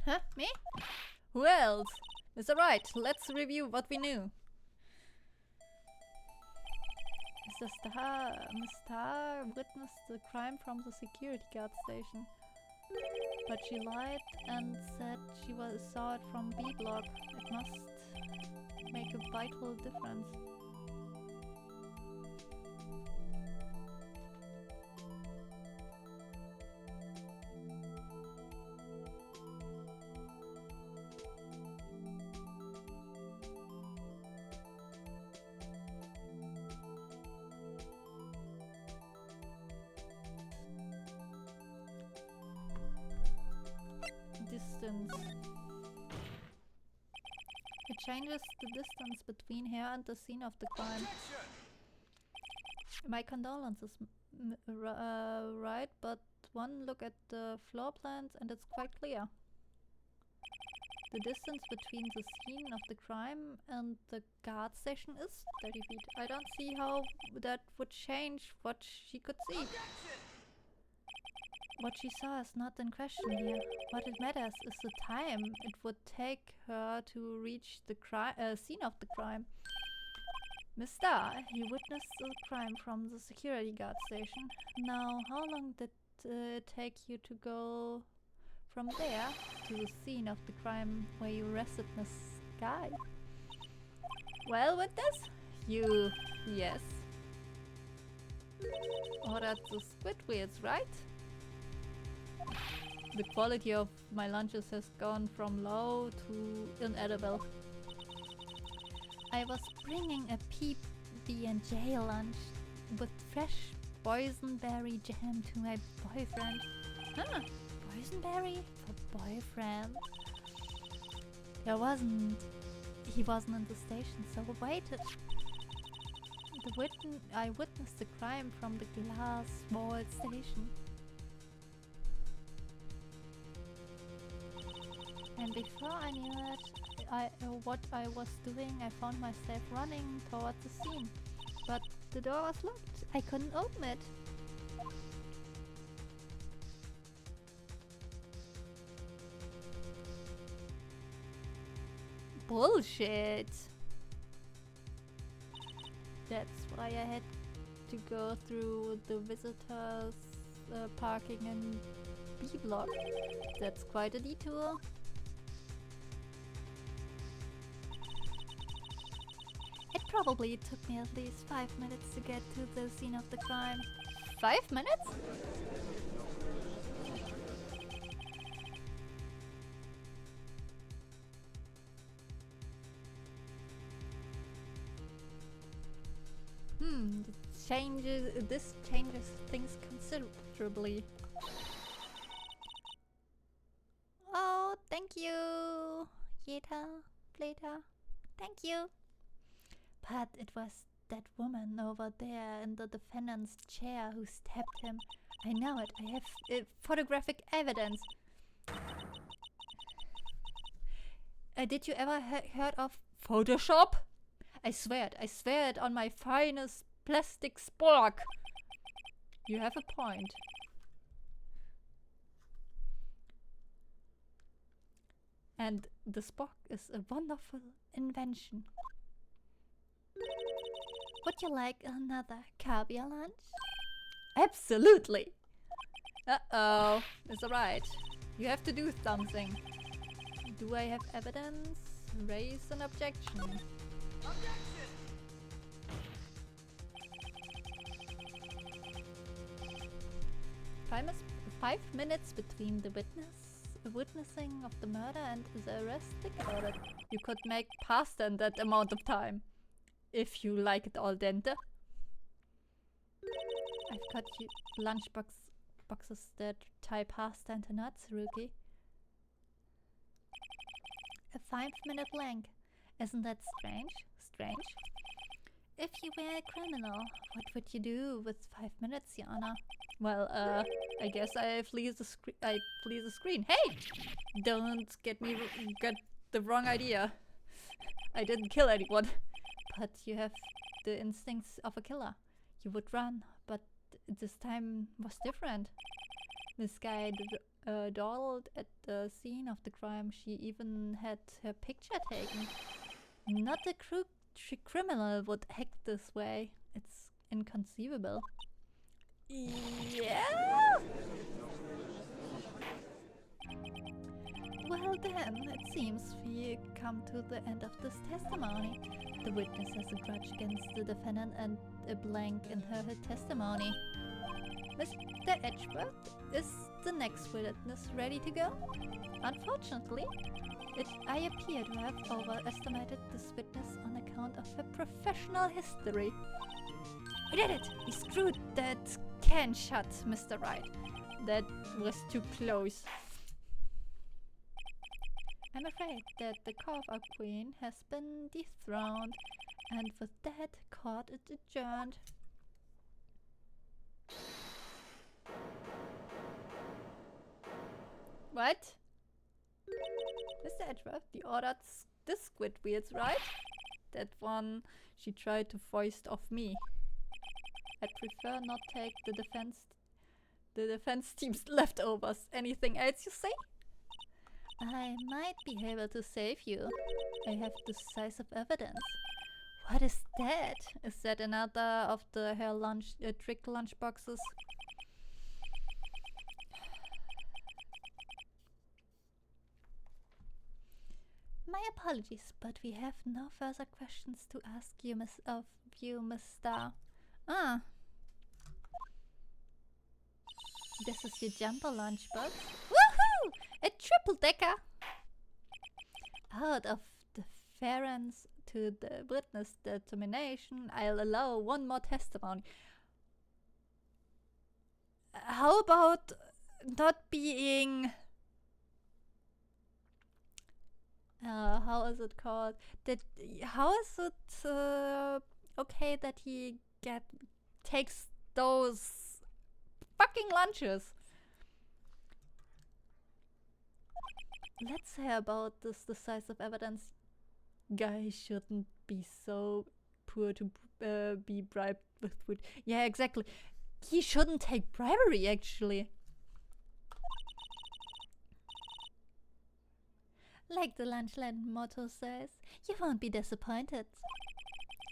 [SPEAKER 1] Huh? Me? Who else? Mr. Wright, let's review what we knew. Mr. Starr witnessed the crime from the security guard station. But she lied and said saw it from B block. It must make a vital difference. Distance. It changes the distance between her and the scene of the crime. My condolences, right, but one look at the floor plans and it's quite clear. The distance between the scene of the crime and the guard station is 30 feet. I don't see how that would change what she could see. What she saw is not in question here. What it matters is the time it would take her to reach the scene of the crime. Miss Starr, you witnessed the crime from the security guard station. Now, how long did it take you to go from there to the scene of the crime where you arrested Miss Guy? Well, witness? You... yes. Ordered the squid wheels, right? The quality of my lunches has gone from low to inedible. I was bringing a PB&J lunch with fresh boysenberry jam to my boyfriend. Huh? Boysenberry for boyfriend? He wasn't in the station, so I waited. I witnessed the crime from the glass wall station. And before I knew it, what I was doing, I found myself running towards the scene. But the door was locked. I couldn't open it. Bullshit! That's why I had to go through the visitors parking in B block. That's quite a detour. It probably took me at least 5 minutes to get to the scene of the crime. 5 minutes? This changes things considerably. Oh, thank you, Plata. Thank you. But it was that woman over there in the defendant's chair who stabbed him. I know it. I have photographic evidence. Did you ever heard of Photoshop? I swear it on my finest plastic spork. You have a point. And the spork is a wonderful invention. Would you like another caviar lunch? Absolutely! Uh-oh, it's alright. You have to do something. Do I have evidence? Raise an objection. Objection! 5 minutes between the witnessing of the murder and the arrest. Think about it. You could make pasta in that amount of time. If you like it al dente. I've got you boxes that tie pasta into nuts, rookie. A 5-minute blank. Isn't that strange? Strange? If you were a criminal, what would you do with 5 minutes, Yana? Well, I guess I flee the screen. Hey! Don't get the wrong idea. I didn't kill anyone. But you have the instincts of a killer. You would run, but this time was different. This guy dawdled at the scene of the crime. She even had her picture taken. Not a criminal would act this way. It's inconceivable. Yeah? Well then, it seems we come to the end of this testimony. The witness has a grudge against the defendant and a blank in her testimony. Mr. Edgeworth, is the next witness ready to go? Unfortunately, I appear to have overestimated this witness on account of her professional history. We did it! We screwed that can shut, Mr. Wright. That was too close. I'm afraid that the Carver Queen has been dethroned, and with that, court is adjourned. What? Mr. Edgeworth, you ordered the squid wheels, right? That one she tried to foist off me. I'd prefer not take the defense team's leftovers. Anything else you say? I might be able to save you. I have decisive evidence. What is that? Is that another of the trick lunch boxes? My apologies, but we have no further questions to ask you, Miss Star. Ah. This is your jumper lunchbox. Woohoo! A triple-decker! Out of deference to the witness determination, I'll allow one more testimony. How about not being... how is it called? How is it okay that he takes those fucking lunches? Let's hear about this decisive evidence. Guy shouldn't be so poor to be bribed with food. Yeah, exactly. He shouldn't take bribery, actually. Like the Lunchland motto says, you won't be disappointed.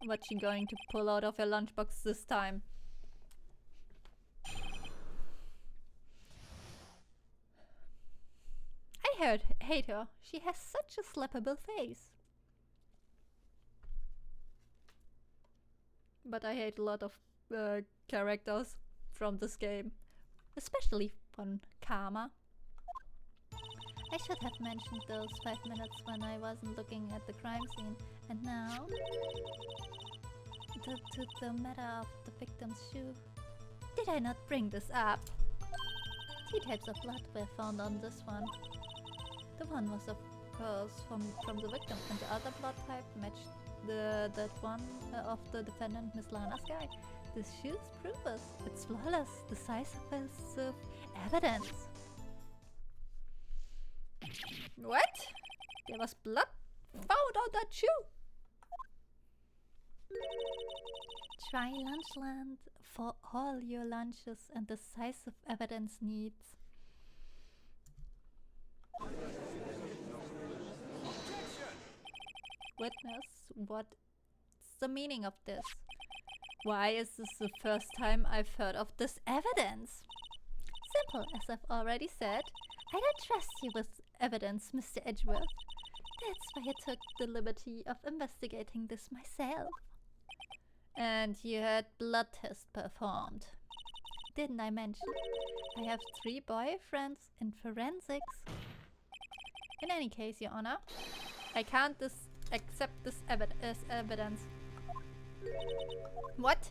[SPEAKER 1] What's she going to pull out of her lunchbox this time? I hate her. She has such a slappable face. But I hate a lot of characters from this game. Especially from Karma. I should have mentioned those 5 minutes when I wasn't looking at the crime scene. And now... to the matter of the victim's shoe. Did I not bring this up? 2 types of blood were found on this one. The one was of course from the victim, and the other blood type matched that one of the defendant, Miss Lana's guy. This shoes prove us. It's flawless, decisive evidence. What? There was blood found on that shoe? Try Lunchland for all your lunches and decisive evidence needs. Witness, what's the meaning of this? Why is this the first time I've heard of this evidence? Simple, as I've already said. I don't trust you with evidence, Mr. Edgeworth. That's why I took the liberty of investigating this myself. And you had blood tests performed. Didn't I mention? I have 3 boyfriends in forensics. In any case, Your Honor, I can't accept this as evidence. What?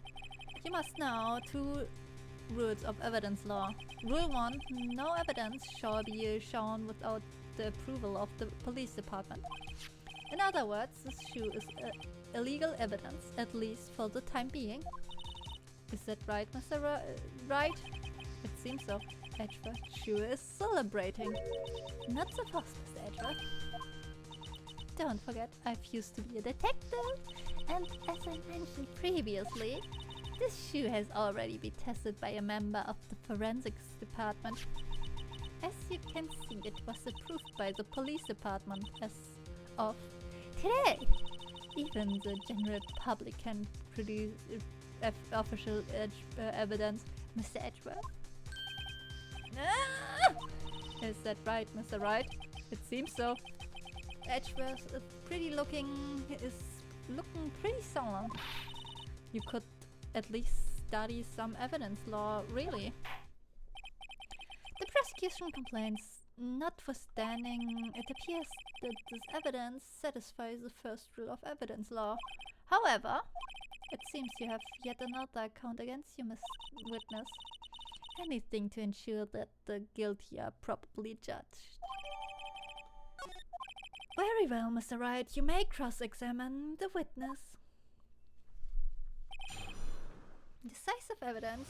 [SPEAKER 1] You must know 2 rules of evidence law. Rule 1, no evidence shall be shown without the approval of the police department. In other words, this shoe is illegal evidence, at least for the time being. Is that right, Mr. Wright? It seems so. Edgeworth Shoe is celebrating. Not so fast, Mr. Edgeworth. Don't forget, I've used to be a detective, and as I mentioned previously, this shoe has already been tested by a member of the forensics department. As you can see, it was approved by the police department as of today. Even the general public can produce official evidence, Mr. Edgeworth. Ah! Is that right, Mr. Wright? It seems so. Edgeworth is looking pretty solemn. You could at least study some evidence law, really. The prosecution complains, notwithstanding, it appears that this evidence satisfies the first rule of evidence law. However, it seems you have yet another count against you, Miss Witness. Anything to ensure that the guilty are properly judged. Very well, Mr. Wright. You may cross-examine the witness. Decisive evidence.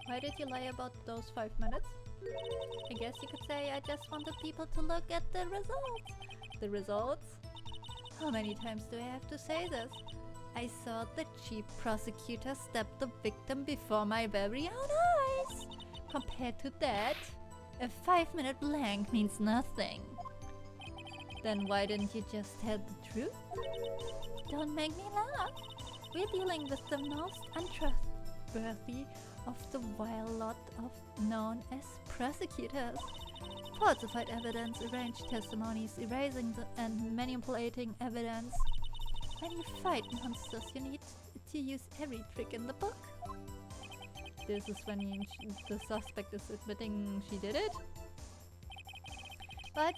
[SPEAKER 1] Why did you lie about those 5 minutes? I guess you could say I just wanted people to look at the results. The results? How many times do I have to say this? I saw the chief prosecutor stab the victim before my very own eyes. Compared to that, a 5-minute blank means nothing. Then why didn't you just tell the truth? Don't make me laugh. We're dealing with the most untrustworthy of the vile lot of known as prosecutors. Falsified evidence, arranged testimonies, erasing and manipulating evidence. When you fight monsters, you need to use every trick in the book. This is when the suspect is admitting she did it. But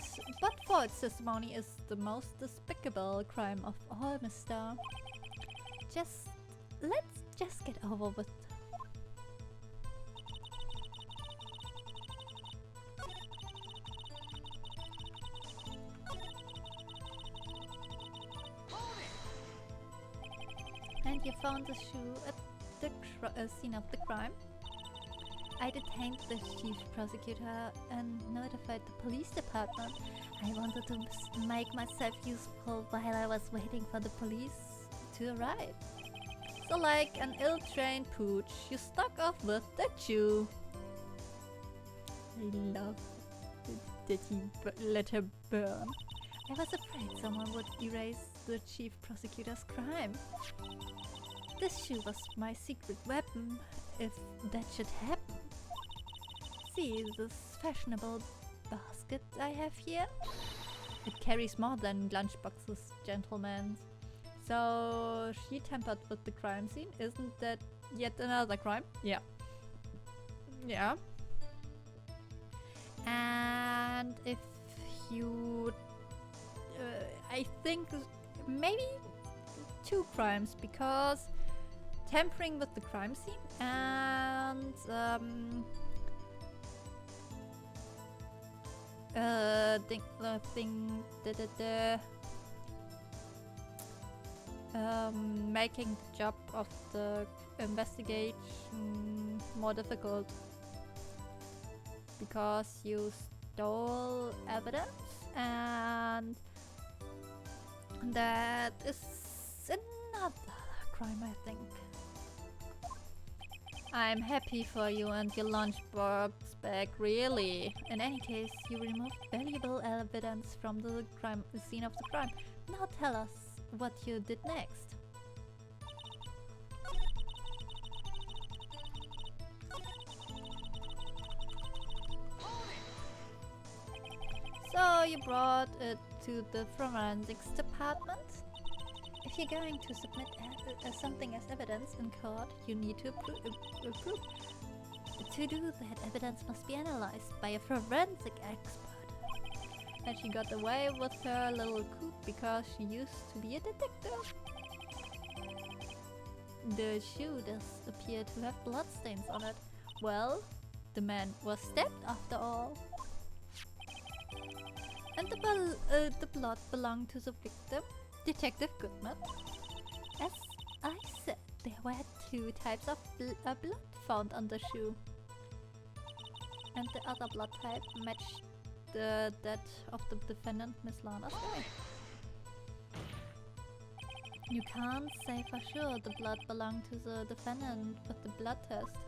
[SPEAKER 1] false testimony is the most despicable crime of all, mister. Let's just get over with. And you found the shoe at the scene of the crime. I detained the chief prosecutor and notified the police department. I wanted to make myself useful while I was waiting for the police to arrive. So like an ill-trained pooch, you stuck off with the Jew. I love that he let her burn. I was afraid someone would erase the chief prosecutor's crime. This shoe was my secret weapon, if that should happen. See this fashionable basket I have here? It carries more than lunchboxes, gentlemen. So she tampered with the crime scene. Isn't that yet another crime? Yeah. Yeah. And if you... I think maybe 2 crimes, because tampering with the crime scene and making the job of the investigation more difficult because you stole evidence, and that is another crime, I think. I'm happy for you and your lunchbox bag, really. In any case, you removed valuable evidence from the scene of the crime. Now tell us what you did next. So you brought it to the forensics department? If you're going to submit something as evidence in court, you need to prove. To do that, evidence must be analyzed by a forensic expert. And she got away with her little coup because she used to be a detective. The shoe does appear to have bloodstains on it. Well, the man was stabbed after all. And the blood belonged to the victim, Detective Goodman. As I said, there were 2 types of blood found on the shoe. And the other blood type matched that of the defendant, Miss Lana's guy. You can't say for sure the blood belonged to the defendant with the blood test.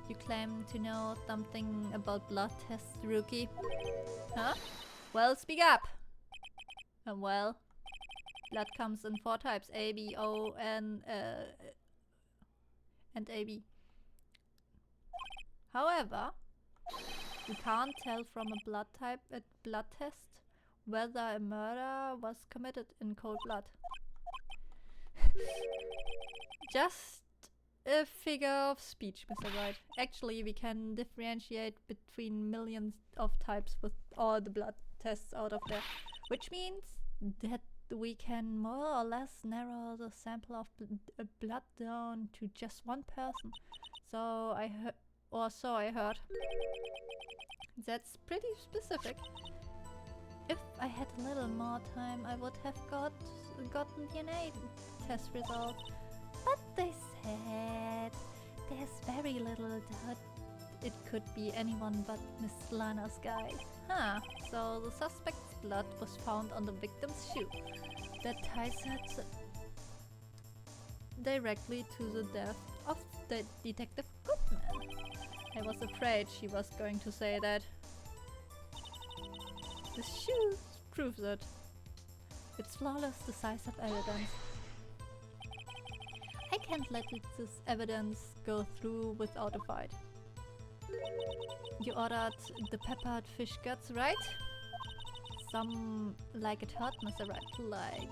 [SPEAKER 1] You claim to know something about blood tests, rookie. Huh? Well, speak up! Well, blood comes in 4 types, A, B, O, and AB. However, you can't tell from a blood test whether a murder was committed in cold blood. Just a figure of speech, Mr. Wright. Actually, we can differentiate between millions of types with all the blood tests out of there, which means that we can more or less narrow the sample of blood down to just 1 person. So I heard. That's pretty specific. If I had a little more time, I would have gotten DNA test results. But they said there's very little doubt it could be anyone but Miss Lana's guy. Huh, so the suspect's blood was found on the victim's shoe. That ties it directly to the death of the Detective Goodman. I was afraid she was going to say that. The shoe proves it. It's flawless, decisive evidence. I can't let this evidence go through without a fight. You ordered the peppered fish guts, right? Some like it hot, Mr. Wright,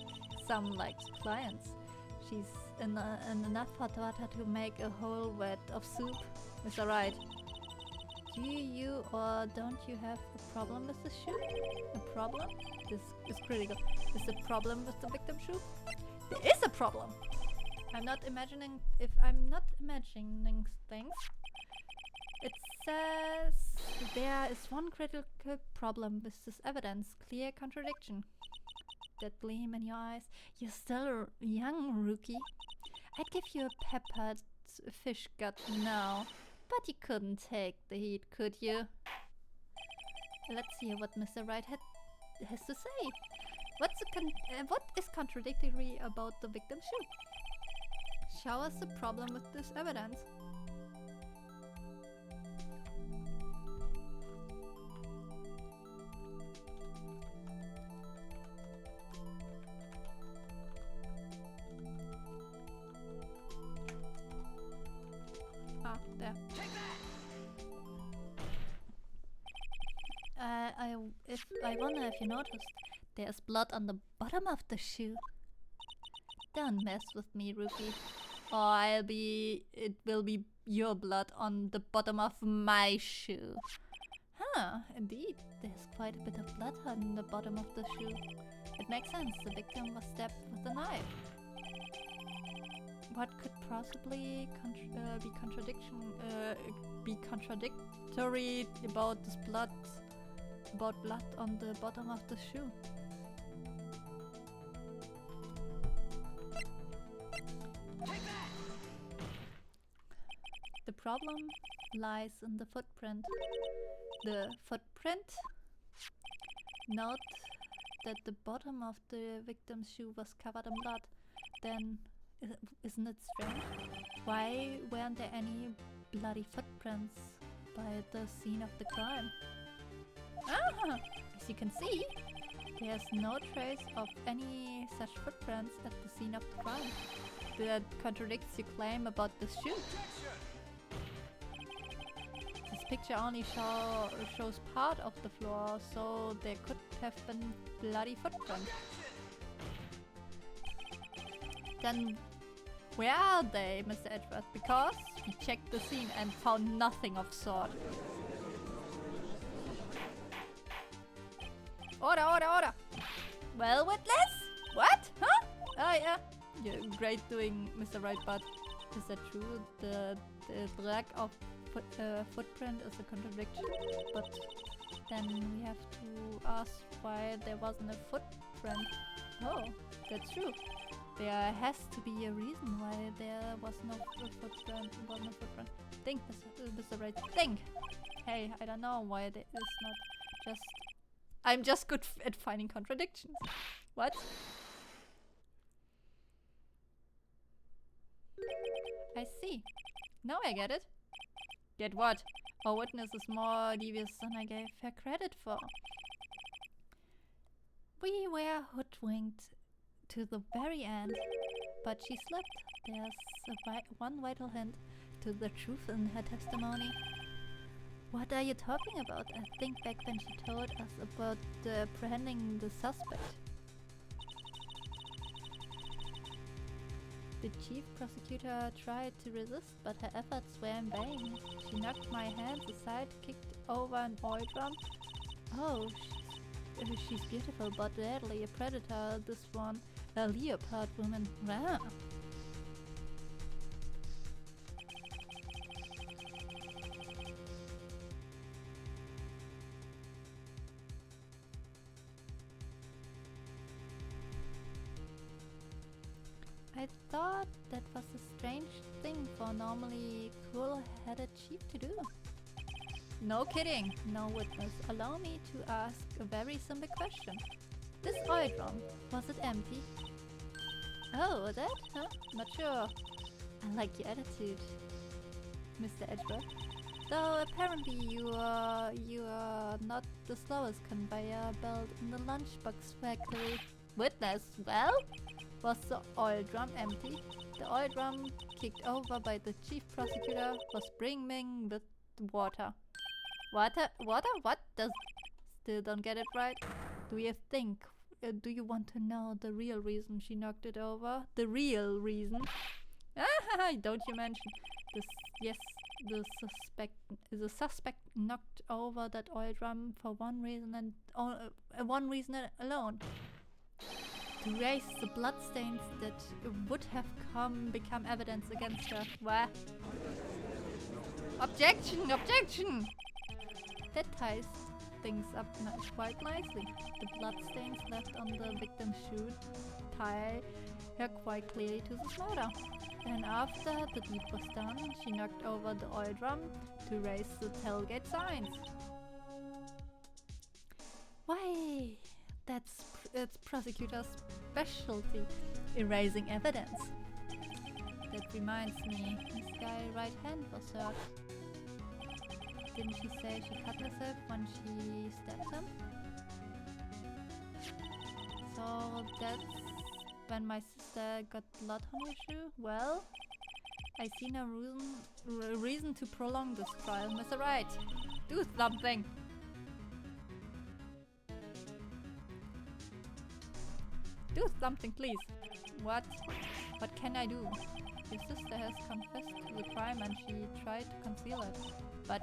[SPEAKER 1] some like clients. She's enough hot water to make a whole vat of soup, Mr. Wright. Do you or don't you have a problem with the shoe? A problem? This is critical. Is the problem with the victim's shoe? There is a problem! I'm not imagining things. It says there is one critical problem with this evidence. Clear contradiction. That gleam in your eyes. You're still a young rookie. I'd give you a peppered fish gut now. But you couldn't take the heat, could you? Let's hear what Mr. Wright has to say. What is contradictory about the victim's shoe? Show us the problem with this evidence. There. I wonder if you noticed, there's blood on the bottom of the shoe. Don't mess with me, rookie, or it will be your blood on the bottom of my shoe. Huh, indeed, there's quite a bit of blood on the bottom of the shoe. It makes sense, the victim was stabbed with a knife. What could possibly be contradictory about this blood on the bottom of the shoe? The problem lies in the footprint. The footprint? Note that the bottom of the victim's shoe was covered in blood. Then isn't it strange? Why weren't there any bloody footprints by the scene of the crime? Ah! As you can see, there's no trace of any such footprints at the scene of the crime. That contradicts your claim about the shoe. This picture only shows part of the floor, so there could have been bloody footprints. Then where are they, Mr. Edgeworth? Because we checked the scene and found nothing of sort. Order, order, order! Well, witness? What? Huh? Oh yeah. You're great doing, Mr. Wright, but is that true? The lack of footprint is a contradiction, but Then we have to ask why there wasn't a footprint. Oh, that's true. There has to be a reason why there was no footprint. Think, Mr. Wright. Think. Hey, I don't know why there is not just. I'm just good at finding contradictions. What? I see. Now I get it. Get what? Our witness is more devious than I gave her credit for. We were hoodwinked to the very end, but she slipped. There's one vital hint to the truth in her testimony. What are you talking about? I think back when she told us about apprehending the suspect. The chief prosecutor tried to resist, but her efforts were in vain. She knocked my hands aside, kicked over an oil drum. Oh, she's beautiful, but deadly a predator. This one, a leopard woman. Rah. I thought that was a strange thing for a normally cool-headed chief to do. No kidding, no witness. Allow me to ask a very simple question. This oil drum, was it empty? Oh, that? Huh? Not sure. I like your attitude, Mr. Edgeworth. Though apparently you are not the slowest conveyor belt in the lunchbox factory. Witness, well? Was the oil drum empty? The oil drum, kicked over by the chief prosecutor, was brimming with water. Water? Water? What? Still don't get it right? Do you want to know the real reason she knocked it over? The real reason? Ah, don't you mention this? Yes, the suspect knocked over that oil drum for one reason and one reason alone. To erase the bloodstains that would have become evidence against her. What? Objection! Objection! That ties things up quite nicely. The bloodstains left on the victim's shoe tie her quite clearly to the murder. And after the deed was done, she knocked over the oil drum to erase the tailgate signs. Why? It's prosecutor's specialty, erasing evidence. That reminds me, this guy's right hand was hurt. Didn't she say she cut herself when she stabbed him? So that's when my sister got blood on her shoe? Well, I see no reason to prolong this trial. Mr. Wright, do something! Do something, please. What can I do? Your sister has confessed to the crime and she tried to conceal it. But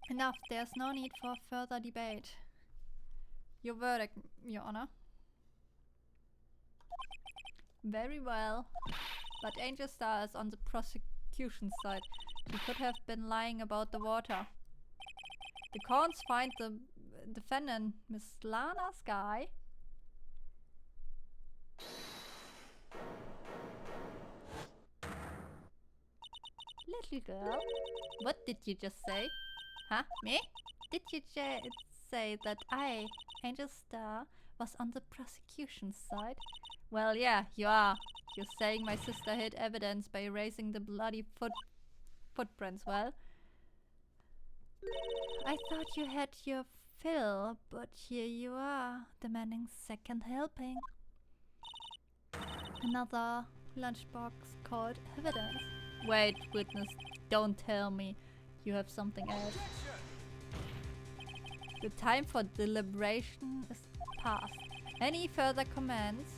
[SPEAKER 1] enough, there's no need for further debate. Your verdict, Your Honor. Very well. But Angel Star is on the prosecution side. She could have been lying about the water. The courts find the defendant, Miss Lana Sky. Little girl, what did you just say? Huh? Me? Did you say that I, Angel Star, was on the prosecution side? Well, yeah, you are. You're saying my sister hid evidence by erasing the bloody footprints, well? I thought you had your fill, but here you are, demanding second helping. Another lunchbox called evidence. Wait, witness, don't tell me you have something else. The time for deliberation is past. Any further comments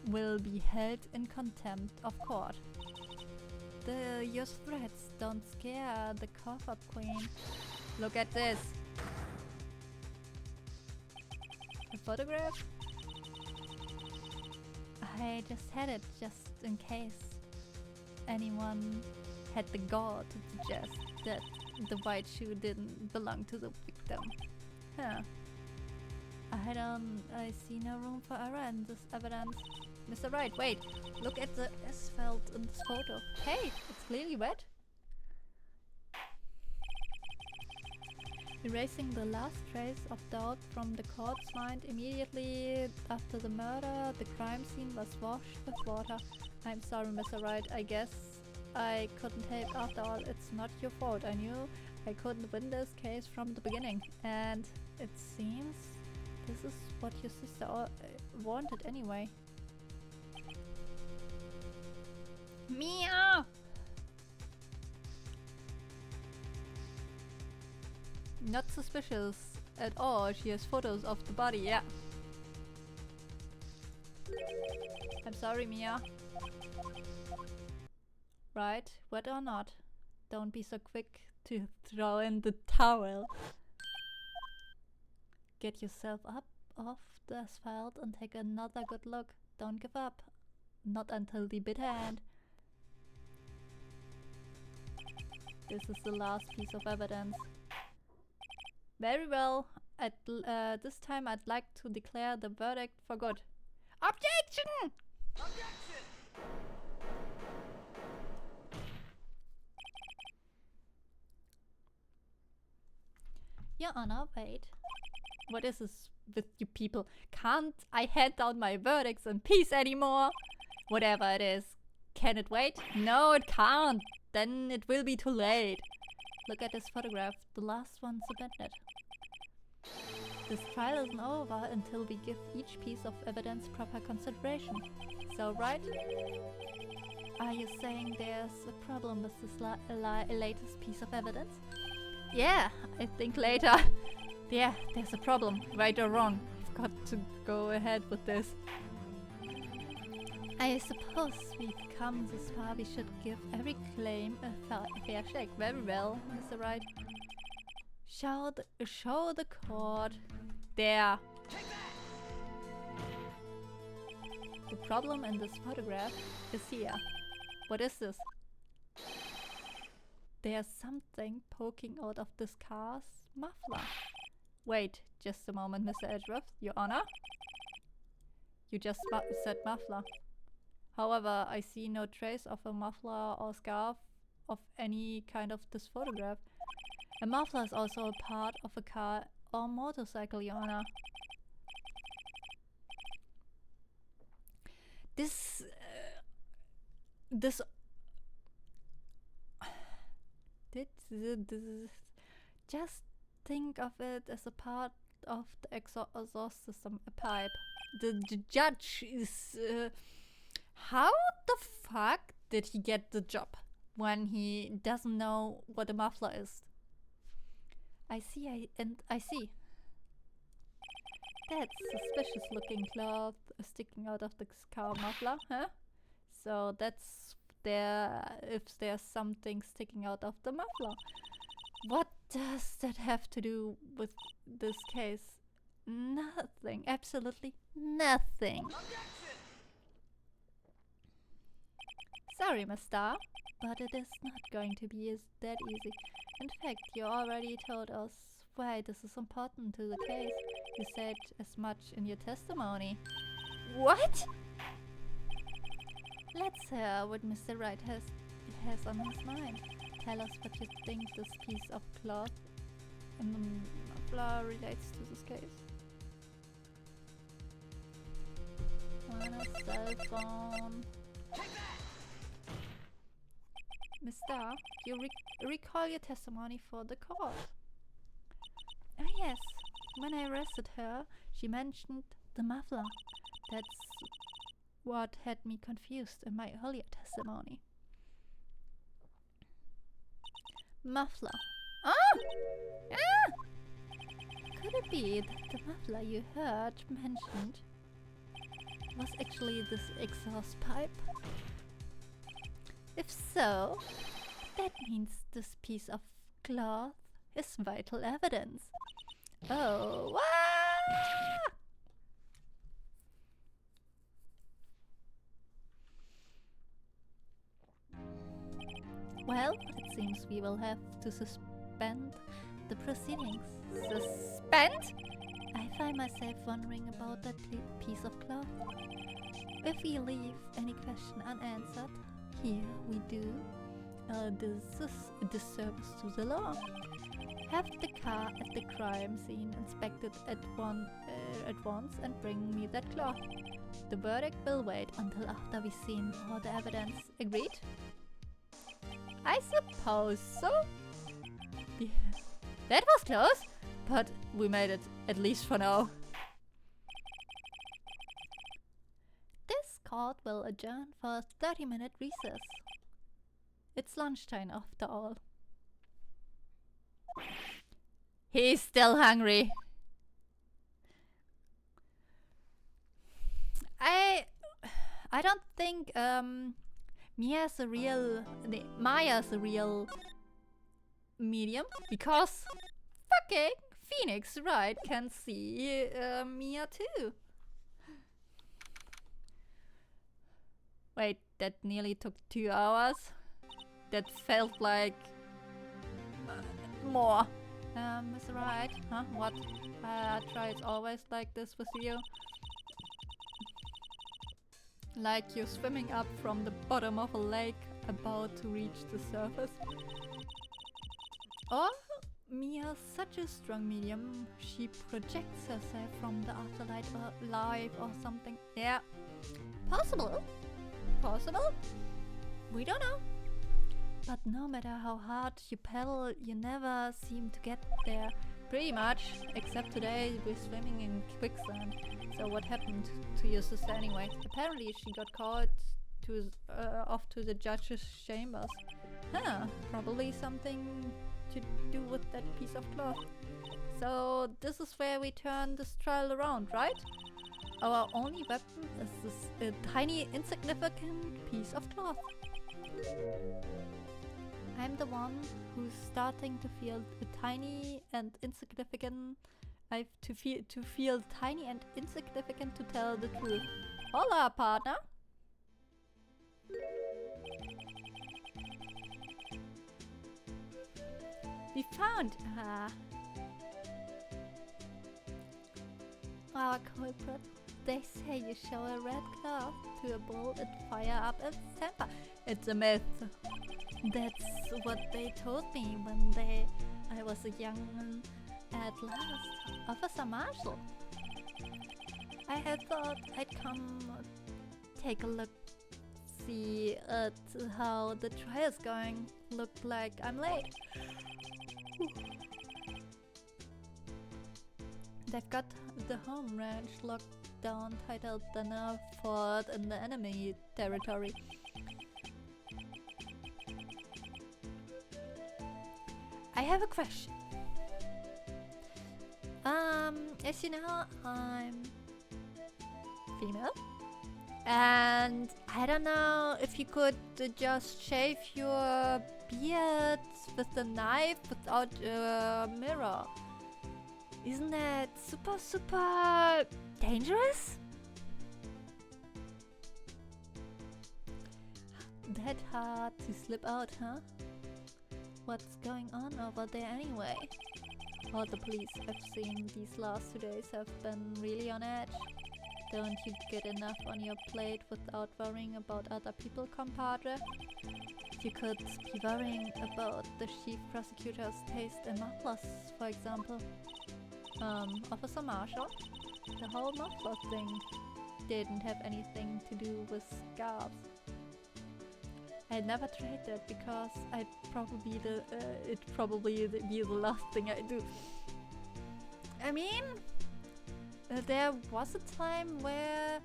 [SPEAKER 1] will be held in contempt of court. Your threats don't scare the cough-up queen. Look at this. A photograph? I just had it just in case anyone had the gall to suggest that the white shoe didn't belong to the victim. Huh. I see no room for error in this evidence. Mr. Wright, wait. Look at the asphalt in this photo. Hey, it's clearly wet. Erasing the last trace of doubt from the court's mind, immediately after the murder, the crime scene was washed with water. I'm sorry, Mr. Wright. I guess I couldn't help after all. It's not your fault. I knew I couldn't win this case from the beginning. And it seems this is what your sister wanted anyway. Mia! Not suspicious at all. She has photos of the body, yeah. I'm sorry, Mia. Right, wet or not, don't be so quick to throw in the towel. Get yourself up off the asphalt and take another good look. Don't give up. Not until the bitter end. This is the last piece of evidence. Very well. At this time I'd like to declare the verdict for good. Objection!
[SPEAKER 3] Objection!
[SPEAKER 1] Your Honor, wait. What is this with you people? Can't I hand down my verdicts in peace anymore? Whatever it is. Can it wait? No, it can't. Then it will be too late. Look at this photograph, the last one submitted. This trial isn't over until we give each piece of evidence proper consideration. So, right? Are you saying there's a problem with this latest piece of evidence? Yeah, I think later. Yeah, there's a problem, right or wrong. I've got to go ahead with this. I suppose we've come this far. We should give every claim a fair shake. Very well, Mr. Wright. Show the court. There. The problem in this photograph is here. What is this? There's something poking out of this car's muffler. Wait, just a moment, Mr. Edgeworth. Your Honor? You just said muffler. However, I see no trace of a muffler or scarf of any kind of this photograph. A muffler is also a part of a car or motorcycle, Your Honor. This just think of it as a part of the exhaust system, a pipe. The judge is... how the fuck did he get the job when he doesn't know what a muffler is? I see. That's suspicious looking cloth sticking out of the car muffler, huh? So that's if there's something sticking out of the muffler. What does that have to do with this case? Nothing. Absolutely nothing.
[SPEAKER 3] Objection!
[SPEAKER 1] Sorry, Miss Starr, but it is not going to be that easy. In fact, you already told us why this is important to the case. You said as much in your testimony. What? Let's hear what Mr. Wright has on his mind. Tell us what you think this piece of cloth in the muffler relates to this case. On a cell phone. Miss Starr, you recall your testimony for the court. Ah yes, when I arrested her, she mentioned the muffler. That's what had me confused in my earlier testimony. Muffler. Ah! Ah! Could it be that the muffler you heard mentioned was actually this exhaust pipe? If so, that means this piece of cloth is vital evidence. Oh, ah! Well, it seems we will have to suspend
[SPEAKER 2] suspend the proceedings. Suspend? I find myself wondering about that piece of cloth. If we leave any question unanswered, here we do disservice to the law. Have the car at the crime scene inspected at once and bring me that cloth. The verdict will wait until after we've seen all the evidence. Agreed? I suppose so. Yeah. That was close, but we made it, at least for now. This court will adjourn for a 30-minute recess. It's lunchtime after all. He's still hungry. I don't think Maya's a real medium, because fucking Phoenix Wright can see Mia too. Wait, that nearly took 2 hours? That felt like more. Mr. Wright, huh? What? I try it's always like this with you. Like you're swimming up from the bottom of a lake about to reach the surface. Or Mia's such a strong medium, she projects herself from the afterlife or life or something. Yeah. Possible. Possible. We don't know. But no matter how hard you pedal, you never seem to get there. Pretty much, except today we're swimming in quicksand. So what happened to your sister anyway? Apparently she got called to off to the judge's chambers. Huh, probably something to do with that piece of cloth. So this is where we turn this trial around, right? Our only weapon is this tiny insignificant piece of cloth. I'm the one who's starting to feel tiny and insignificant. I've to feel tiny and insignificant, to tell the truth. Hola, partner. We found our culprit. They say you show a red cloth to a bull and fire up its temper. It's a myth. That's what they told me when I was a young at last. Officer Marshall. I had thought I'd come take a look, see at how the trial's going. Look like I'm late. They've got the home ranch locked down, titled Dinner Fort in the enemy territory. I have a question. As you know, I'm female, and I don't know if you could just shave your beard with a knife without a mirror. Isn't that super dangerous? That hard to slip out, huh? What's going on over there anyway? All the police I've seen these last 2 days have been really on edge. Don't you get enough on your plate without worrying about other people, compadre? You could be worrying about the chief prosecutor's taste in mufflers, for example. Officer Marshall? The whole muffler thing didn't have anything to do with scarves. I'd never tried that because it'd probably be the last thing I do. I mean, there was a time where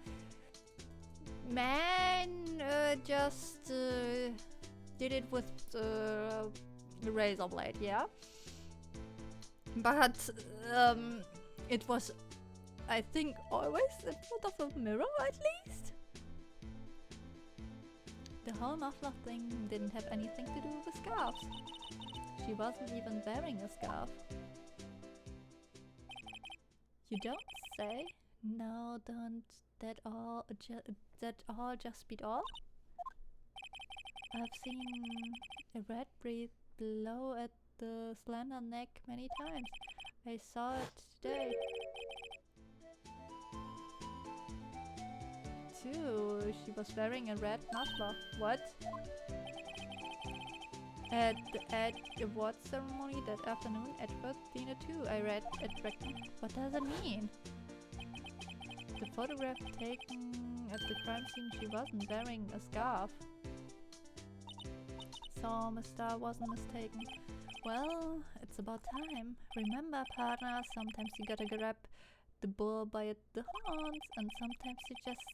[SPEAKER 2] men just did it with the razor blade, yeah? But it was, I think, always in front of a mirror at least. The whole muffler thing didn't have anything to do with scarves. She wasn't even wearing a scarf. You don't say? No, don't that all just beat all? I've seen a red breed blow at the slender neck many times. I saw it today. Too, she was wearing a red muffler. What? At the award ceremony that afternoon at first dinner too, I read at Rectum. What does it mean? The photograph taken at the crime scene, she wasn't wearing a scarf. So Mr. wasn't mistaken. Well, it's about time. Remember, partner, sometimes you gotta grab the bull by the horns, and sometimes you just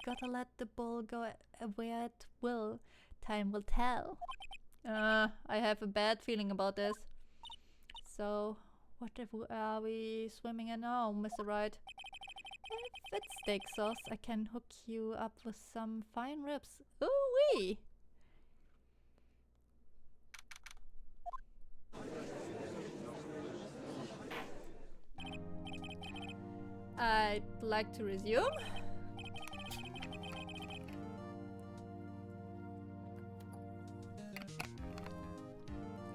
[SPEAKER 2] gotta let the bull go where it will. Time will tell. I have a bad feeling about this. So, what if are we swimming in now, Mr. Wright? If it's steak sauce, I can hook you up with some fine ribs. Ooh-wee! I'd like to resume.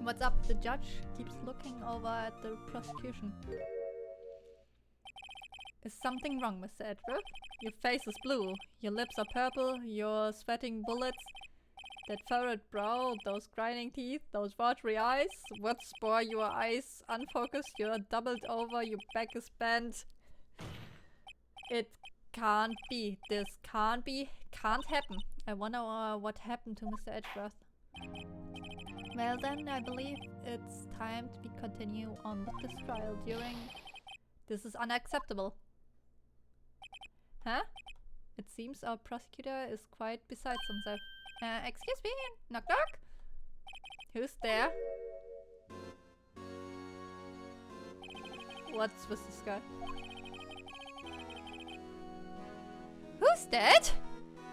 [SPEAKER 2] What's up? The judge keeps looking over at the prosecution. Is something wrong, Mr. Edward? Your face is blue, your lips are purple, you're sweating bullets. That furrowed brow, those grinding teeth, those watery eyes. What spore your eyes unfocused, you're doubled over, your back is bent. It can't be. This can't be. Can't happen. I wonder what happened to Mr. Edgeworth. Well then, I believe it's time to continue on with this trial during... This is unacceptable. Huh? It seems our prosecutor is quite besides himself. Excuse me? Knock knock? Who's there? What's with this guy? Who's that?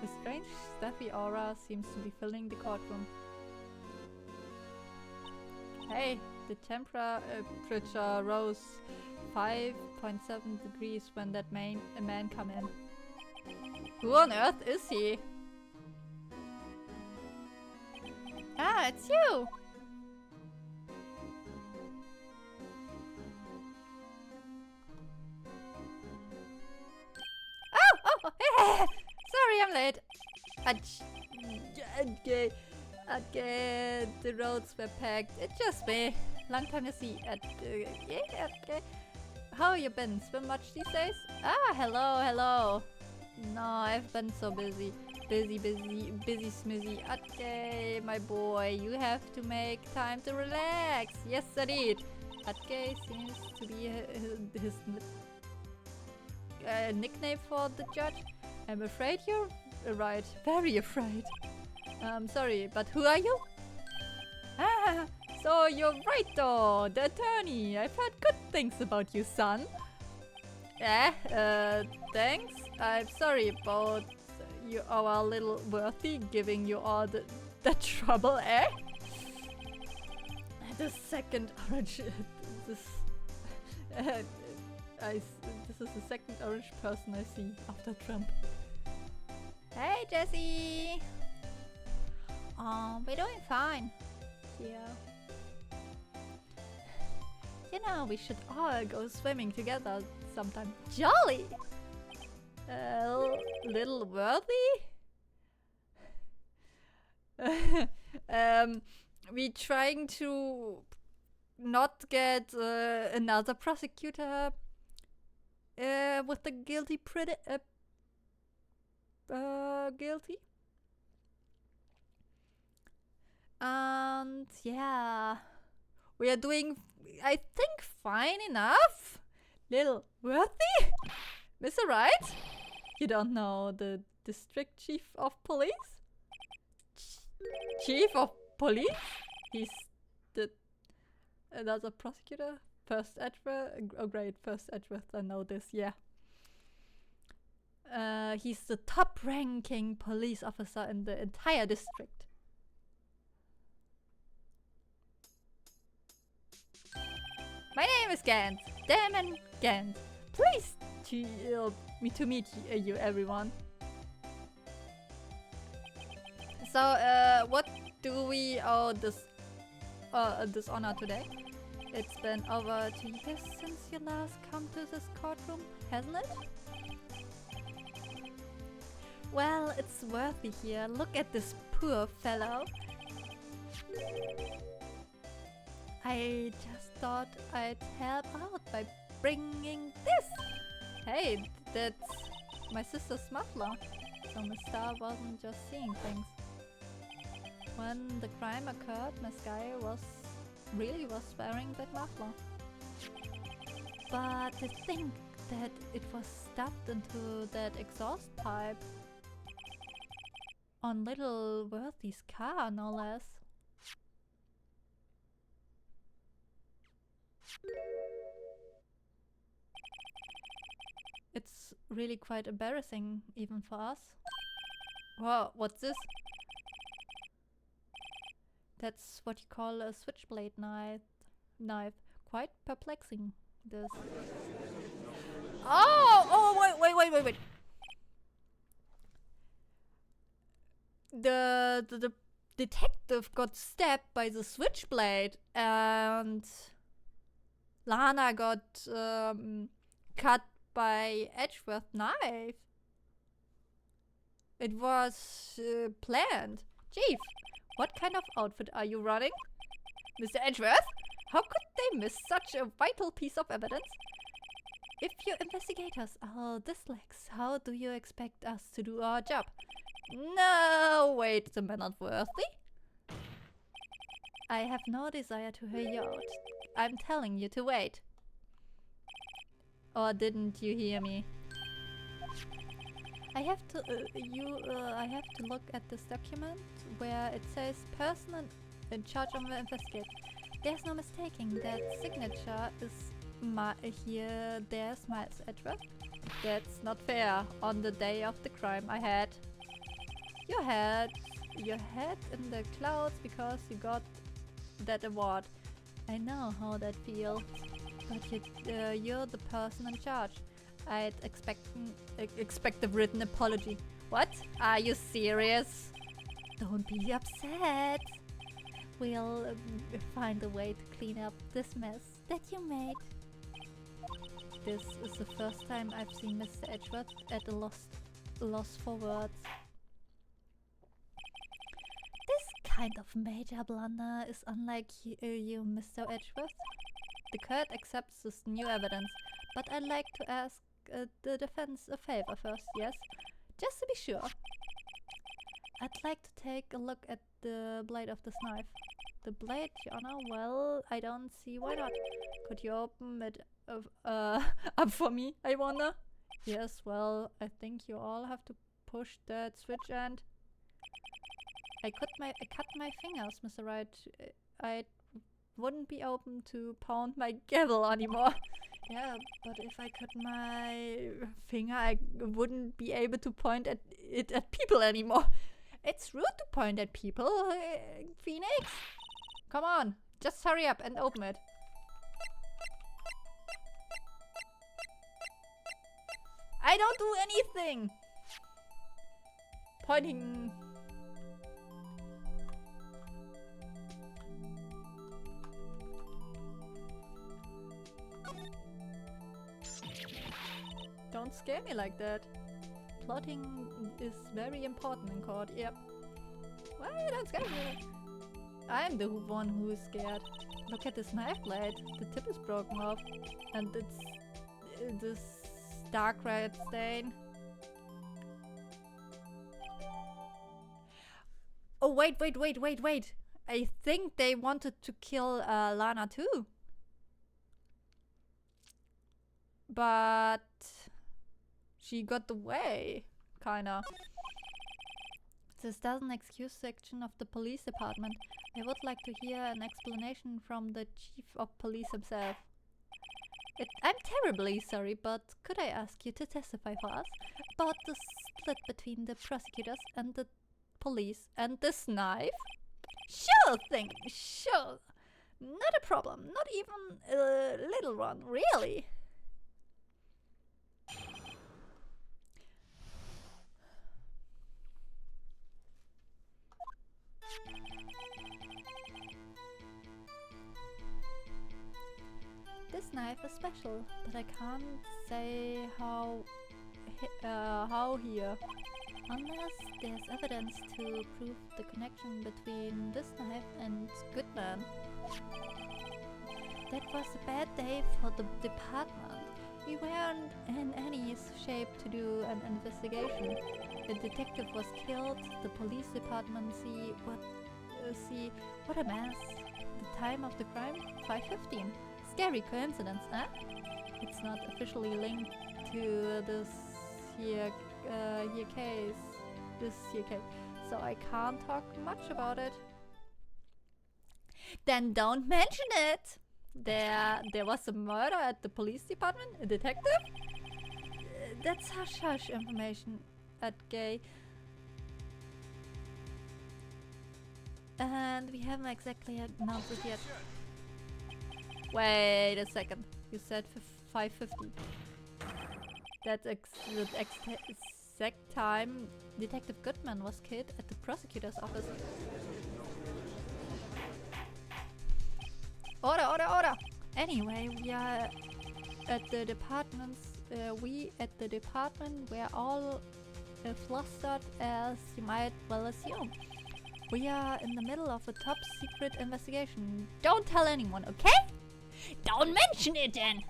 [SPEAKER 2] A strange, stuffy aura seems to be filling the courtroom. Hey, the temperature rose 5.7 degrees when that man came in. Who on earth is he? Ah, it's you! Sorry, I'm late. Okay, the roads were packed. It's just me. Long time to see. Yeah, okay. How you been? Swim much these days? Ah, hello. No, I've been so busy. Busy, smizzy. Okay, my boy, you have to make time to relax. Yes, indeed. Okay seems to be his nickname for the judge. I'm afraid you're right. Very afraid. Sorry, but who are you? Ah, so you're Wright, the attorney. I've heard good things about you, son. Thanks. I'm sorry about you, our little worthy, giving you all the trouble, eh? The second orange... this is the second orange person I see after Trump. Hey, Jessie! We're doing fine. Yeah. You know, we should all go swimming together sometime. Jolly! Little worthy? We trying to not get another prosecutor with the guilty guilty. And yeah, we are doing, I think, fine enough. Little worthy? Mr. Wright? You don't know the district chief of police? Chief of police? He's the another prosecutor? First Edward? Oh great, First Edward, I know this, yeah. He's the top-ranking police officer in the entire district. My name is Gant. Damon Gant. Pleased to meet you, everyone. So, what do we owe this
[SPEAKER 1] dishonor today. It's been over 2 years since you last come to this courtroom, hasn't it? Well, it's worthy here. Look at this poor fellow. I just thought I'd help out by bringing this. Hey, that's my sister's muffler. So Miss Star wasn't just seeing things. When the crime occurred, Miss Guy was wearing that muffler. But to think that it was stuffed into that exhaust pipe on little Worthy's car, no less. It's really quite embarrassing, even for us. Whoa, what's this? That's what you call a switchblade knife. Quite perplexing, this. Oh, wait. The detective got stabbed by the switchblade and Lana got cut by Edgeworth knife. It was planned. Chief, what kind of outfit are you running? Mr. Edgeworth? How could they miss such a vital piece of evidence? If you investigators are this lax, how do you expect us to do our job? No, wait a minute, Worthy. I have no desire to hear you out. I'm telling you to wait. Or didn't you hear me? I have to look at this document where it says person in charge of the investigation. There's no mistaking that signature is here. There's Miles Edgeworth. That's not fair. On the day of the crime, I had your head in the clouds because you got that award. I know how that feels, but you're the person in charge. I'd expect a written apology. What? Are you serious? Don't be upset. We'll find a way to clean up this mess that you made. This is the first time I've seen Mr. Edgeworth at a loss for words. This kind of major blunder is unlike you, Mr. Edgeworth. The court accepts this new evidence, but I'd like to ask the defense a favor first, yes? Just to be sure. I'd like to take a look at the blade of this knife. The blade, Your Honor? Well, I don't see why not. Could you open it up for me, I wonder? Yes, well, I think you all have to push that switch and... I cut my fingers, Mr. Wright. I wouldn't be open to pound my gavel anymore. Yeah, but if I cut my finger, I wouldn't be able to point it at people anymore. It's rude to point at people, Phoenix. Come on, just hurry up and open it. I don't do anything. Pointing. Don't scare me like that. Plotting is very important in court, yep. Well, don't scare me. I'm the one who is scared. Look at this knife blade. The tip is broken off. And it's this dark red stain. Oh, wait. I think they wanted to kill Lana too. But she got away, kinda. This doesn't excuse the action of the police department. I would like to hear an explanation from the chief of police himself. I'm terribly sorry, but could I ask you to testify for us about the split between the prosecutors and the police and this knife? Sure thing, sure. Not a problem, not even a little one, really.
[SPEAKER 2] knife is special, but I can't say how here. Unless there's evidence to prove the connection between this knife and Goodman. That was a bad day for the department. We weren't in any shape to do an investigation. The detective was killed, the police department see what a mess. The time of the crime? 5:15. Scary coincidence, huh? It's not officially linked to this here case. So I can't talk much about it. Then don't mention it! There was a murder at the police department? A detective? That's hush-hush information at Gay. And we haven't exactly announced it yet. Wait a second. You said 5:50. That's the exact time Detective Goodman was killed at the prosecutor's office. Order! Anyway, we are at the departments. We at the department were all flustered, as you might well assume. We are in the middle of a top secret investigation. Don't tell anyone, okay? Don't mention it then!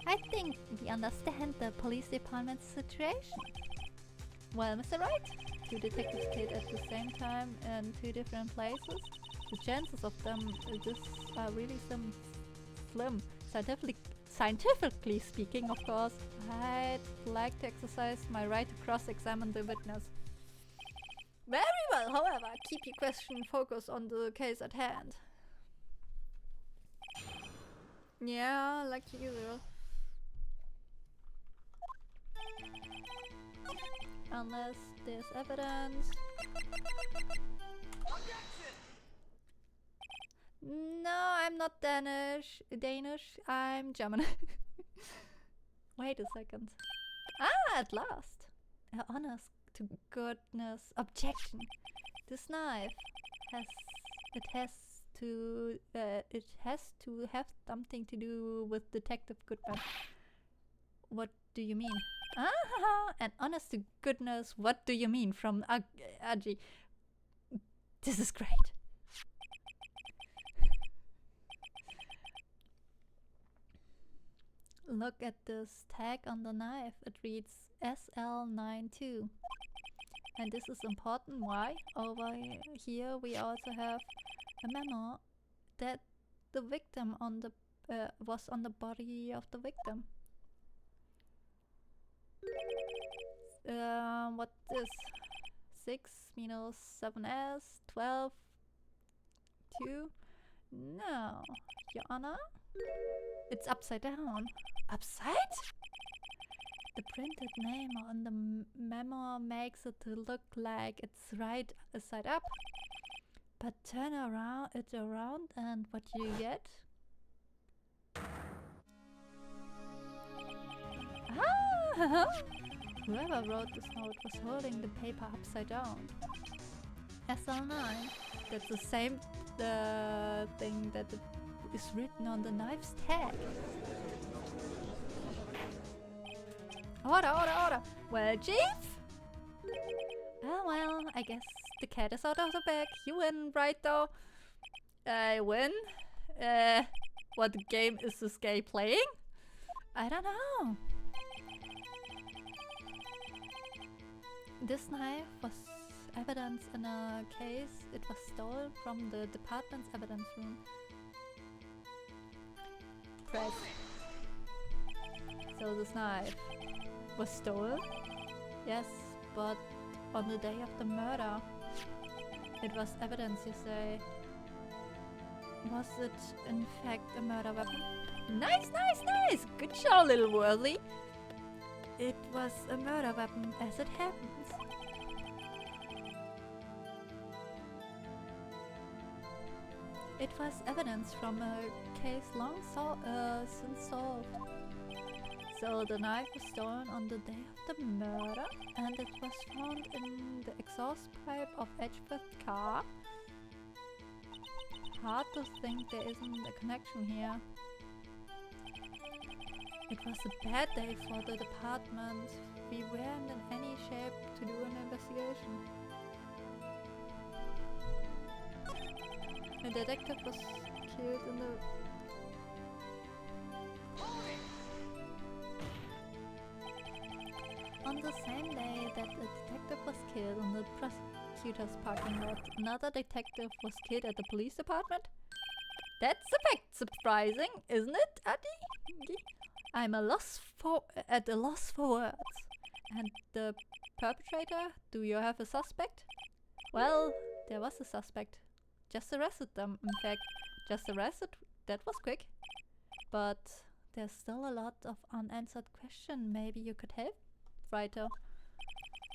[SPEAKER 2] I think we understand the police department's situation. Well, Mr. Wright, 2 detectives killed at the same time in 2 different places. The chances of them this are really slim. Scientifically speaking, of course. I'd like to exercise my right to cross-examine the witness. Very well, however, keep your question focused on the case at hand. Yeah, like usual. Unless there's evidence. No, I'm not Danish. I'm German. Wait a second. Ah, at last. Honest to goodness objection. This knife it has to have something to do with Detective Goodman. What do you mean? Ah, and honest to goodness, what do you mean from Aji? This is great. Look at this tag on the knife. It reads SL92. And this is important. Why? Over here we also have a memo that the victim was on the body of the victim. What is 6 minus 7s 12 2? No, Your Honor. It's upside down. Upside? The printed name on the memo makes it look like it's right side up. But turn it around and what do you get? Ah! Whoever wrote this note was holding the paper upside down. SL9. That's the same thing that is written on the knife's tag. Order! Well, Chief? Oh well, I guess the cat is out of the bag. You win, right though? I win? What game is this guy playing? I don't know. This knife was evidence in a case. It was stolen from the department's evidence room. Press. So this knife was stolen? Yes, but on the day of the murder. It was evidence, you say. Was it in fact a murder weapon? Nice! Good show, little worthy. It was a murder weapon as it happens. It was evidence from a case long since solved. So the knife was stolen on the day of the murder, and it was found in the exhaust pipe of Edgeworth's car. Hard to think there isn't a connection here. It was a bad day for the department. We weren't in any shape to do an investigation. A detective was killed in the... On the same day that a detective was killed in the prosecutor's parking lot, another detective was killed at the police department? That's a fact surprising, isn't it, Adi? I'm at a loss for words. And the perpetrator? Do you have a suspect? Well, there was a suspect. Just arrested them, in fact. Just arrested? That was quick. But there's still a lot of unanswered questions. Maybe you could help, Writer.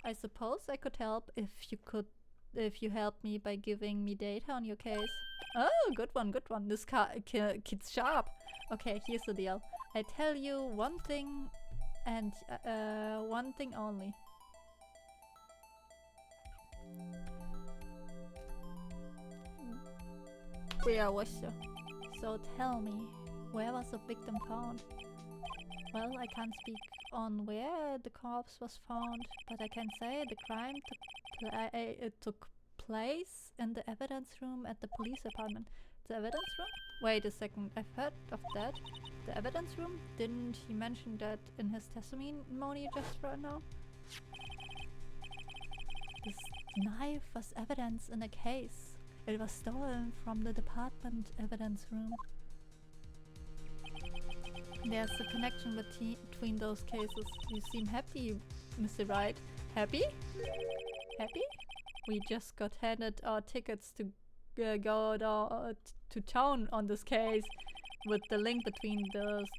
[SPEAKER 2] I suppose I could help if you help me by giving me data on your case. Oh, good one. This kid's sharp. Okay, here's the deal. I tell you one thing and one thing only. Where was she? So tell me, where was the victim found? Well, I can't speak on where the corpse was found, but I can say the crime took place in the evidence room at the police department. The evidence room? Wait a second, I've heard of that. The evidence room? Didn't he mention that in his testimony just right now? This knife was evidence in a case. It was stolen from the department evidence room. There's a connection between those cases. You seem happy, Mr. Wright. Happy? Happy? We just got handed our tickets to go to town on this case. With the link between those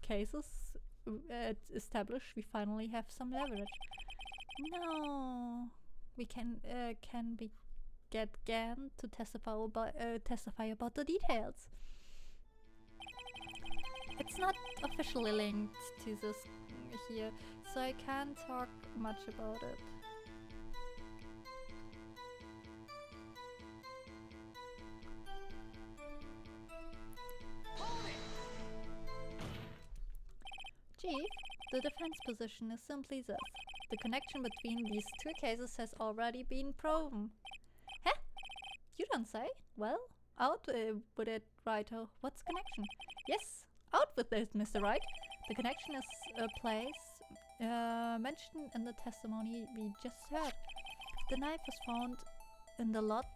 [SPEAKER 2] two cases established, we finally have some leverage. No, we can we get Gan to testify about the details? It's not officially linked to this here, so I can't talk much about it. Chief, the defense position is simply this. The connection between these two cases has already been proven. Huh? You don't say? Well, out with it, Writer. What's connection? Yes, out with it, Mr. Wright. The connection is a place mentioned in the testimony we just heard. The knife was found in the lot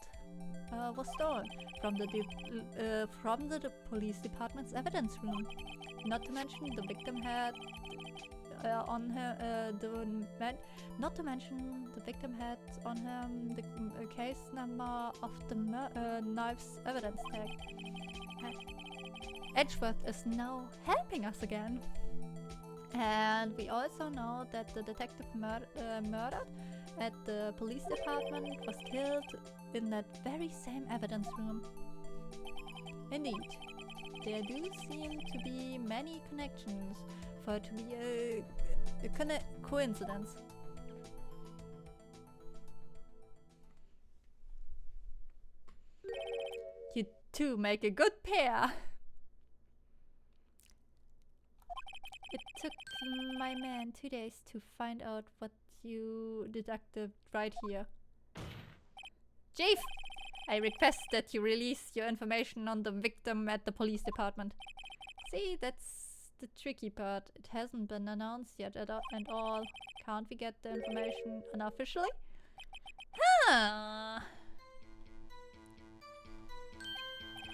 [SPEAKER 2] was stolen from the police department's evidence room. Not to mention the victim had on her the case number of the knife's evidence tag. Edgeworth is now helping us again. And we also know that the detective murdered at the police department was killed in that very same evidence room. Indeed, there do seem to be many connections for it to be a coincidence. You two make a good pair. It took my man 2 days to find out what you deducted right here. Chief, I request that you release your information on the victim at the police department. See, that's the tricky part. It hasn't been announced yet at all. Can't we get the information unofficially? Huh.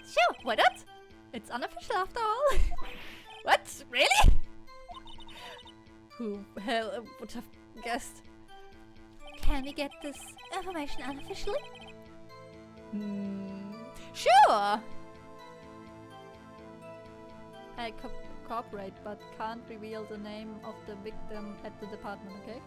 [SPEAKER 2] Sure, why not? It's unofficial after all. What? Really? Who hell would have guessed? Can we get this information unofficially? Sure! I cooperate, but can't reveal the name of the victim at the department, okay?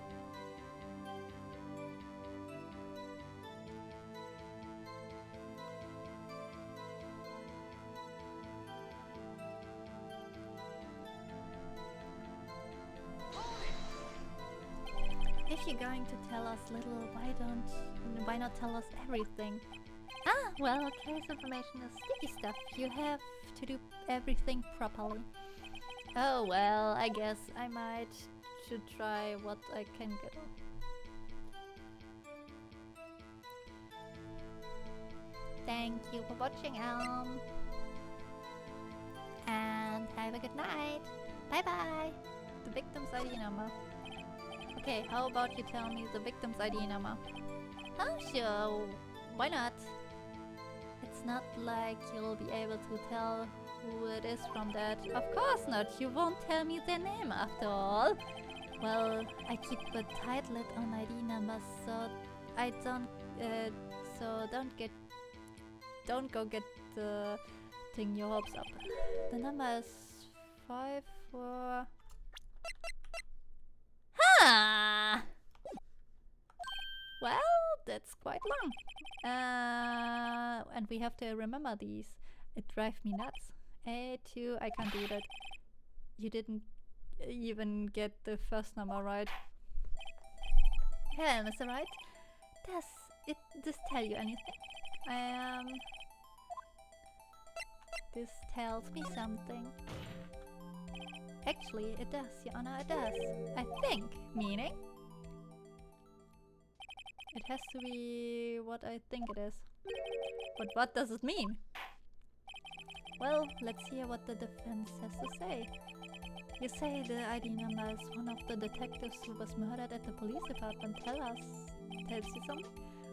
[SPEAKER 2] If you're going to tell us little, why not tell us everything? Ah, well, case information is sticky stuff. You have to do everything properly. Oh well, I guess I might should try what I can get on. Thank you for watching, and have a good night. Bye bye. The victim's ID number. Okay, how about you tell me the victim's ID number? Oh sure, why not? It's not like you'll be able to tell who it is from that. Of course not, you won't tell me their name after all. Well, I keep a tight lid on ID numbers, so I don't, don't go get your hopes up. The number is 54. Ha! Well, that's quite long. And we have to remember these. It drives me nuts. A2, I can't do that. You didn't even get the first number right. Hello, Mr. Wright. Does this tell you anything? This tells me something. Actually, it does, Your Honor, it does. I think. Meaning? It has to be what I think it is. But what does it mean? Well, let's hear what the defense has to say. You say the ID number is one of the detectives who was murdered at the police department. Tells you something?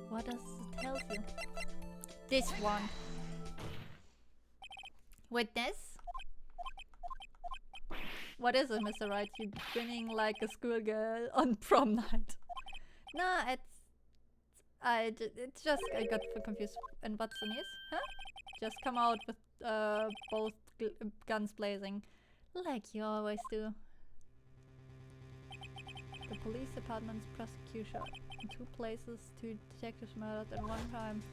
[SPEAKER 2] What does it tell you? This one. Witness? What is it, Mr. Wright? You're grinning like a schoolgirl on prom night. No, it's just I got confused. And what's the news? Huh? Just come out with both guns blazing, like you always do. The police department's prosecution. In 2 places, 2 detectives murdered at one time.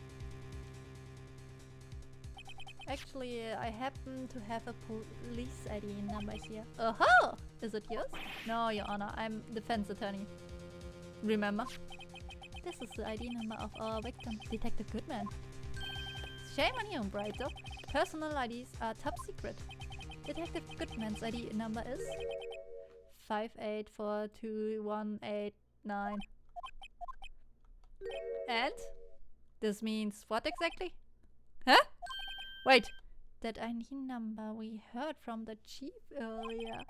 [SPEAKER 2] Actually, I happen to have a police ID number here. Oh, is it yours? No, Your Honor, I'm defense attorney. Remember? This is the ID number of our victim, Detective Goodman. Shame on you, Wright, though. Personal IDs are top secret. Detective Goodman's ID number is 5842189. And? This means what exactly? Huh? Wait, that ID number we heard from the chief earlier,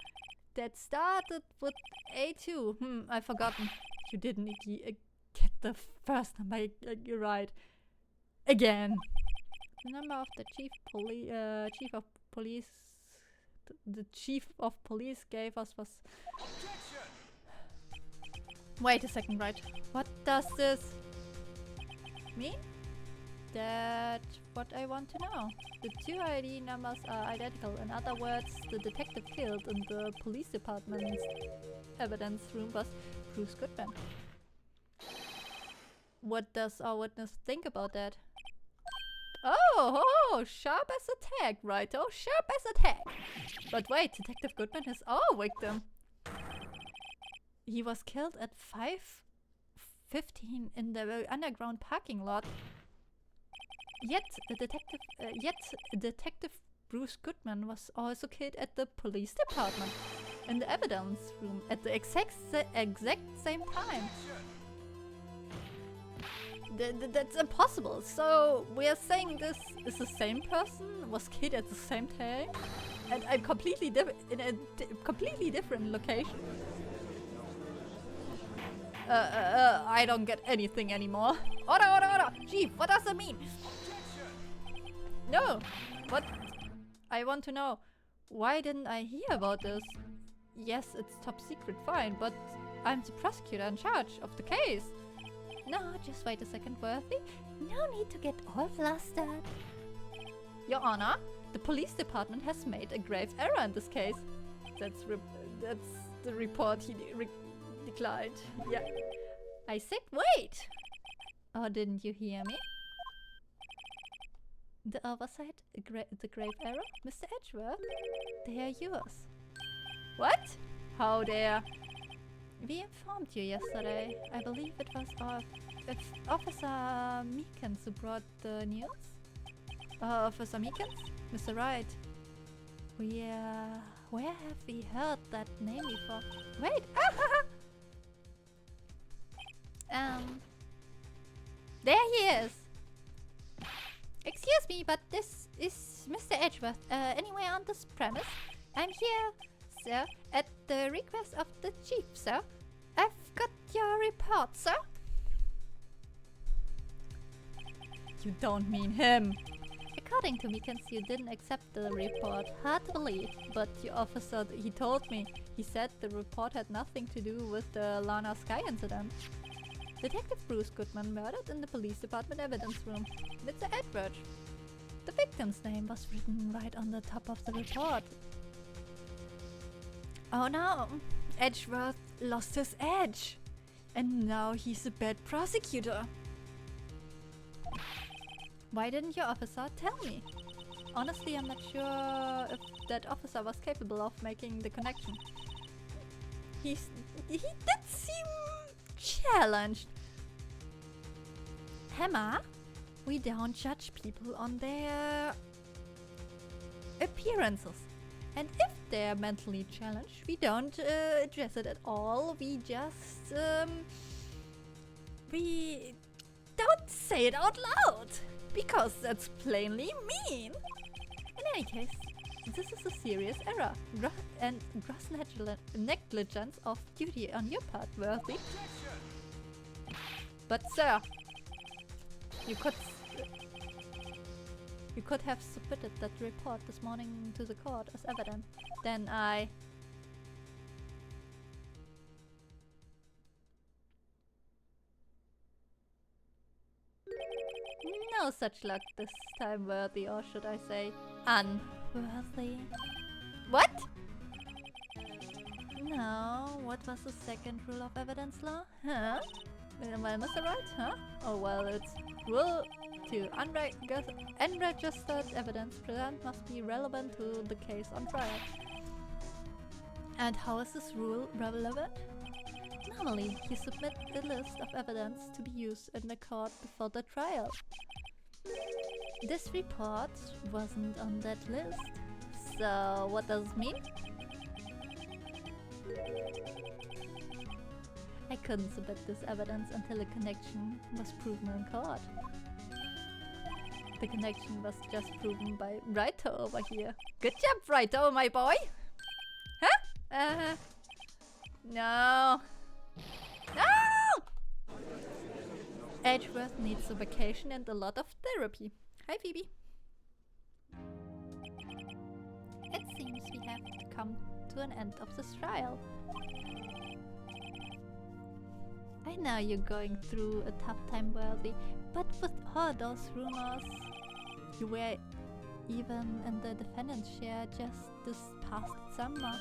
[SPEAKER 2] that started with A2. I've forgotten. You didn't get the first number right. Again. The number of the chief of police the chief of police gave us was... Wait a second, Wright. What does this mean? That's what I want to know. The 2 ID numbers are identical. In other words, the detective killed in the police department's evidence room was Bruce Goodman. What does our witness think about that? Oh, sharp as a tack, right? Oh, sharp as a tack. But wait, Detective Goodman is our victim. He was killed at 5:15 in the underground parking lot. Yet Detective Bruce Goodman was also killed at the police department in the evidence room at the exact same time. That's impossible. So we are saying this is the same person was killed at the same time, and I'm completely in a completely different location. I don't get anything anymore. Order! Chief, what does it mean? No, what? I want to know. Why didn't I hear about this? Yes, it's top secret, fine, but I'm the prosecutor in charge of the case. No, just wait a second, Worthy. No need to get all flustered. Your Honor, the police department has made a grave error in this case. That's the report he declined. Yeah. I said wait! Or didn't you hear me? The oversight, the grave error? Mr. Edgeworth? They are yours. What? How dare? We informed you yesterday. I believe it was Officer Meekins who brought the news. Officer Meekins? Mr. Wright. Where have we heard that name before? Wait! There he is! Excuse me, but this is Mr. Edgeworth. Anyway, on this premise, I'm here, sir, at the request of the chief, sir. I've got your report, sir.
[SPEAKER 1] You don't mean him.
[SPEAKER 2] According to Meekins, you didn't accept the report. Hard to believe, but your officer, he told me. He said the report had nothing to do with the Lana Sky incident. Detective Bruce Goodman murdered in the police department evidence room. Mr. Edward. The victim's name was written right on the top of the report.
[SPEAKER 1] Oh no! Edgeworth lost his edge. And now he's a bad prosecutor.
[SPEAKER 2] Why didn't your officer tell me? Honestly, I'm not sure if that officer was capable of making the connection.
[SPEAKER 1] He did seem challenged. Hammer, we don't judge people on their appearances. And if they're mentally challenged, we don't address it at all. We just we don't say it out loud. Because that's plainly mean.
[SPEAKER 2] In any case, this is a serious error and gross negligence of duty on your part, Worthy.
[SPEAKER 1] But sir, you could
[SPEAKER 2] have submitted that report this morning to the court as evidence. Then I... No such luck this time, Worthy, or should I say, unworthy.
[SPEAKER 1] What?
[SPEAKER 2] No, what was the second rule of evidence law? Huh? Am I right? Huh? Oh well, it's rule 2. Unregistered evidence present must be relevant to the case on trial. And how is this rule relevant? Normally, you submit the list of evidence to be used in the court before the trial. This report wasn't on that list. So, what does it mean? I couldn't submit this evidence until a connection was proven in court. The connection was just proven by Wright over here.
[SPEAKER 1] Good job, Wright, my boy! Huh? No. No!
[SPEAKER 2] Edgeworth needs a vacation and a lot of therapy. Hi, Phoebe. It seems we have come to an end of this trial. I know you're going through a tough time, Worthy, but with all those rumors, you were even in the defendant's chair just this past summer.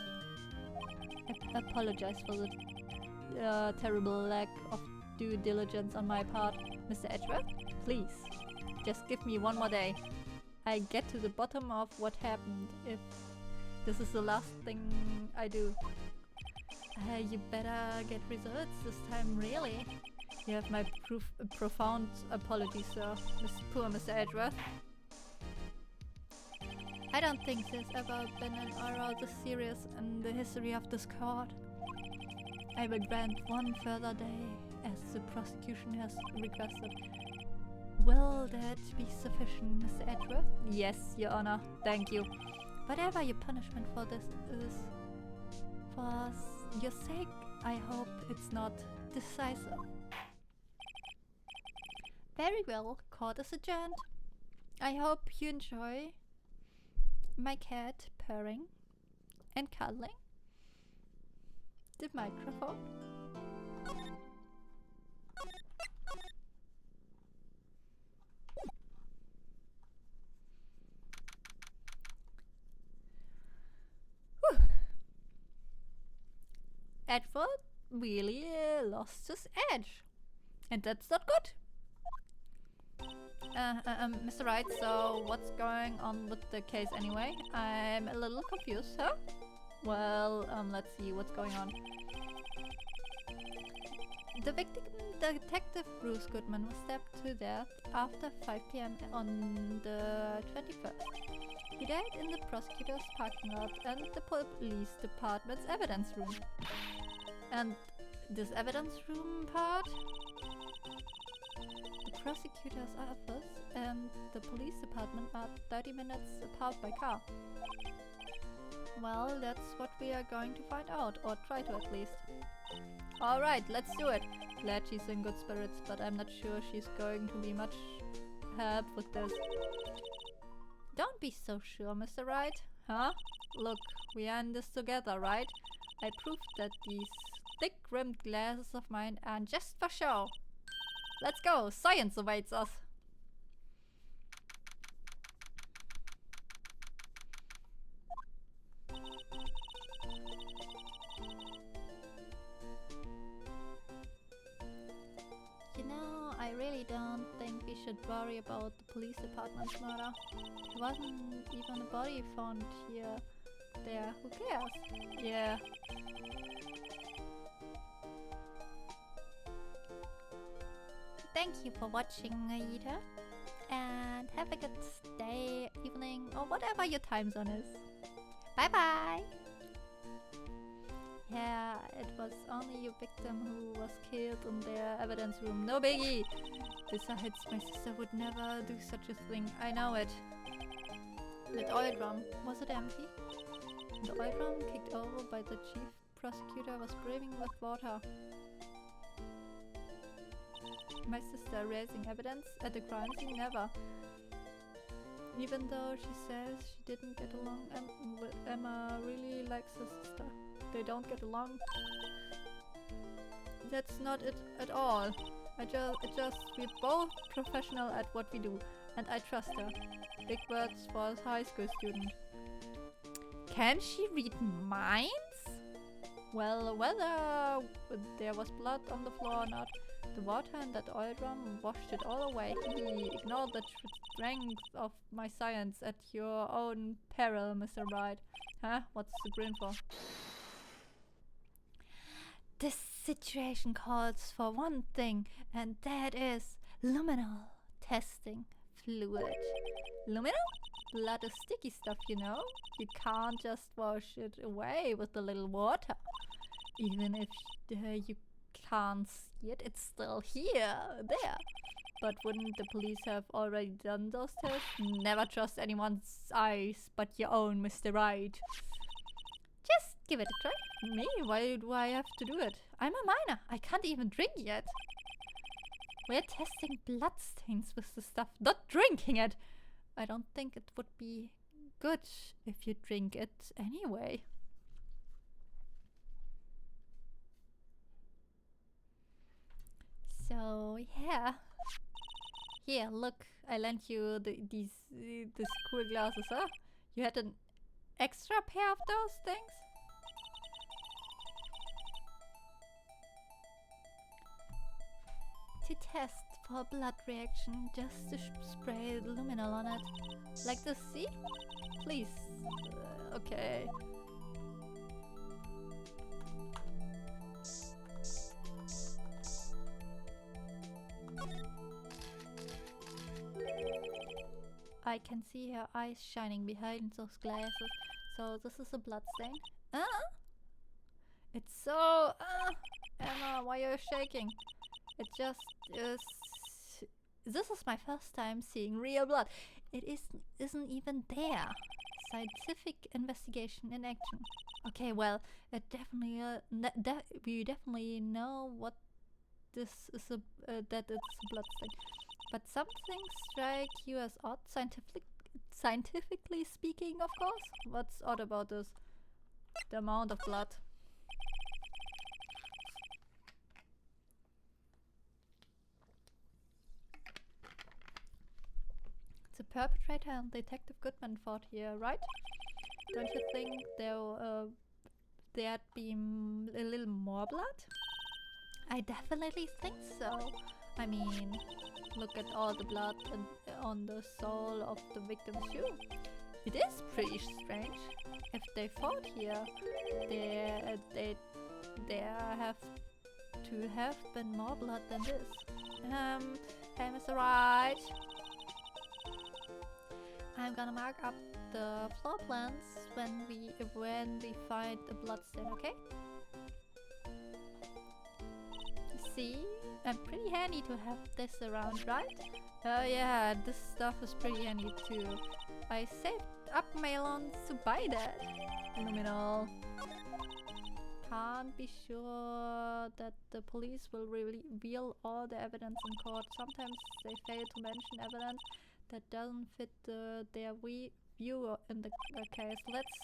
[SPEAKER 2] I apologize for the terrible lack of due diligence on my part, Mr. Edgeworth. Please, just give me one more day. I get to the bottom of what happened if this is the last thing I do. You better get results this time, really. You have my profound apologies, sir. Poor Mr. Edgeworth. I don't think there's ever been an error this serious in the history of this court. I will grant one further day, as the prosecution has requested. Will that be sufficient, Mr. Edgeworth?
[SPEAKER 1] Yes, Your Honor. Thank you.
[SPEAKER 2] Whatever your punishment for this is, for your sake, I hope it's not decisive. Very well, court is adjourned. I hope you enjoy my cat purring and cuddling the microphone.
[SPEAKER 1] Edward really lost his edge. And that's not good. Mr. Wright, so what's going on with the case anyway? I'm a little confused, huh? Well, let's see what's going on.
[SPEAKER 2] The victim Detective Bruce Goodman was stabbed to death after 5 p.m. on the 21st. He died in the prosecutor's parking lot and the police department's evidence room. And this evidence room part? The prosecutor's office and the police department are 30 minutes apart by car. Well, that's what we are going to find out, or try to at least. Alright, let's do it. Glad she's in good spirits, but I'm not sure she's going to be much help with this. Don't be so sure, Mr. Wright. Huh? Look, we are in this together, right? I proved that these thick-rimmed glasses of mine aren't just for show. Let's go! Science awaits us! You know, I really don't think we should worry about the police department's murder. There wasn't even a body found here. There, who cares? Yeah. Thank you for watching, Aida. And have a good day, evening, or whatever your time zone is. Bye bye! Yeah, it was only your victim who was killed in their evidence room. No biggie! Besides, my sister would never do such a thing. I know it. That oil drum, was it empty? The oil drum, kicked over by the chief prosecutor, was brimming with water. My sister raising evidence at the crime scene? Never. Even though she says she didn't get along, Emma really likes her sister. They don't get along. That's not it at all. We're both professional at what we do, and I trust her. Big words for a high school student. Can she read minds? Well, whether there was blood on the floor or not, the water in that oil drum washed it all away. Ignore the strength of my science at your own peril, Mr. Wright. Huh? What's the grin for? This situation calls for one thing, and that is luminal testing fluid. Luminal? Blood is sticky stuff, you know? You can't just wash it away with a little water. Even if you can't see it, it's still here, there. But wouldn't the police have already done those tests? Never trust anyone's eyes but your own, Mr. Wright. Just give it a try. Me? Why do I have to do it? I'm a minor. I can't even drink yet. We're testing bloodstains with the stuff, not drinking it. I don't think it would be good if you drink it anyway. So yeah. Here, look. I lent you these cool glasses, huh? You had an extra pair of those things? To test for blood reaction, just to spray luminol on it. Like this, see? Please. Okay. I can see her eyes shining behind those glasses. So this is a blood stain. It's so... Emma, why are you shaking? It just is... This is my first time seeing real blood. It isn't even there. Scientific investigation in action. Okay, well, it definitely... we definitely know what this is that it's a blood stain. But some things strike you as odd, scientifically speaking, of course. What's odd about this? The amount of blood. The perpetrator and Detective Goodman fought here, right? Don't you think there'd be a little more blood? I definitely think so. I mean, look at all the blood on the sole of the victim's shoe. It is pretty strange. If they fought here, there have to to have been more blood than this. Hey Mr. Wright. I'm gonna mark up the floor plans when we find a blood stain, okay? See? I'm pretty handy to have this around, right? Oh yeah, this stuff is pretty handy too. I saved up my loans to buy that. Phenomenal. Can't be sure that the police will reveal all the evidence in court. Sometimes they fail to mention evidence that doesn't fit their view in the case. Let's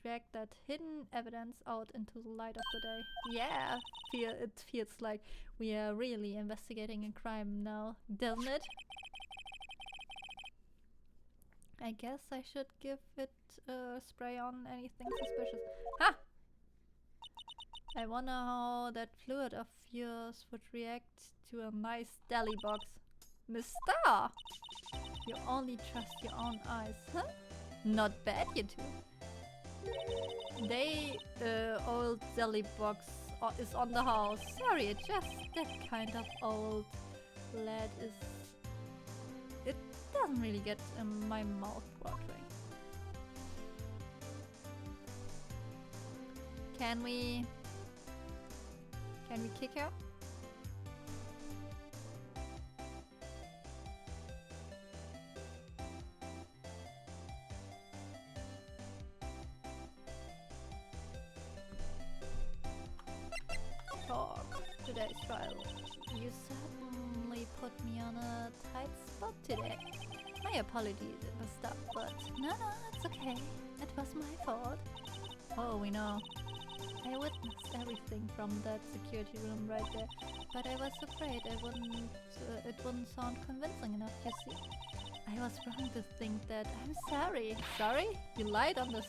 [SPEAKER 2] drag that hidden evidence out into the light of the day. Yeah, it feels like we are really investigating a crime now, doesn't it? I guess I should give it a spray on anything suspicious. Ha! I wonder how that fluid of yours would react to a nice deli box. Mister! You only trust your own eyes, huh? Not bad, you two. Old deli box is on the house. Sorry, just that kind of old lead is... It doesn't really get in my mouth watering. Can we kick her? Talk. Today's trial. You certainly put me on a tight spot today. My apologies, Mr. But no, it's okay. It was my fault. Oh, we know. I witnessed everything from that security room right there, but I was afraid it wouldn't sound convincing enough, you see. I was wrong to think that. I'm sorry. Sorry? You lied on the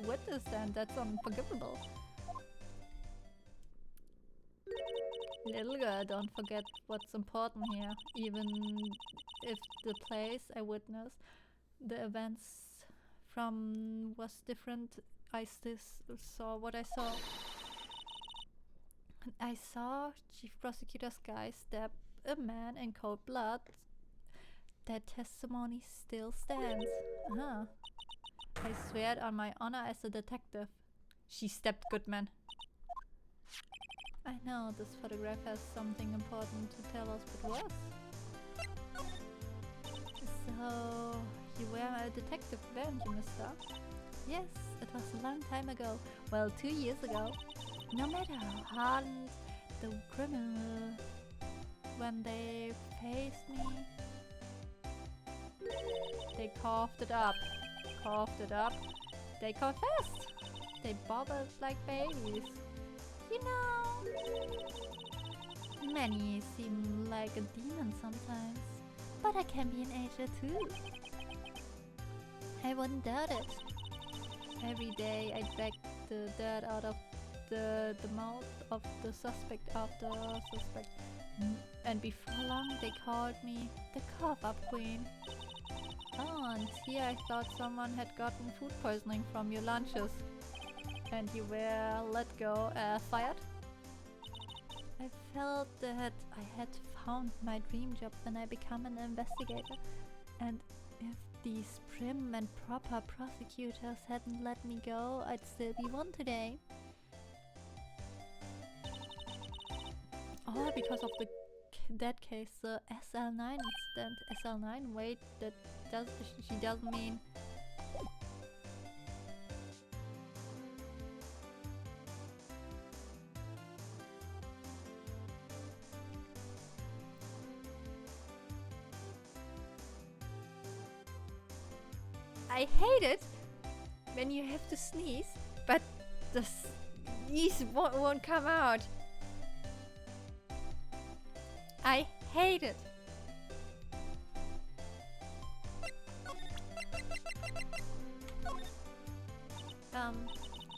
[SPEAKER 2] witness stand. That's unforgivable. Little girl, don't forget what's important here. Even if the place I witnessed the events from was different, I still saw what I saw. I saw Chief Prosecutor Sky stab a man in cold blood. That testimony still stands. Uh-huh. I swear it on my honor as a detective. She stabbed Goodman. I know this photograph has something important to tell us, but what? So, you were a detective, weren't you, mister? Yes, it was a long time ago. Well, 2 years ago. No matter how hardened the criminal, when they faced me, they coughed it up. They confessed. They bobbled like babies. You know, many seem like a demon sometimes, but I can be an angel too. I wouldn't doubt it. Every day I drag the dirt out of the mouth of the suspect after suspect. And before long they called me the cough-up queen. Oh, and here I thought someone had gotten food poisoning from your lunches. And you were let go, fired? I felt that I had found my dream job when I became an investigator. And if these prim and proper prosecutors hadn't let me go, I'd still be one today. All because of that case, the SL9 incident. SL9? Wait, she doesn't mean... I hate it when you have to sneeze, but the sneeze won't come out. I hate it.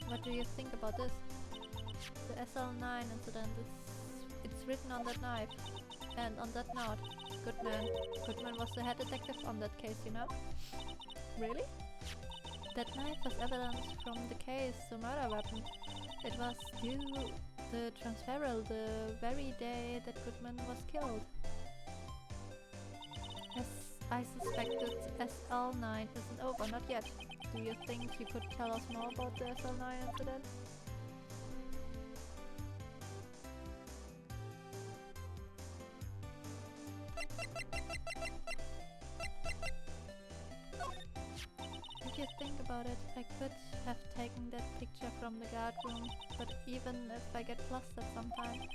[SPEAKER 2] What do you think about this? The SL9 incident, it's written on that knife. And on that note, Goodman was the head detective on that case, you know? Really? That knife was evidence from the case, the murder weapon. It was due the transferal the very day that Goodman was killed. As I suspected, SL9 isn't over, not yet. Do you think you could tell us more about the SL9 incident? If you think about it, I could have taken that picture from the guard room, but even if I get flustered sometime.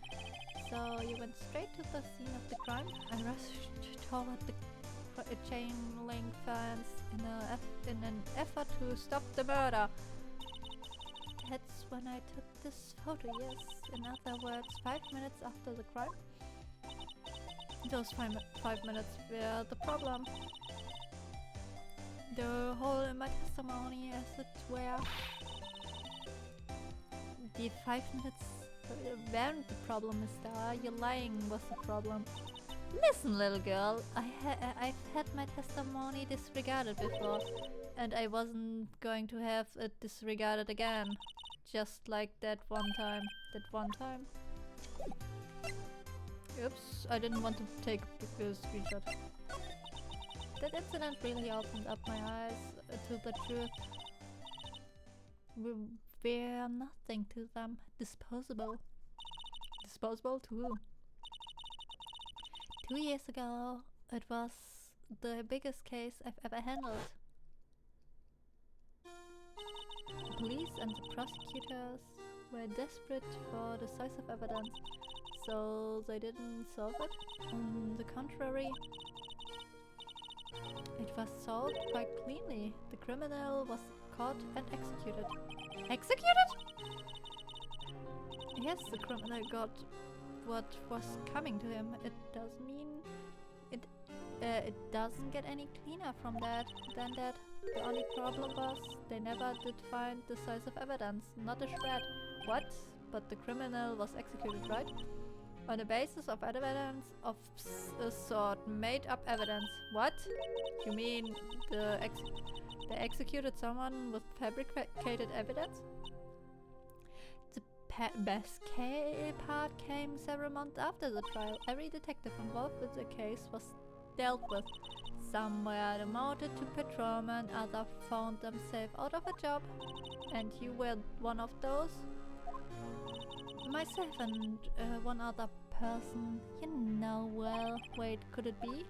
[SPEAKER 2] So you went straight to the scene of the crime? I rushed toward the chain link fence in an effort to stop the murder. That's when I took this photo, yes. In other words, 5 minutes after the crime. Those 5 minutes were the problem. The hole in my testimony, as it were. The 5 minutes weren't the problem, mister. Your lying was the problem. Listen, little girl, I've had my testimony disregarded before, and I wasn't going to have it disregarded again. Just like that one time. Oops, I didn't want to take a screenshot. That incident really opened up my eyes to the truth. We're nothing to them. Disposable. Disposable too. 2 years ago, it was the biggest case I've ever handled. The police and the prosecutors were desperate for decisive evidence, so they didn't solve it. On the contrary, it was solved quite cleanly. The criminal was caught and executed. Executed? Yes, the criminal got what was coming to him. It doesn't mean it doesn't get any cleaner from that than that. The only problem was they never did find decisive evidence, not a shred. What? But the criminal was executed, right? On the basis of evidence of a sort, made up evidence. What? You mean they executed someone with fabricated evidence? Best part came several months after the trial. Every detective involved with the case was dealt with. Some were demoted to patrolman, others found themselves out of a job. And you were one of those? Myself and one other person. You know well. Wait, could it be?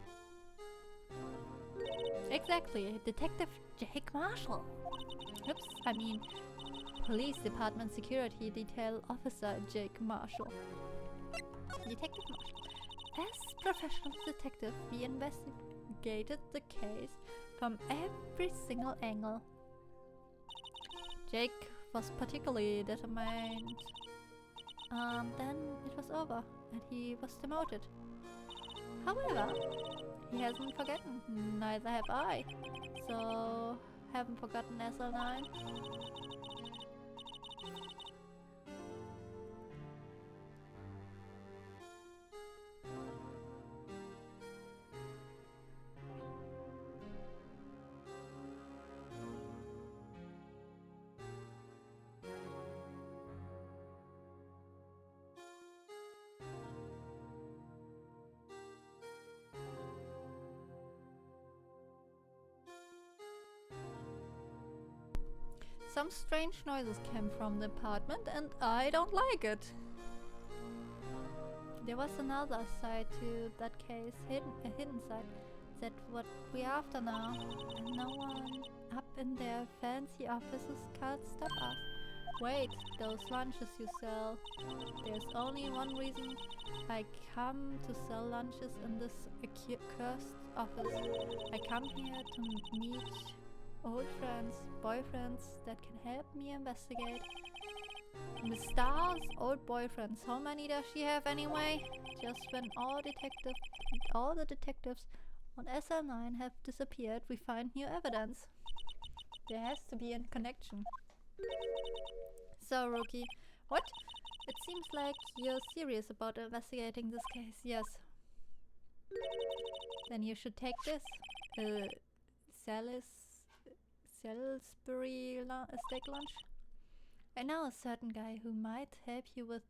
[SPEAKER 2] Exactly, Detective Jake Marshall. Oops, I mean Police Department Security Detail Officer Jake Marshall. Detective Marshall. As professional detective, we investigated the case from every single angle. Jake was particularly determined. Then it was over, and he was demoted. However, he hasn't forgotten. Neither have I. So, haven't forgotten SL9. Some strange noises came from the apartment, and I don't like it. There was another side to that case, a hidden side. That's what we're after now. And no one up in their fancy offices can't stop us. Wait, those lunches you sell. There's only one reason I come to sell lunches in this cursed office. I come here to meet old friends, boyfriends that can help me investigate. Miss Star's old boyfriends, how many does she have anyway? Just when all the detectives on SL9 have disappeared, we find new evidence. There has to be a connection. So, Rookie, what? It seems like you're serious about investigating this case, yes. Then you should take this. Salisbury steak lunch. I know a certain guy who might help you with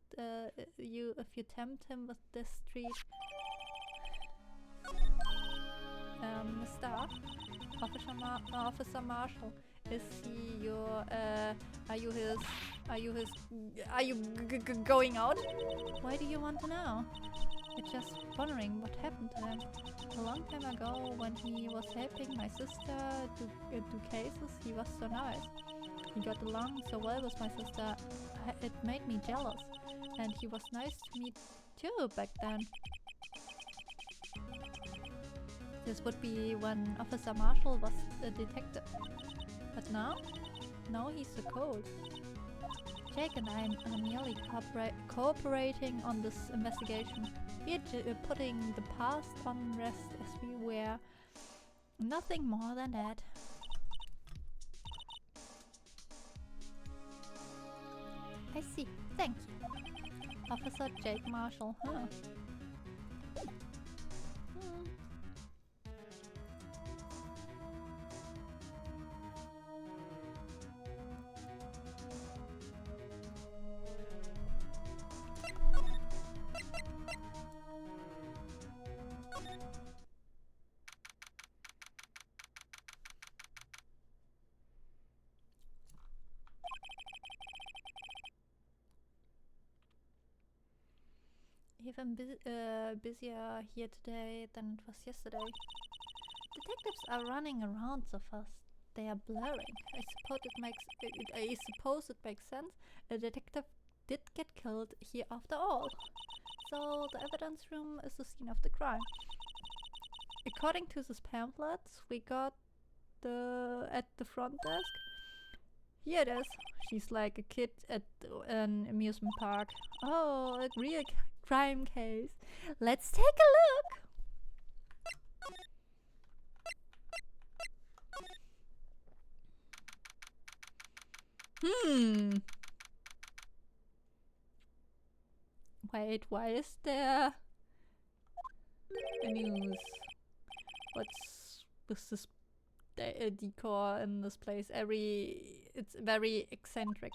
[SPEAKER 2] you if you tempt him with this street. Mr. Officer Marshall, is he your, are you going out? Why do you want to know? I'm just wondering what happened to him. A long time ago, when he was helping my sister do cases, he was so nice. He got along so well with my sister, it made me jealous. And he was nice to me too back then. This would be when Officer Marshall was a detective. But now? Now he's so cold. Jake and I are merely cooperating on this investigation. We're putting the past on rest as we were. Nothing more than that. I see. Thank you. Officer Jake Marshall, huh? Even busier here today than it was yesterday. Detectives are running around so fast. They are blurring. I suppose it makes sense. A detective did get killed here after all. So the evidence room is the scene of the crime. According to these pamphlets we got at the front desk. Here it is. She's like a kid at an amusement park. Oh, a real crime case. Let's take a look. Wait, why is there a news? What's with this decor in this place? It's very eccentric.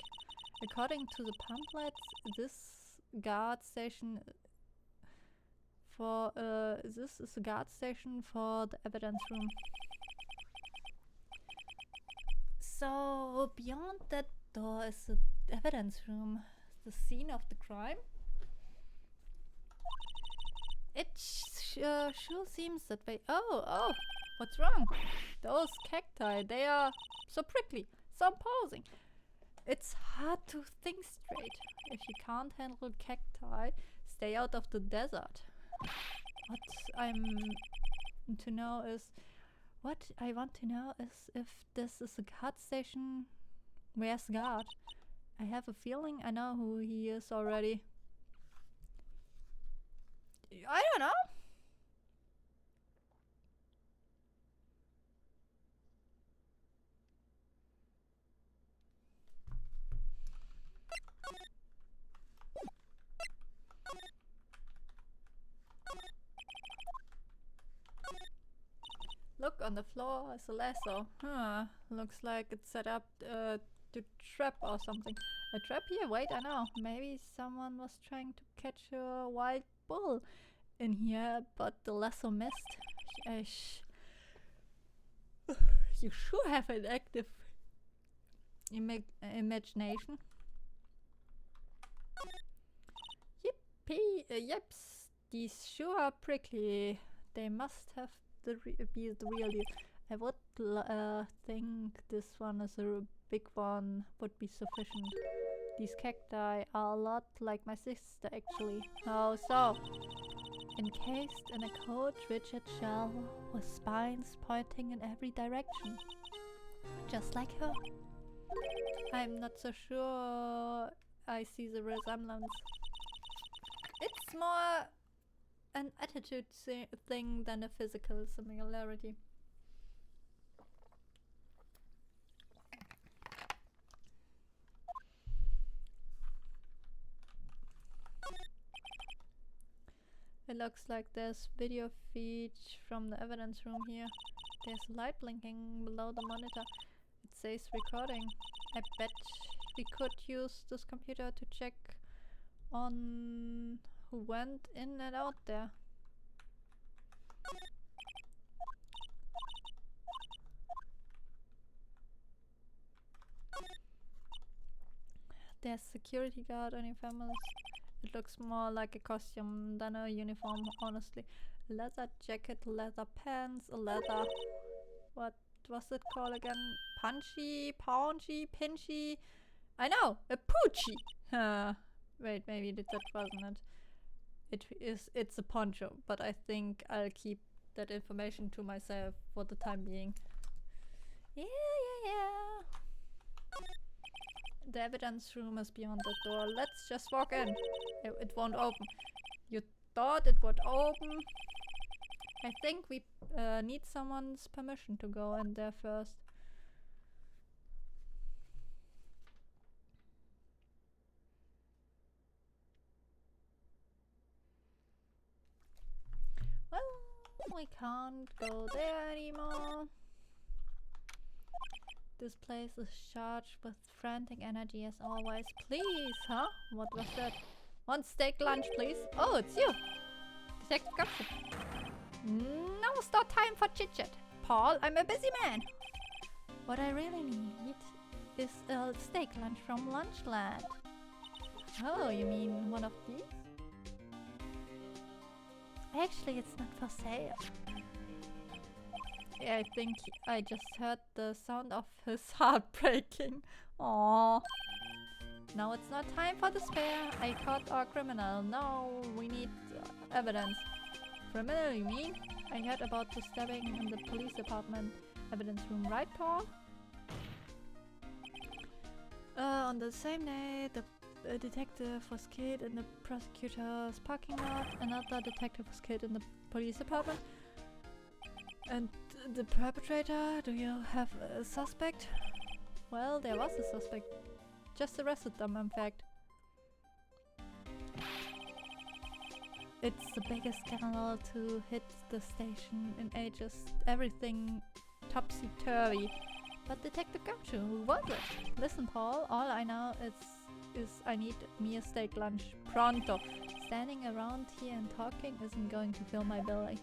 [SPEAKER 2] According to the pamphlets, this guard station this is a guard station for the evidence room. So beyond that door is the evidence room, the scene of the crime. It sure seems that way. Oh, what's wrong? Those cacti, they are so prickly, so imposing. It's hard to think straight. If you can't handle cacti, stay out of the desert. What I want to know is if this is a guard station. Where's the guard? I have a feeling I know who he is already. I don't know. Look, on the floor is a lasso. Looks like it's set up to trap or something. A trap here? Wait, I know. Maybe someone was trying to catch a wild bull in here, but the lasso missed. You sure have an active imagination. Yippee! Yeps, these sure are prickly. They must have be the real deal. I would think this one is a big one would be sufficient. These cacti are a lot like my sister, actually. How so? Encased in a coat rigid shell with spines pointing in every direction. Just like her. I'm not so sure I see the resemblance. It's more an attitude thing than a physical similarity. It looks like there's video feed from the evidence room here. There's a light blinking below the monitor. It says recording. I bet
[SPEAKER 1] we could use this computer to check on who went in and out there. There's security guard on your families. It looks more like a costume than a uniform, honestly. Leather jacket, leather pants, a leather... What was it called again? Punchy, paunchy, pinchy... I know! A poochie! Wait, maybe that wasn't it. It's a poncho, but I think I'll keep that information to myself for the time being. Yeah. The evidence room is beyond the door. Let's just walk in. It won't open. You thought it would open? I think we need someone's permission to go in there first. Well, we can't go there anymore. This place is charged with frantic energy as always. Please, huh? What was that? One steak lunch, please. Oh, it's you! Detective Gumshoe. No, it's not time for chit-chat. Paul, I'm a busy man. What I really need is a steak lunch from Lunchland. Oh, you mean one of these? Actually, it's not for sale. I think I just heard the sound of his heart breaking. Aww. Now it's not time for despair. I caught our criminal. No, we need evidence. Criminal, you mean? I heard about the stabbing in the police department evidence room, right, Paul? On the same day, the detective was killed in the prosecutor's parking lot. Another detective was killed in the police department. And the perpetrator, do you have a suspect? Well, there was a suspect. Just arrested them, in fact. It's the biggest scandal to hit the station in ages. Everything topsy-turvy. But Detective Gumshoe, who was it? Listen, Paul, all I know is I need me a steak lunch. Pronto. Standing around here and talking isn't going to fill my belly.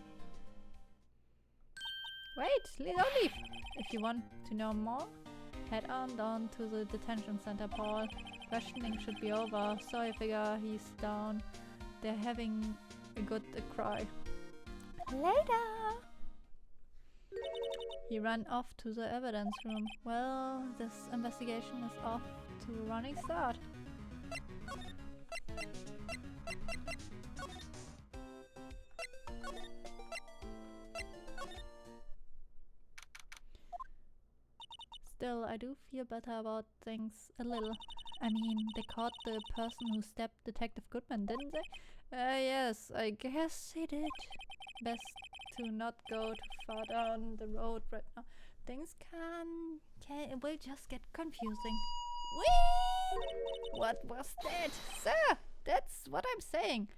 [SPEAKER 1] Wait, don't leave. If you want to know more, head on down to the detention center, Paul. Questioning should be over, so I figure he's down. They're having a good cry. Later! He ran off to the evidence room. Well, this investigation is off to a running start. Still, I do feel better about things a little. I mean, they caught the person who stabbed Detective Goodman, didn't they? Yes, I guess they did. Best to not go too far down the road right now. Things it will just get confusing. Whee! What was that? Sir, that's what I'm saying.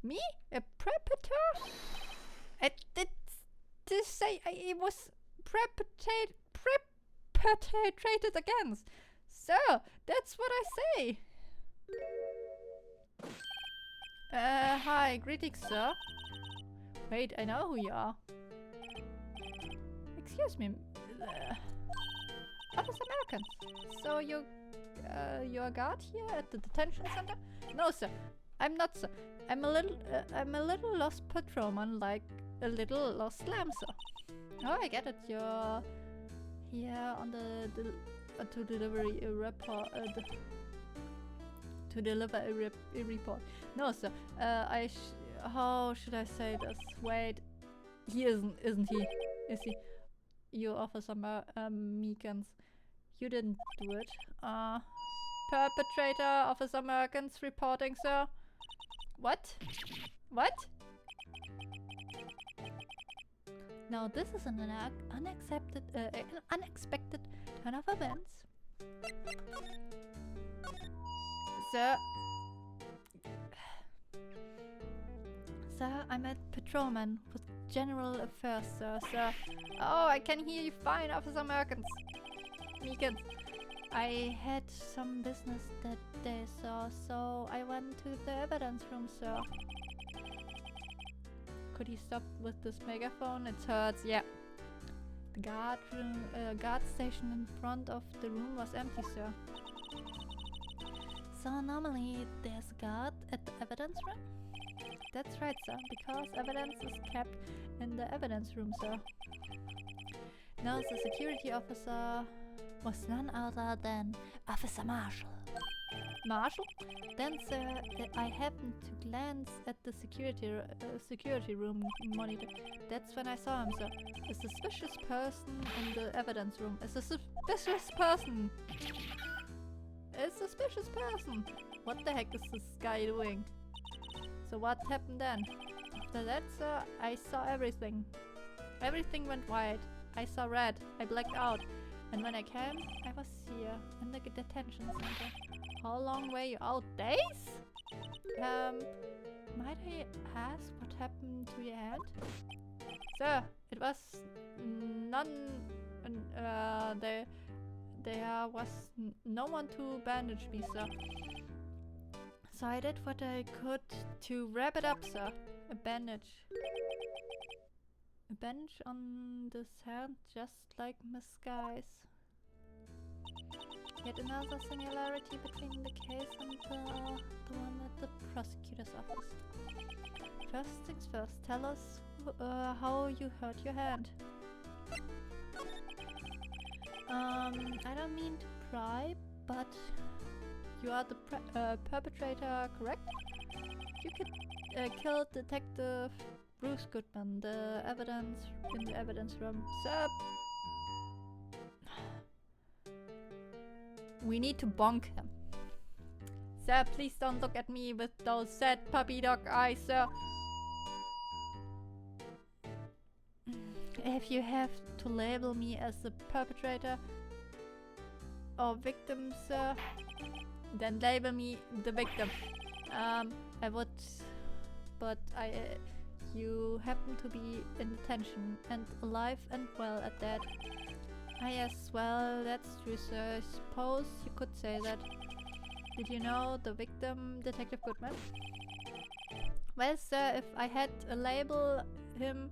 [SPEAKER 1] Me? A perpetrator? I did to say I was perpetrated against. Sir, that's what I say. Hi, greetings, sir. Wait, I know who you are. Excuse me, Officer Americans. So you're a guard here at the detention center? No, sir. I'm not, sir. I'm a little lost patrolman, like a little lost lamb, sir. Oh, I get it. You're here on to deliver a report. To deliver a report. No, sir. How should I say this? Wait, he isn't he? Is he? You, Officer Meekins. You didn't do it. Perpetrator, Officer Merkins reporting, sir. What? What? Now this is an unexpected turn of events. Sir, I'm a patrolman with general affairs, sir. Oh, I can hear you fine, Officer Meekins.
[SPEAKER 2] I had some business that day, sir, so I went to the evidence room, sir. Could he stop with this megaphone? It hurts, yeah. The guard station in front of the room was empty, sir. So normally there's a guard at the evidence room? That's right, sir, because evidence is kept in the evidence room, sir. Now the security officer was none other than Officer Marshall. Marshall? Then, sir, I happened to glance at the security room monitor. That's when I saw him, sir. A suspicious person in the evidence room. A suspicious person! A suspicious person! What the heck is this guy doing? So what happened then? After that, sir, I saw everything. Everything went white. I saw red. I blacked out. And when I came, I was here, in the detention center. How long were you out? Days? Might I ask what happened to your hand? Sir, it was there was no one to bandage me, sir. So I did what I could to wrap it up, sir. A bandage. A bandage on this hand, just like Miss Guy's. Yet another similarity between the case and the one at the prosecutor's office. First things first, tell us how you hurt your hand. I don't mean to pry, but you are the perpetrator, correct? You killed Detective Bruce Goodman, the evidence in the evidence room. Sir, we need to bonk him. Sir, please don't look at me with those sad puppy dog eyes, sir. If you have to label me as the perpetrator or victim, sir, then label me the victim. I would, but you happen to be in detention and alive and well at that. Ah yes, well, that's true, sir. I suppose you could say that. Did you know the victim, Detective Goodman? Well, sir, if I had to label him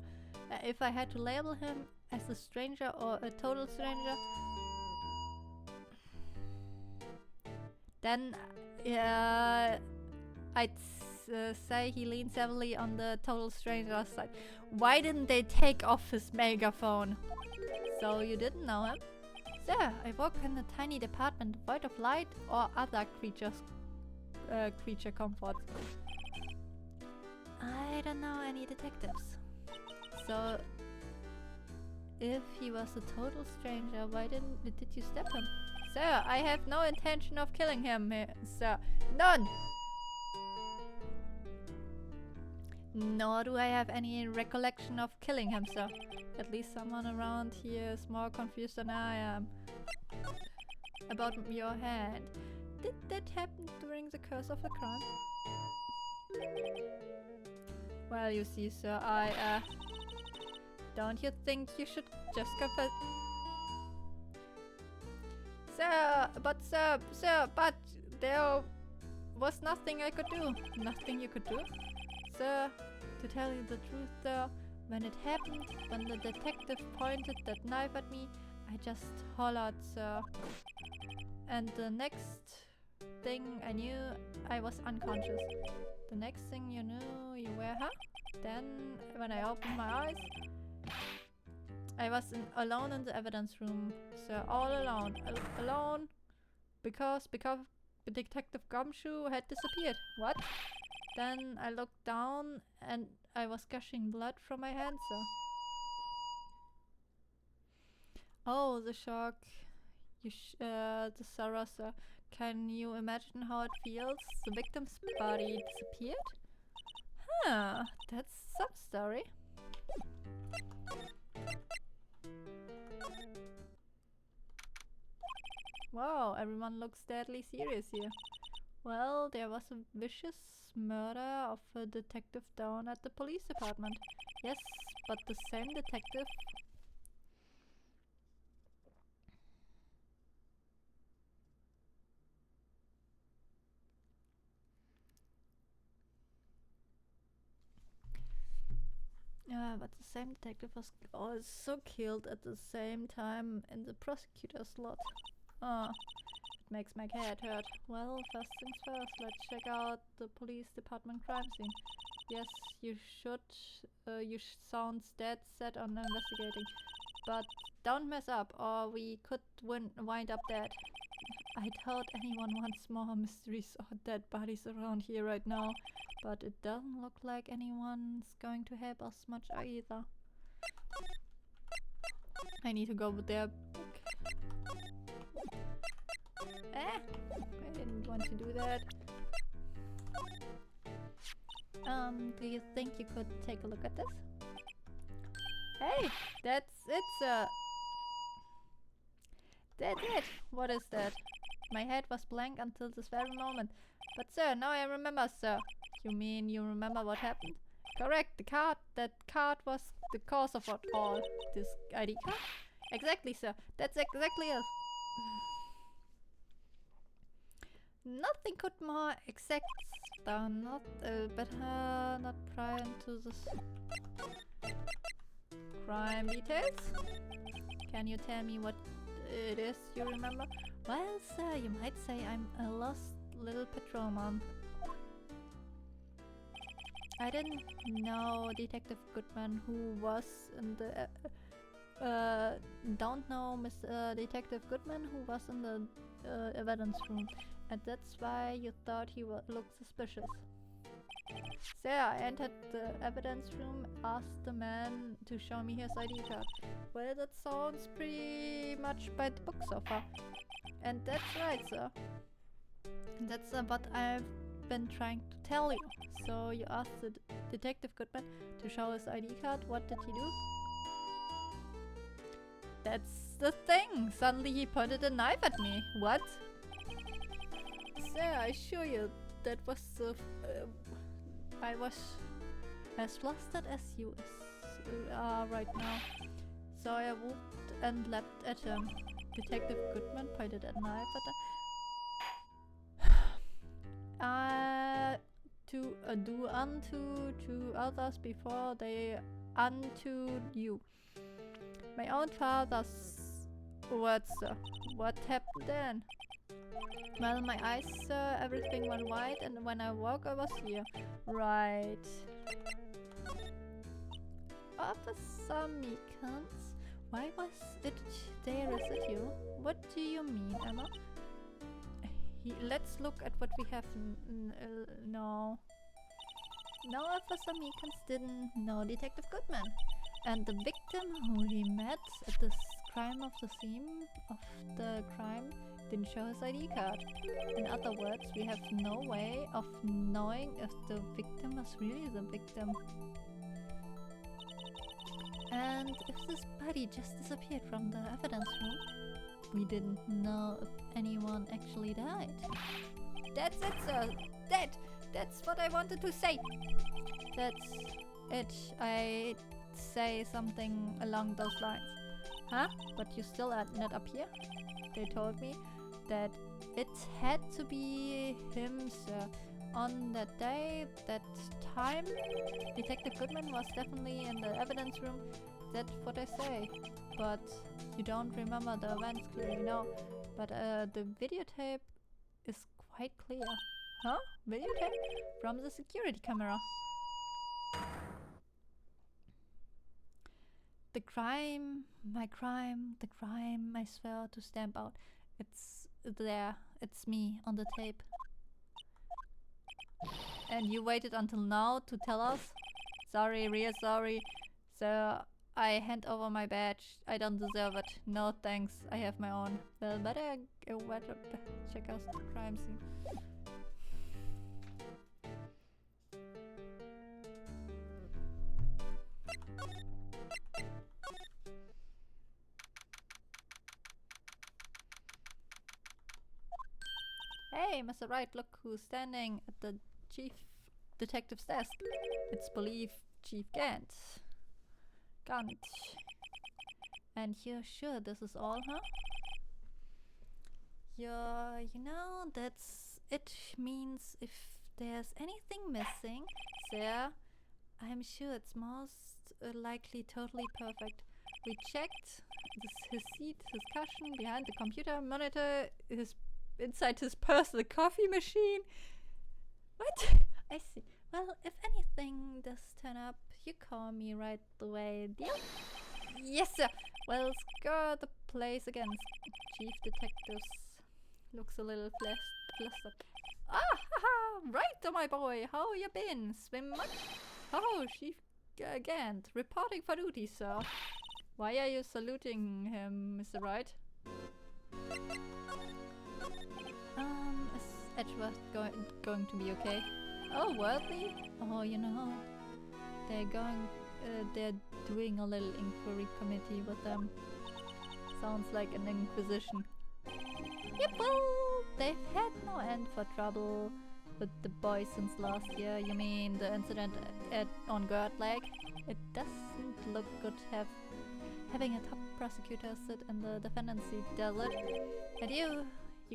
[SPEAKER 2] as a stranger or a total stranger, then I'd say he leans heavily on the total stranger side. Why didn't they take off his megaphone? So you didn't know him? Sir, I work in a tiny department void of light or other creature comforts. I don't know any detectives. So, if he was a total stranger, why did you stab him? Sir, I have no intention of killing him, sir. None! Nor do I have any recollection of killing him, sir. At least someone around here is more confused than I am. About your hand. Did that happen during the course of the crime? Well, you see, sir, don't you think you should just confess? Sir, but there was nothing I could do. Nothing you could do? Sir, to tell you the truth, sir, when it happened, when the detective pointed that knife at me, I just hollered, sir. And the next thing I knew, I was unconscious. The next thing you knew, you were, huh? Then, when I opened my eyes, I was alone in the evidence room, sir, all alone. Alone because Detective Gumshoe had disappeared. What? Then I looked down and I was gushing blood from my hand, sir. Oh, the shock. The sorrow, sir. Can you imagine how it feels? The victim's body disappeared? Huh, that's some story. Wow, everyone looks deadly serious here. Well, there was a vicious murder of a detective down at the police department. Yes, but the same detective... but the same detective was also killed at the same time in the prosecutor's slot. It makes my head hurt. Well, first things first, let's check out the police department crime scene. Yes, you should. You sounds dead set on investigating. But don't mess up, or we could wind up dead. I doubt anyone wants more mysteries or dead bodies around here right now. But it doesn't look like anyone's going to help us much either. I need to go with their book. I didn't want to do that. Do you think you could take a look at this? Hey, that's it, sir. That's it. What is that? My head was blank until this very moment. But sir, now I remember, sir. You mean you remember what happened? Correct, that card was the cause of it all. This ID card? Exactly, sir. That's exactly it. Nothing could more exact, not better, not prior to this crime details. Can you tell me what it is you remember? Well, sir, you might say I'm a lost little patrolman. I didn't know Detective Goodman, who was in the don't know Mr. Detective Goodman, who was in the evidence room, and that's why you thought he looked suspicious. So I entered the evidence room, asked the man to show me his ID card. Well, that sounds pretty much by the book so far. And that's right, sir. That's what I've been trying to tell you. So you asked the Detective Goodman to show his ID card. What did he do? That's the thing. Suddenly he pointed a knife at me. What? Sir, I assure you that was I was as flustered as you are right now. So I whooped and leapt at him. Detective Goodman pointed a knife at to do unto to others before they unto you. My own father's words, sir. What happened then? Well, my eyes saw everything went white, and when I woke, I was here. Right. Officer Meekins, why was it there? Is it you? What do you mean, Emma? Let's look at what we have. No. No, Officer Meekins didn't know Detective Goodman. And the victim who he met at the crime of the scene of the crime didn't show his ID card. In other words, we have no way of knowing if the victim was really the victim. And if this body just disappeared from the evidence room, we didn't know if anyone actually died. That's it, sir! That's what I wanted to say! That's it. I say something along those lines. Huh? But you still are not up here? They told me that it had to be him, sir. On that day, that time, Detective Goodman was definitely in the evidence room. That's what I say. But you don't remember the events clearly, no. But the videotape is quite clear. Huh? Videotape? From the security camera. The crime, my crime, the crime I swear to stamp out. It's there. It's me on the tape. And you waited until now to tell us? Sorry, real sorry. So I hand over my badge. I don't deserve it. No thanks, I have my own. Well, better check out the crime scene. Hey, Mr. Wright, look who's standing at the chief detective's desk. It's believed Chief Gant. And you're sure this is all, huh? You know, that's it means if there's anything missing, sir, I'm sure it's most likely totally perfect. We checked his seat, his cushion, behind the computer monitor, inside his purse, the coffee machine. What? I see. Well, if anything does turn up, you call me right away, deal? Yes, sir. Well, score the place again. Chief Detectives looks a little flustered. Ah, haha! Right, my boy. How you been? Swim much? Oh, Chief Gant, reporting for duty, sir. Why are you saluting him, Mr. Wright? Is Edgeworth going to be okay? Oh, Worthy? Oh, you know, they're doing a little inquiry committee with them. Sounds like an inquisition. Yep, well, they've had no end for trouble with the boys since last year. You mean the incident on Gerd Lake? It doesn't look good having a top prosecutor sit in the defendant's seat, does it? And you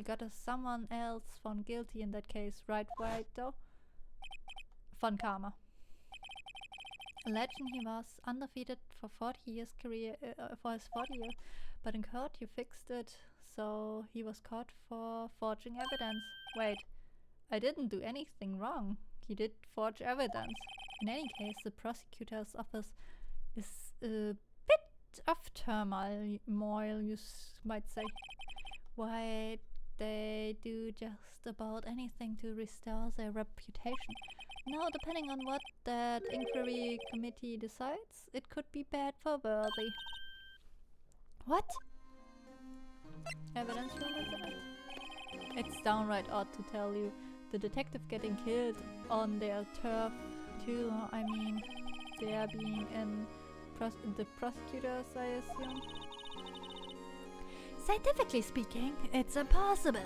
[SPEAKER 2] got someone else found guilty in that case, right, though? Von Karma. A legend he was, undefeated for 40 years for his 40 years, but in court you fixed it, so he was caught for forging evidence. Wait, I didn't do anything wrong. He did forge evidence. In any case, the prosecutor's office is a bit of turmoil, you might say. Why, they do just about anything to restore their reputation. Now, depending on what that inquiry committee decides, it could be bad for Worthy. What? Evidence room incident? It's downright odd to tell you. The detective getting killed on their turf too. I mean, they are being in the prosecutors, I assume. Scientifically speaking, it's impossible.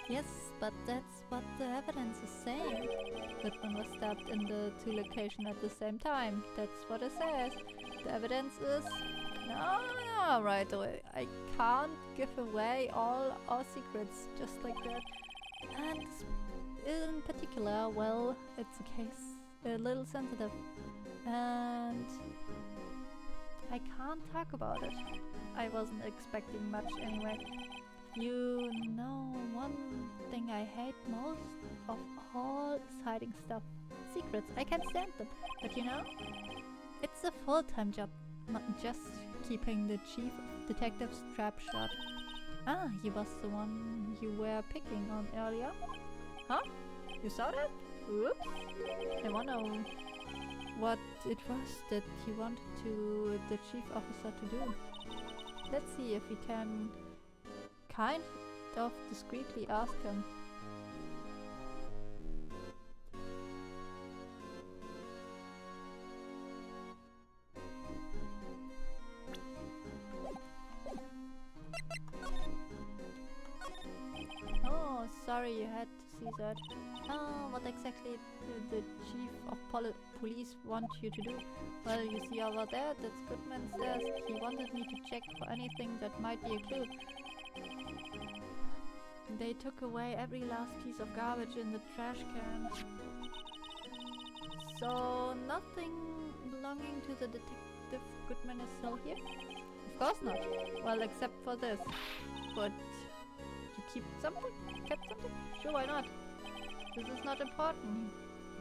[SPEAKER 2] Yes, but that's what the evidence is saying. Goodman was stabbed in the two locations at the same time. That's what it says. The evidence is... No, right away. I can't give away all our secrets just like that. And in particular, well, it's a case a little sensitive. And I can't talk about it. I wasn't expecting much anyway. You know, one thing I hate most of all is hiding stuff. Secrets, I can't stand them. But you know, it's a full-time job, not just keeping the chief of detectives trap shut. Ah, he was the one you were picking on earlier. Huh? You saw that? Oops. I wonder what it was that he wanted the chief officer to do. Let's see if we can kind of discreetly ask him. Oh, sorry you had to see that. What exactly did the chief of police want you to do? Well, you see over there, that's Goodman's desk. He wanted me to check for anything that might be a clue. They took away every last piece of garbage in the trash can. So, nothing belonging to the detective Goodman is still here? Of course not. Well, except for this. But you keep something? Kept something? Sure, why not? This is not important.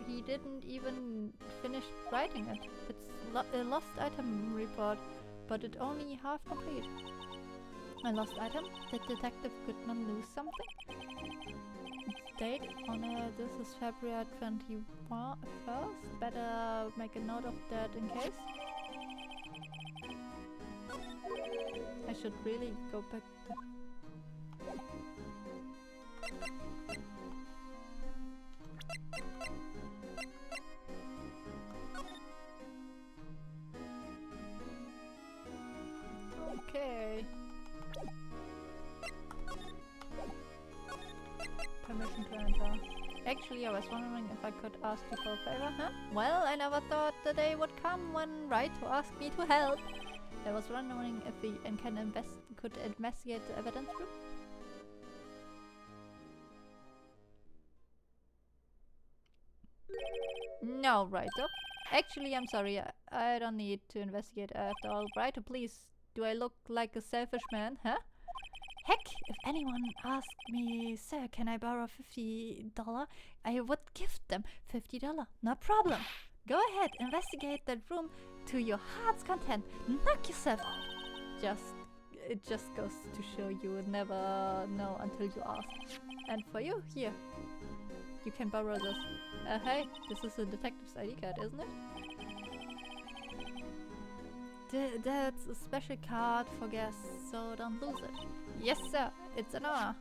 [SPEAKER 2] He didn't even finish writing it. It's a lost item report, but it only half complete. A lost item? Did Detective Goodman lose something? Date on this is February 21st. Better make a note of that in case. I should really go back to... Okay. Permission to enter. Actually, I was wondering if I could ask you for a favor, huh? Well, I never thought the day would come when Wright to ask me to help. I was wondering if we could investigate the evidence room. No, Wright, though. Actually, I'm sorry. I don't need to investigate after all. Right, please. Do I look like a selfish man, huh? Heck, if anyone asked me, sir, can I borrow $50? I would give them $50. No problem. Go ahead, investigate that room to your heart's content. Knock yourself out. It just goes to show you would never know until you ask. And for you, here. You can borrow this. Hey, this is a detective's ID card, isn't it? That's a special card for guests, so don't lose it. Yes, sir. It's an honor.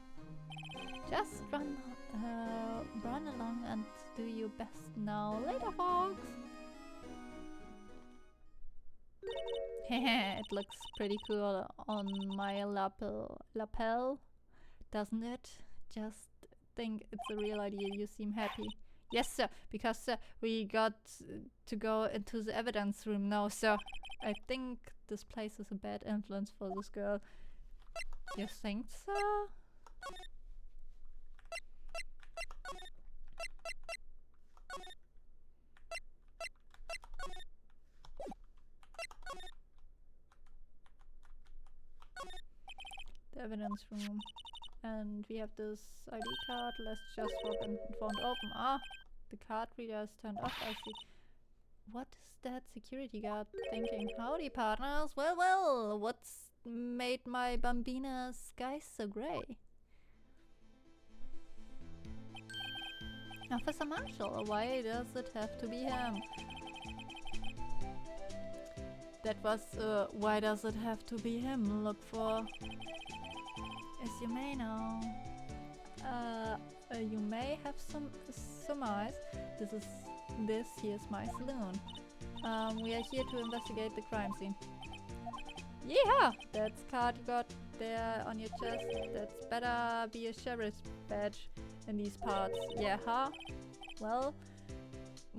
[SPEAKER 2] Just run along and do your best now. Later, folks. It looks pretty cool on my lapel, doesn't it? Just think it's a real idea. You seem happy. Yes, sir, because we got to go into the evidence room now, sir. I think this place is a bad influence for this girl. You think so? The evidence room. And we have this ID card. Let's just walk in front open. Ah, the card reader is turned off, I see. What is that security guard thinking? Howdy, partners. Well, what's made my Bambina's sky so grey? Officer Marshall, why does it have to be him? That was, why does it have to be him? Look for... As you may know, you may have some surmise. This here's my saloon. We are here to investigate the crime scene. Yeah, that's card you got there on your chest. That's better be a sheriff's badge in these parts. Yeah, huh? Well,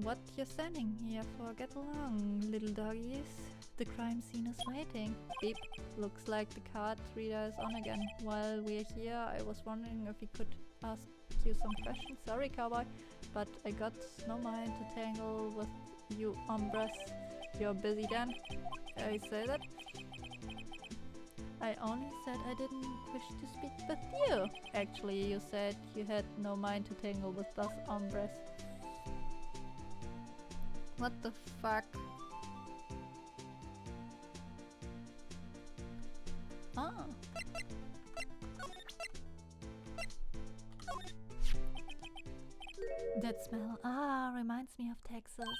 [SPEAKER 2] what you're standing here for? Get along, little doggies. The crime scene is waiting. Beep. Looks like the card reader is on again. While we're here, I was wondering if we could ask you some questions. Sorry, cowboy, but I got no mind to tangle with you hombres. You're busy then? I say that? I only said I didn't wish to speak with you. Actually, you said you had no mind to tangle with us hombres. What the fuck? Ah. That smell, reminds me of Texas.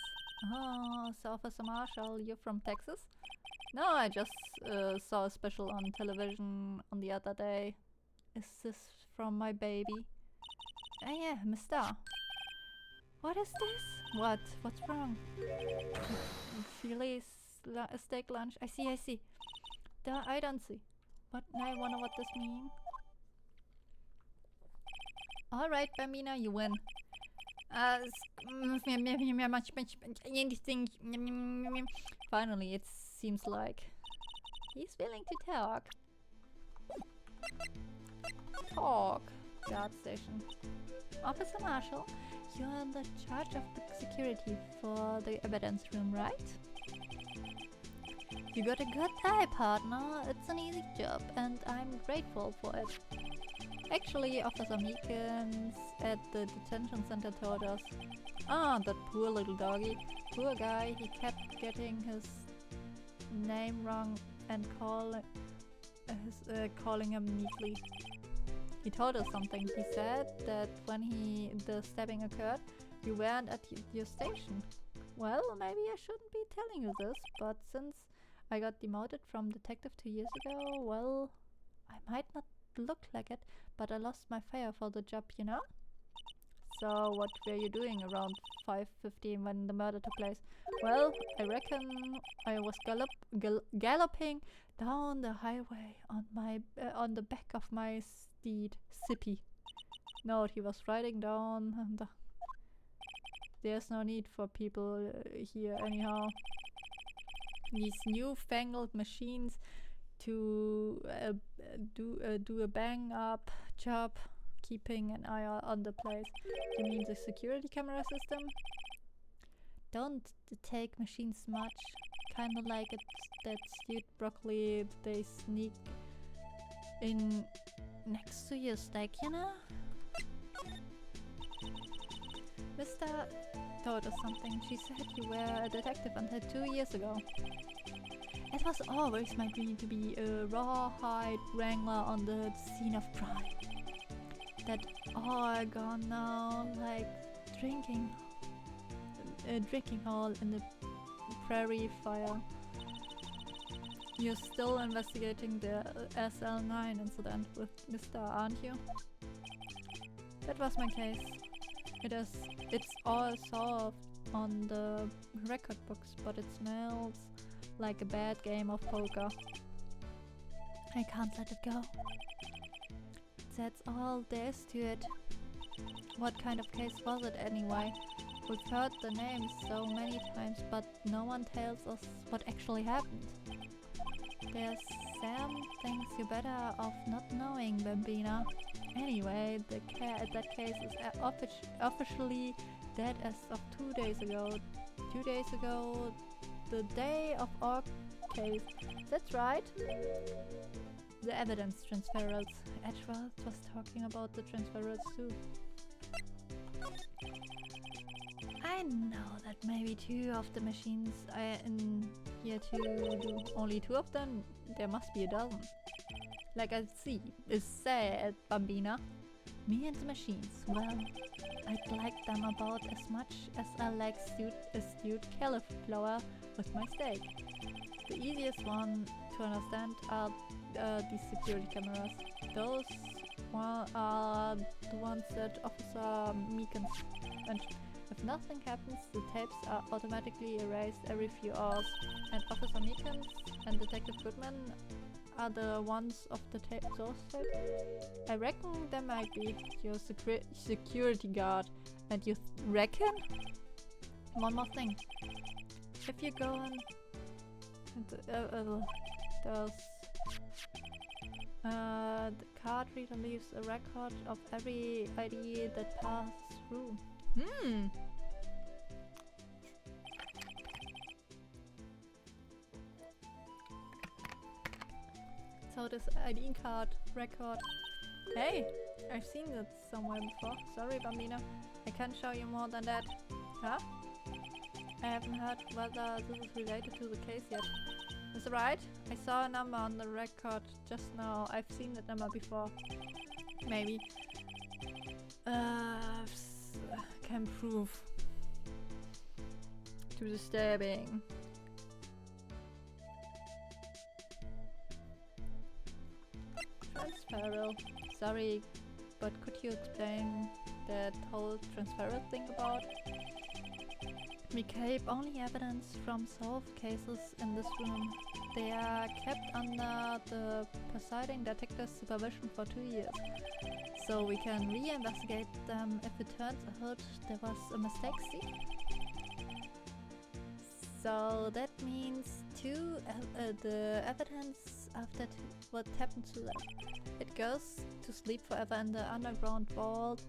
[SPEAKER 2] Oh, so Officer Marshall, you're from Texas? No, I just saw a special on television on the other day. Is this from my baby? Ah yeah, Mister. What is this? What's wrong? Filet steak lunch. I see. I don't see. What? I wonder what this means. Alright, Bambina, you win. Anything. Finally, it seems like he's willing to talk. Guard station. Officer Marshall, you're in the charge of the security for the evidence room, right? You got a good eye, partner. It's an easy job, and I'm grateful for it. Actually, Officer Meekins at the detention center told us. Ah, that poor little doggy. Poor guy, he kept getting his name wrong and calling him neatly. He told us something. He said that when the stabbing occurred, you weren't at your station. Well, maybe I shouldn't be telling you this, but since I got demoted from detective 2 years ago, well, I might not look like it, but I lost my fire for the job, you know? So what were you doing around 5:15 when the murder took place? Well, I reckon I was galloping down the highway on the back of my steed, Sippy. No, he was riding down and there's no need for people here anyhow. These newfangled machines to do a bang up job, keeping an eye on the place. You mean the security camera system? don't take machines much. Kinda like that stewed broccoli they sneak in next to your steak, you know? Mr. told us something. She said you were a detective until 2 years ago. It was always my dream to be a rawhide wrangler on the scene of crime. That all gone now, like drinking hole in the prairie fire. You're still investigating the SL9 incident with Mr. aren't you? That was my case. It's all solved on the record books, but it smells like a bad game of poker. I can't let it go. That's all there is to it. What kind of case was it anyway? We've heard the names so many times, but no one tells us what actually happened. There's some things you're better off not knowing, Bambina. Anyway, that case is officially dead as of 2 days ago. 2 days ago, the day of our case. That's right. The evidence transferals. Edgeworth was talking about the transferals too. I know that maybe 2 of the machines are in here to do only 2 of them. There must be a dozen. Like I see, is said, Bambina. Me and the machines, well, I'd like them about as much as I like stewed cauliflower with my steak. The easiest one to understand are these security cameras. Those are the ones that Officer Meekins mentioned. If nothing happens, the tapes are automatically erased every few hours, and Officer Meekins and Detective Goodman are the ones of the those tapes. I reckon they might be your security guard. And you reckon? One more thing. If you go on the card reader leaves a record of every ID that passes through. So this ID card record. Hey, I've seen it somewhere before. Sorry, Bambina. I can't show you more than that. Huh? I haven't heard whether this is related to the case yet. Mr. Wright, I saw a number on the record just now. I've seen that number before. Maybe. Can prove to the stabbing. Transferal. Sorry, but could you explain that whole transferal thing about? We keep only evidence from solved cases in this room. They are kept under the presiding detective's supervision for 2 years. So we can re-investigate them if it turns out there was a mistake, see? So that means the evidence after what happened to them. It goes to sleep forever in the underground vault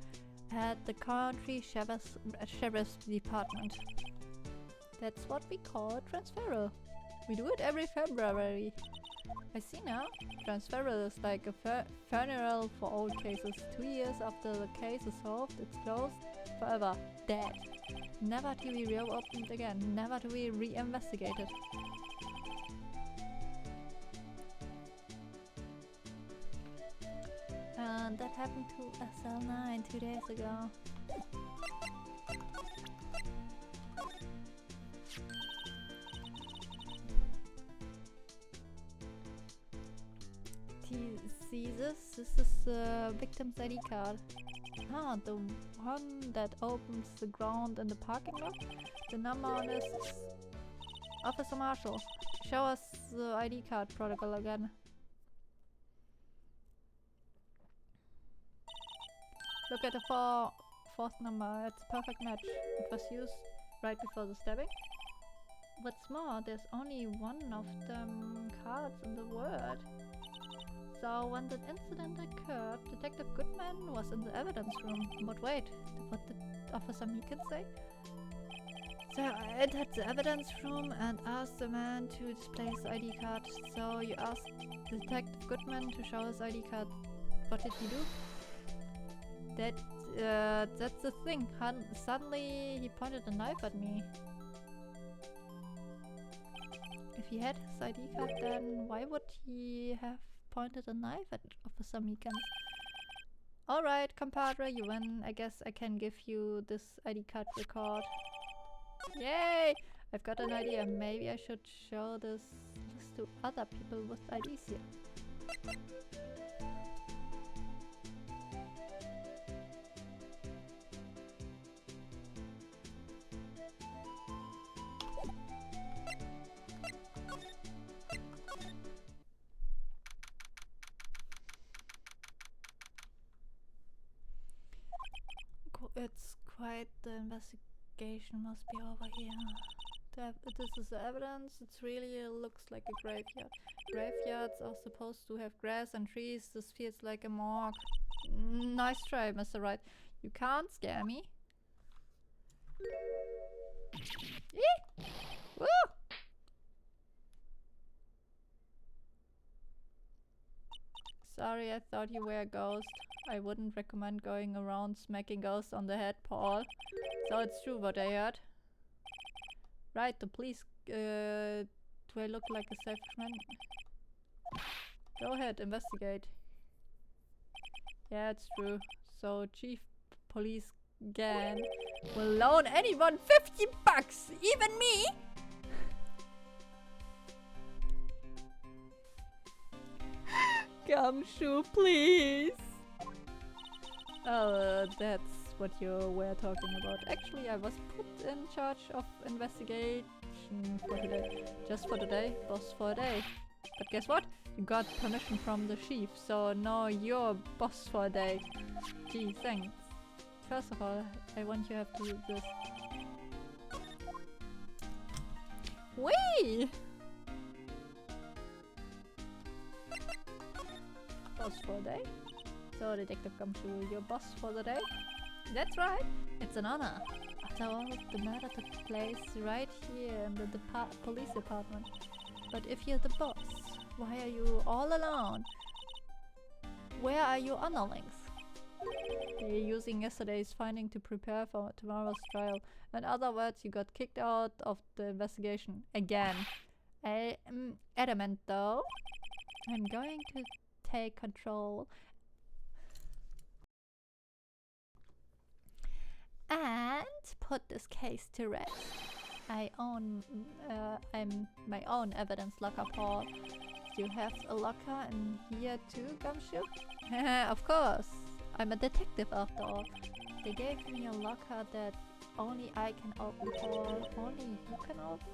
[SPEAKER 2] at the country sheriff's department. That's what we call a transferal. We do it every February. I see now. Transferal is like a funeral for old cases. 2 years after the case is solved, it's closed, forever, dead. Never to be reopened again, never to be re-investigated. And that happened to SL9 2 days ago. See this? This is the victim's ID card. Ah, the one that opens the ground in the parking lot? The number on this is Officer Marshall. Show us the ID card protocol again. Look at the fourth number. It's a perfect match. It was used right before the stabbing. What's more, there's only one of them cards in the world. So when that incident occurred, Detective Goodman was in the evidence room. But wait, what did Officer Meekins say? So I entered the evidence room and asked the man to display his ID card. So you asked Detective Goodman to show his ID card. What did he do? That's the thing. Suddenly he pointed a knife at me. If he had his ID card, then why would he have pointed a knife at Officer Meekins? Alright, compadre, you win. I guess I can give you this ID card record. Yay! I've got an idea. Maybe I should show this to other people with IDs here. It's quite the investigation must be over here. This is the evidence. It really looks like a graveyard. Graveyards are supposed to have grass and trees. This feels like a morgue. Nice try, Mr. Wright. You can't scare me. Eee! Woo! Sorry, I thought you were a ghost. I wouldn't recommend going around smacking ghosts on the head, Paul. So it's true what I heard. Right, the police. Do I look like a selfish man? Go ahead, investigate. Yeah, it's true. So Chief Police Gan will loan anyone $50, even me! Gumshoe, please! Oh, that's what you were talking about. Actually, I was put in charge of investigation for today. Just for today, boss for a day. But guess what? You got permission from the chief, so now you're boss for a day. Gee, thanks. First of all, I want you to have to do this. Whee! Boss for a day? So, Detective Gumshoe, your boss for the day? That's right, it's an honor. After all, the murder took place right here in the police department. But if you're the boss, why are you all alone? Where are your underlings? They're using yesterday's finding to prepare for tomorrow's trial. In other words, you got kicked out of the investigation. Again. I am adamant though. I'm going to take control and put this case to rest. I'm my own evidence locker, Paul. Do you have a locker in here too, Gumshoe? Of course. I'm a detective after all. They gave me a locker that only I can open, Paul. Only you can open?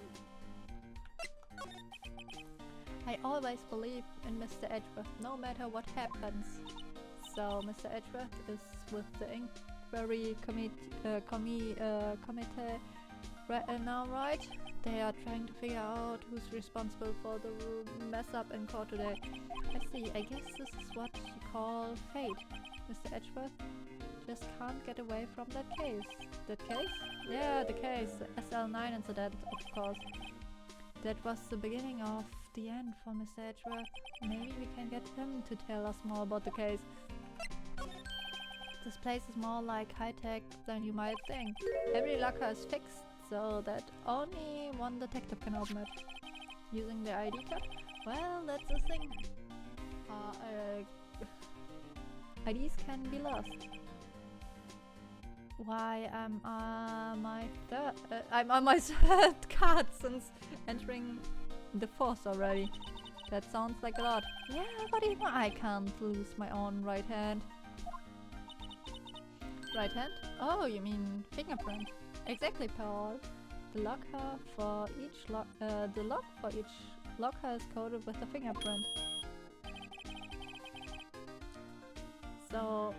[SPEAKER 2] I always believe in Mr. Edgeworth, no matter what happens. So, Mr. Edgeworth is with the inquiry committee right now, right? They are trying to figure out who's responsible for the mess up in court today. I see, I guess this is what you call fate. Mr. Edgeworth just can't get away from that case. That case? Yeah, the case. The SL9 incident, of course. That was the beginning of the end for Mr. Edgeworth. Maybe we can get him to tell us more about the case. This place is more like high-tech than you might think. Every locker is fixed so that only one detective can open it. Using the ID card? Well, that's the thing. IDs can be lost. Why I'm on my third card since entering the fourth already. That sounds like a lot. Yeah, but even I can't lose my own right hand. Right hand? Oh, you mean fingerprint? Exactly, Paul. The locker for each lock is coded with a fingerprint. So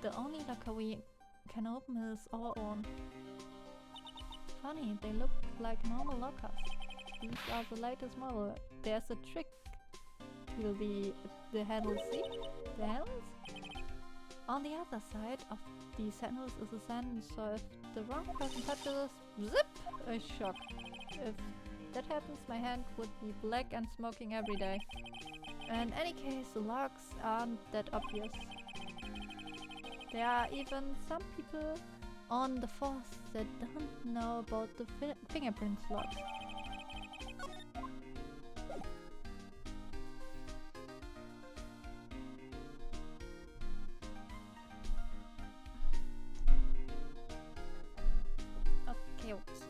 [SPEAKER 2] the only locker we can open is our own. Funny, they look like normal lockers. These are the latest model. There's a trick to the handles. See? The handles? On the other side of these handles is a sand, so if the wrong person touches, zip, a shock. If that happens, my hand would be black and smoking every day. In any case, the locks aren't that obvious. There are even some people on the force that don't know about the fingerprint locks. Okay, oops.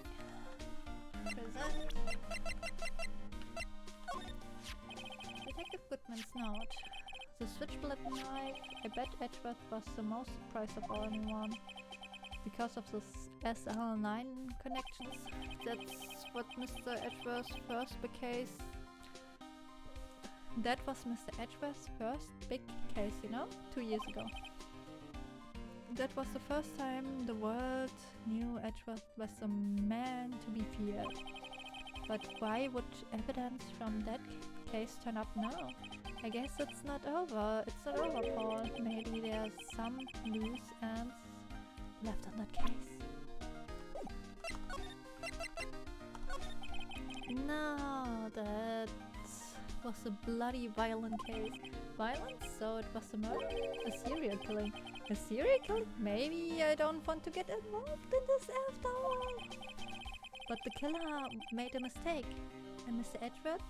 [SPEAKER 2] Present. Detective Goodman's note. The switchblade knife. I bet Edgeworth was the most surprised of anyone because of the SL9 connections. That's what Mr. Edgeworth's first big case. That was Mr. Edgeworth's first big case, you know, 2 years ago. That was the first time the world knew Edgeworth was a man to be feared. But why would evidence from that case turn up now? I guess it's not over. It's not over, Paul. Maybe there's some loose ends left on that case. No, that was a bloody violent case. Violence? So it was a murder? A serial killing? A serial killing? Maybe I don't want to get involved in this after all. But the killer made a mistake, and Mr. Edgeworth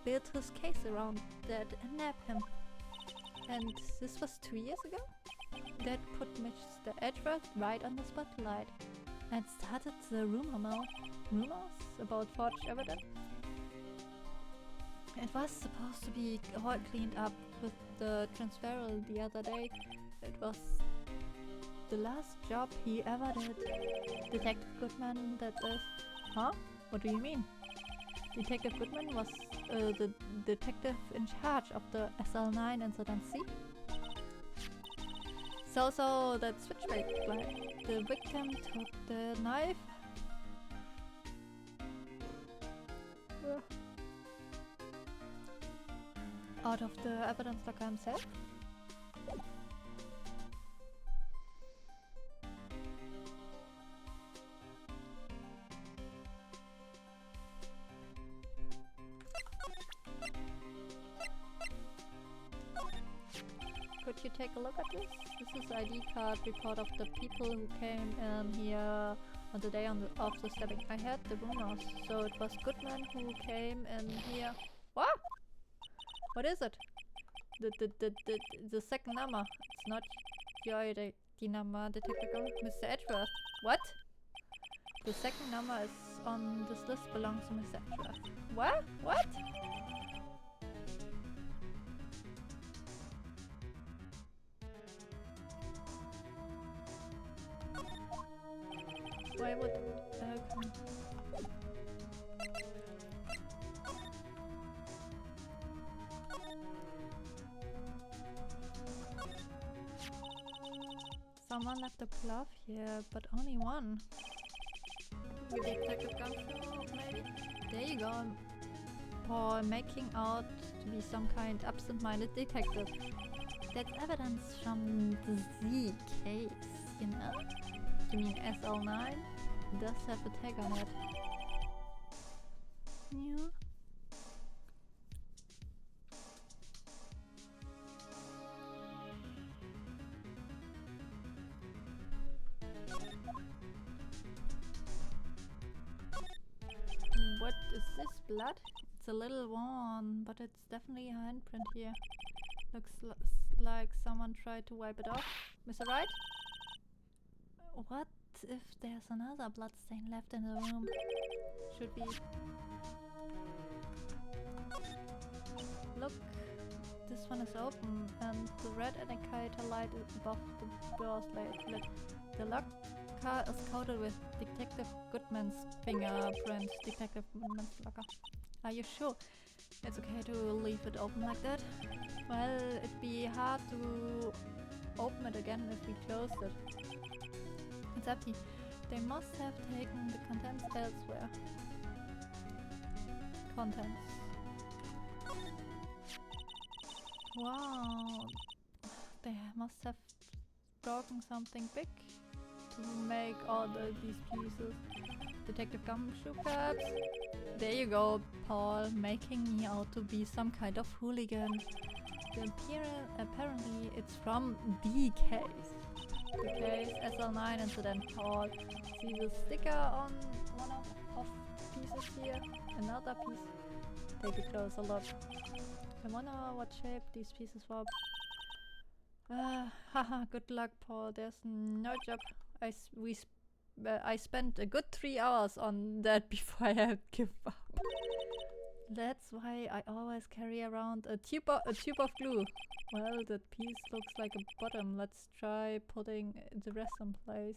[SPEAKER 2] built his case around that and nabbed him. And this was 2 years ago? That put Mr. Edgeworth right on the spotlight and started the rumor mill. Rumors about forged evidence? It was supposed to be all cleaned up with the transferal the other day. It was the last job he ever did. Detective Goodman, that is. Huh? What do you mean? Detective Goodman was the detective in charge of the SL9 incident, see? So that switchblade, like the victim took the knife. Out of the evidence locker himself? Could you take a look at this? This is ID card report of the people who came in here on the day of the stabbing. I heard the rumors, so it was Goodman who came in here. What? What is it? The second number. It's not your ID number, Detective Goodman. Mr. Edgeworth. What? The second number is on this list belongs to Mr. Edgeworth. What? What? Why would... Someone left a glove here, but only one. Detective Gunfield, maybe? There you go. Paul making out to be some kind absent-minded detective. That's evidence from the Z case, you know? You mean SL9? It does have a tag on it. Yeah. What is this blood? It's a little worn, but it's definitely a handprint here. Looks like someone tried to wipe it off. Mr. Wright? What if there's another bloodstain left in the room? Should we... Look, this one is open and the red indicator light is above the door's lit. The lock car is coated with Detective Goodman's fingerprint. Detective Goodman's locker. Are you sure? It's okay to leave it open like that? Well, it'd be hard to open it again if we closed it. It's empty. They must have taken the contents elsewhere. Contents. Wow. They must have broken something big to make all these pieces. Detective Gumshoe perhaps? There you go, Paul, making me out to be some kind of hooligan. Apparently it's from the case. The case SL9 incident, Paul. See the sticker on one of the pieces here? Another piece. Take a closer look. I wonder what shape these pieces were. Haha, good luck, Paul. There's no job. I spent a good 3 hours on that before I had give up. That's why I always carry around a tube of glue. Well, that piece looks like a bottom. Let's try putting the rest in place.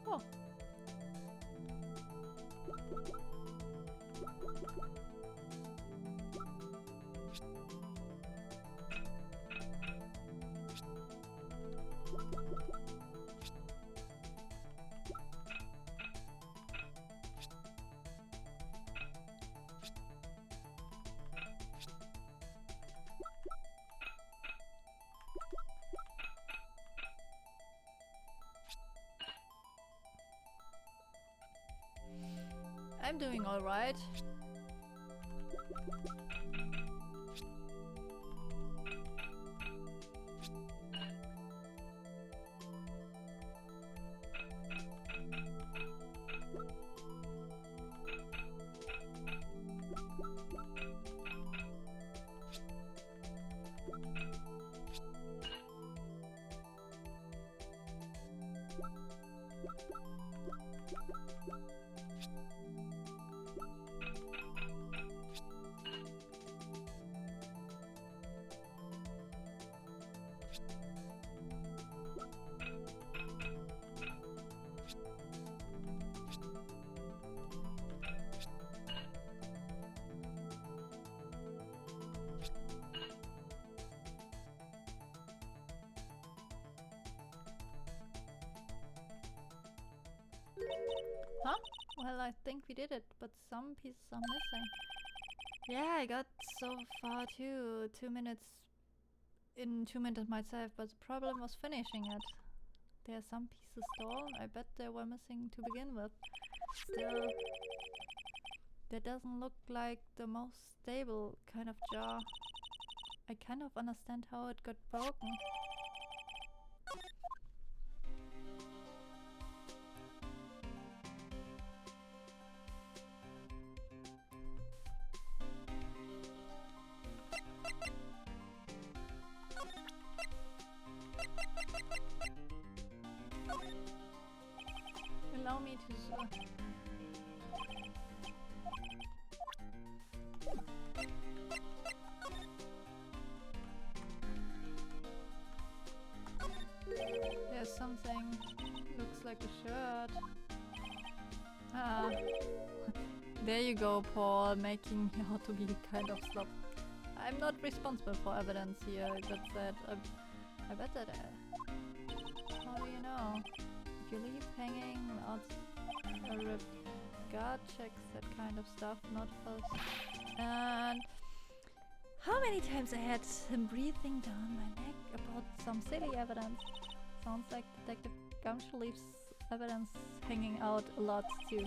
[SPEAKER 2] Oh. I'm doing all right. Huh? Well, I think we did it, but some pieces are missing. Yeah, I got so far too. 2 minutes in 2 minutes myself, but the problem was finishing it. There are some pieces stolen. I bet they were missing to begin with. Still, that doesn't look like the most stable kind of jar. I kind of understand how it got broken. Allow me to There's something looks like a shirt. Ah. There you go, Paul, making me out to be kind of slob. I'm not responsible for evidence here. That's that. I bet that. How do you know? If you leave hanging out a ripped guard checks that kind of stuff, not us. And how many times I had him breathing down my neck about some silly evidence? Sounds like Detective Gumshoe leaves evidence hanging out a lot too.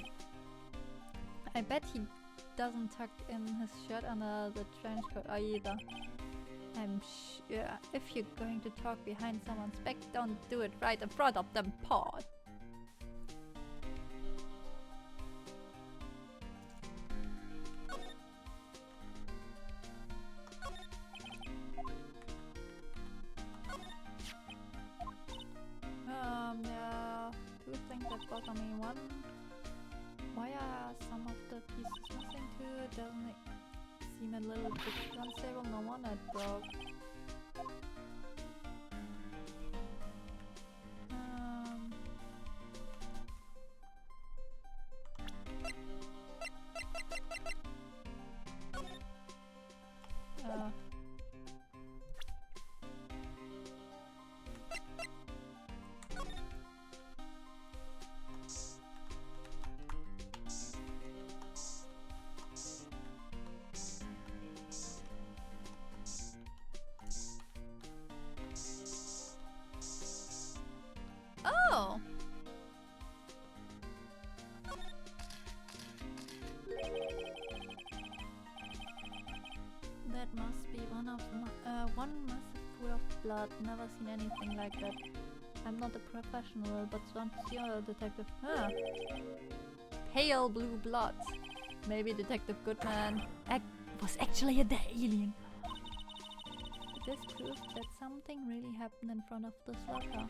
[SPEAKER 2] I bet he doesn't tuck in his shirt under the trench coat either. I'm sure if you're going to talk behind someone's back, don't do it right in front of them, Paul. seem a little bit unstable. No wonder it broke. Oh! That must be one massive pool of blood. Never seen anything like that. I'm not a professional, but once you're a detective... Huh. Pale blue blood. Maybe Detective Goodman was actually a alien. This proves that something really happened in front of this locker.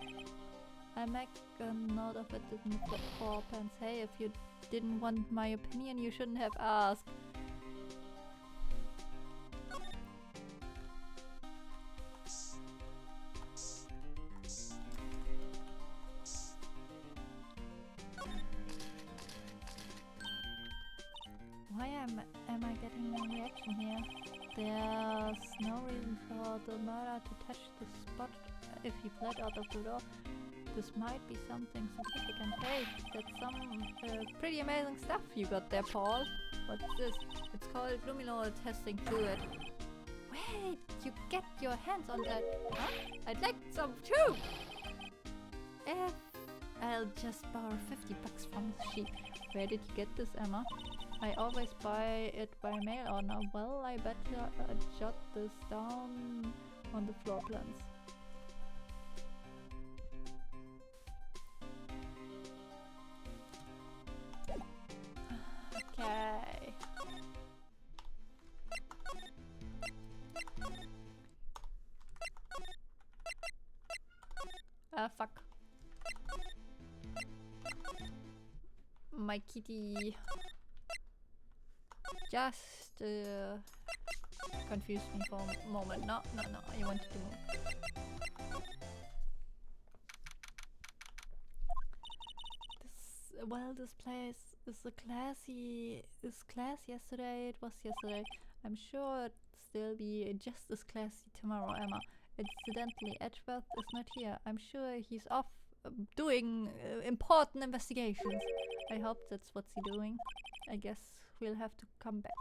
[SPEAKER 2] I make a note of it in the four pens. Hey, if you didn't want my opinion, you shouldn't have asked. Why am I getting no reaction here? There's no reason for the murderer to touch the spot if he fled out of the door. This might be something significant. Hey, that's some pretty amazing stuff you got there, Paul. What's this? It's called luminol testing fluid. Wait, you get your hands on that? Huh? I'd like some too! I'll just borrow 50 bucks from the sheep. Where did you get this, Emma? I always buy it by mail order. Well, I better jot this down on the floor plans. Okay. Fuck. My kitty just confused me for a moment. No, I wanted to move. This place is class yesterday. It was yesterday. I'm sure it'll still be just as classy tomorrow, Emma. Incidentally, Edgeworth is not here. I'm sure he's off doing important investigations. I hope that's what's he doing. I guess we'll have to come back.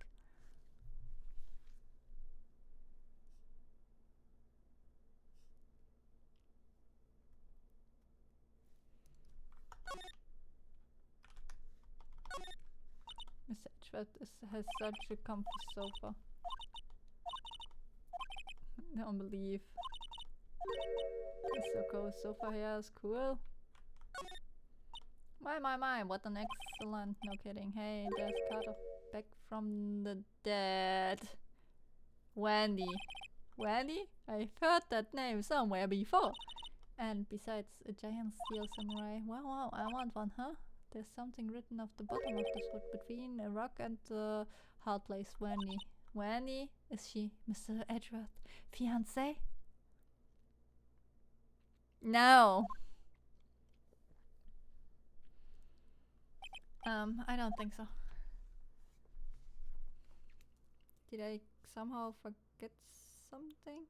[SPEAKER 2] Mr. Edgeworth has such a comfy sofa. Don't believe. It's so cool. Sofa here is cool. My, what an excellent, no kidding. Hey, there's Carter back from the dead. Wendy. Wendy? I've heard that name somewhere before. And besides, a giant steel samurai. Wow, I want one, huh? There's something written off the bottom of the sword between a rock and the hard place. Wendy. Wendy? Is she Mr. Edgeworth's fiancé? No. I don't think so. Did I somehow forget something?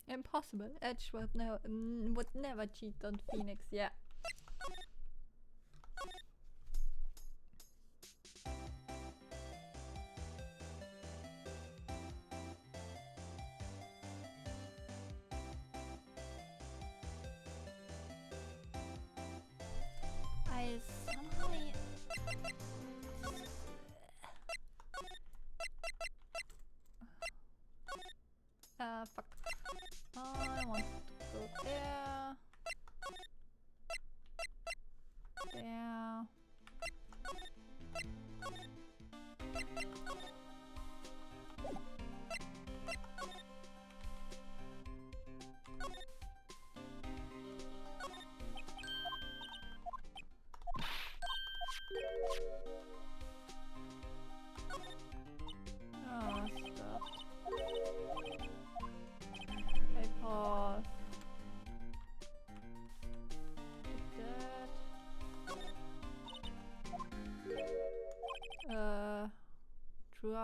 [SPEAKER 2] Impossible. Edgeworth would never cheat on Phoenix. Yeah. I somehow... fuck. I want to go there. There.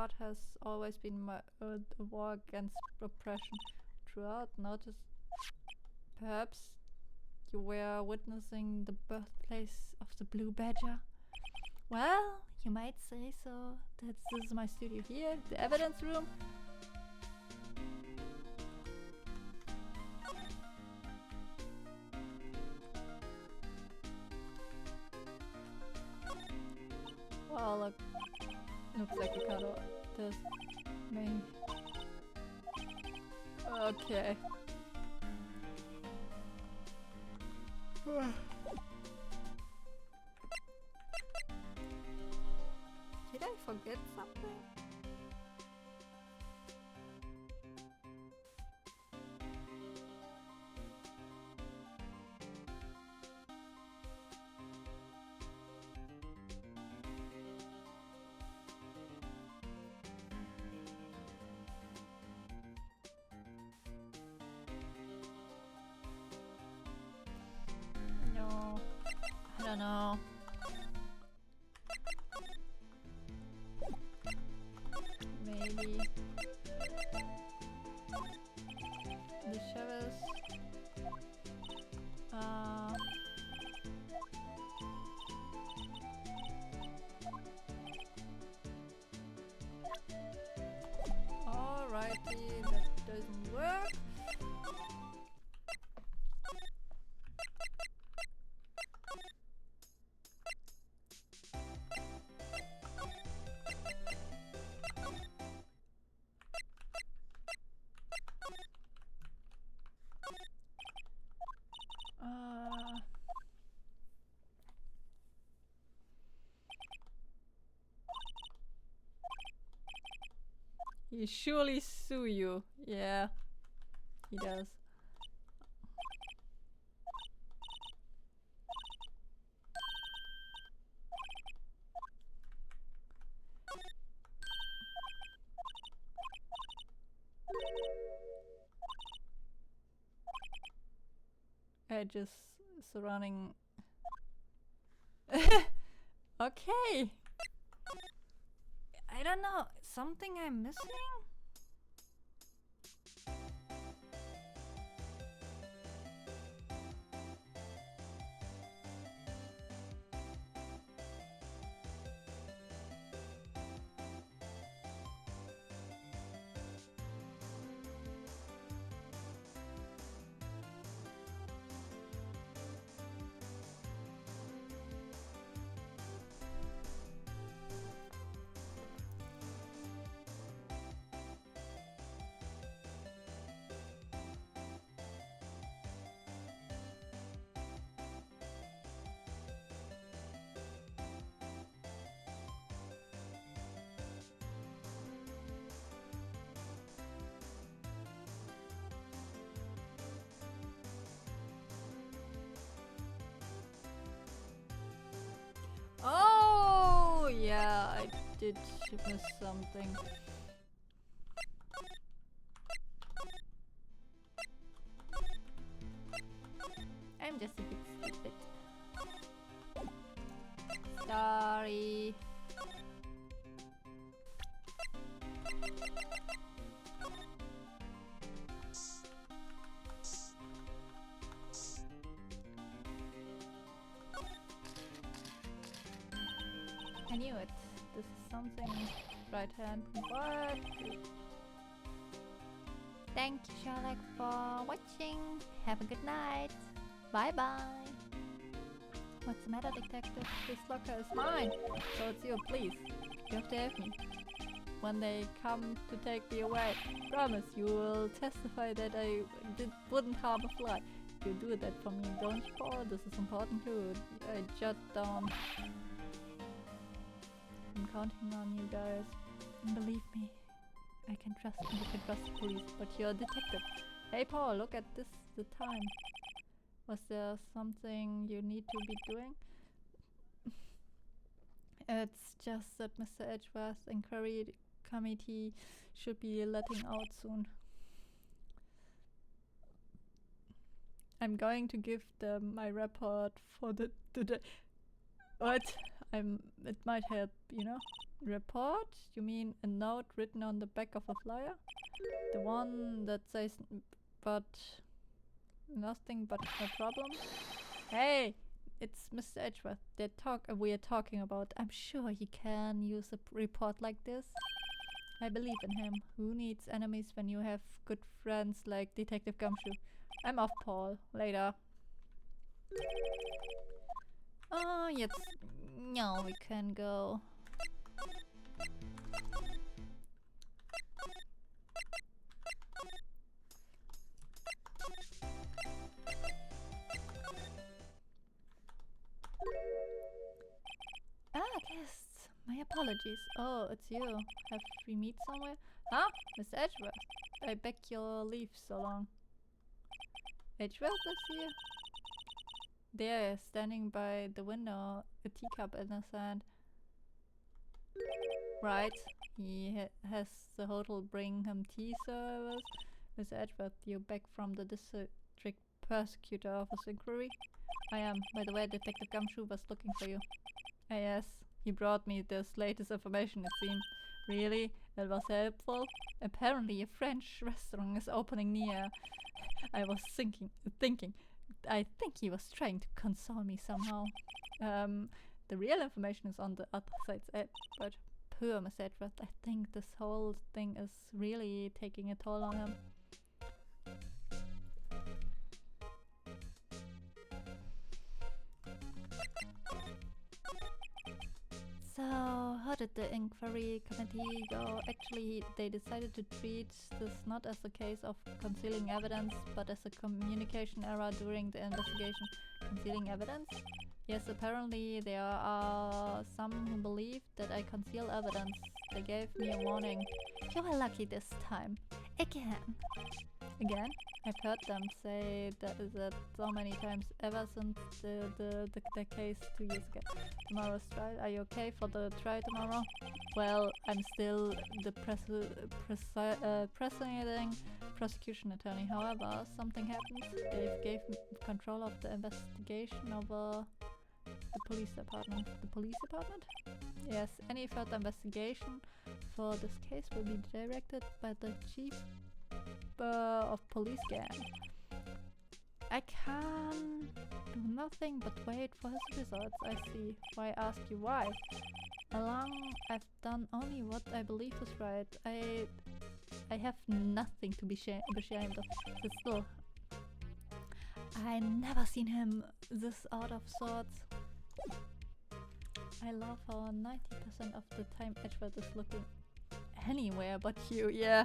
[SPEAKER 1] part has always been a war against oppression. Throughout, notice perhaps you were witnessing the birthplace of the Blue Badger. Well, you might say so. This is my studio here, the evidence room. Well, look, looks like we cut out this. Maybe. Okay. Did I forget something? No, I don't know. Maybe the sheriff. Alrighty, that doesn't work. He surely sue you. Yeah, he does. I just surrounding. Okay. I don't know. Something I'm missing? Oh, yeah, I did miss something. I'm just a bit stupid. Sorry. I knew it. This is something right hand. What? Thank you, Sherlock, for watching. Have a good night. Bye bye. What's the matter, detective? This locker is mine. So it's you, please. You have to have me. When they come to take me away, promise you will testify that I wouldn't harm a fly. You do that for me, don't you, Paul? This is important too. I jot down. I'm counting on you guys. And believe me, I can trust you. You can trust the police, but you're a detective. Hey Paul, look at this, the time. Was there something you need to be doing? It's just that Mr. Edgeworth's inquiry committee should be letting out soon. I'm going to give them my report for the what? It might help, you know?
[SPEAKER 2] Report? You mean a note written on the back of a flyer? The one that says but nothing but no problem? Hey! It's Mr. Edgeworth. We are talking about. I'm sure he can use a report like this. I believe in him. Who needs enemies when you have good friends like Detective Gumshoe? I'm off, Paul. Later. Oh, jetzt. No, we can go. Ah, guests. My apologies. Oh, it's you. Have we meet somewhere? Huh? Mr. Edgeworth. I beg your leave so long. Edgeworth is here? There, standing by the window, a teacup in his hand. Right. He has the hotel bring him tea service. Mr. Edgeworth, you back from the district prosecutor office inquiry? I am. By the way, Detective Gumshoe was looking for you. Ah, yes. He brought me this latest information, it seemed. Really? That was helpful? Apparently a French restaurant is opening near. I was thinking, I think he was trying to console me somehow. The real information is on the other side's edge, but poor Mr. Edgeworth, I think this whole thing is really taking a toll on him. So, how did the inquiry committee go? Actually, they decided to treat this not as a case of concealing evidence, but as a communication error during the investigation. Concealing evidence? Yes, apparently there are some who believe that I conceal evidence. They gave me a warning. You were lucky this time. Again. Again? I've heard them say that so many times ever since the case 2 years ago. Tomorrow's trial. Are you okay for the trial tomorrow? Well, I'm still the presiding prosecution attorney. However, something happened. They gave me control of the investigation over the police department. The police department? Yes, any further investigation for this case will be directed by the chief of police gang. I can do nothing but wait for his results. I see. Why ask you why? Along, I've done only what I believe is right. I have nothing to be ashamed of. But still, I never seen him this out of sorts. I love how 90% of the time Edgeworth is looking anywhere but you. Yeah.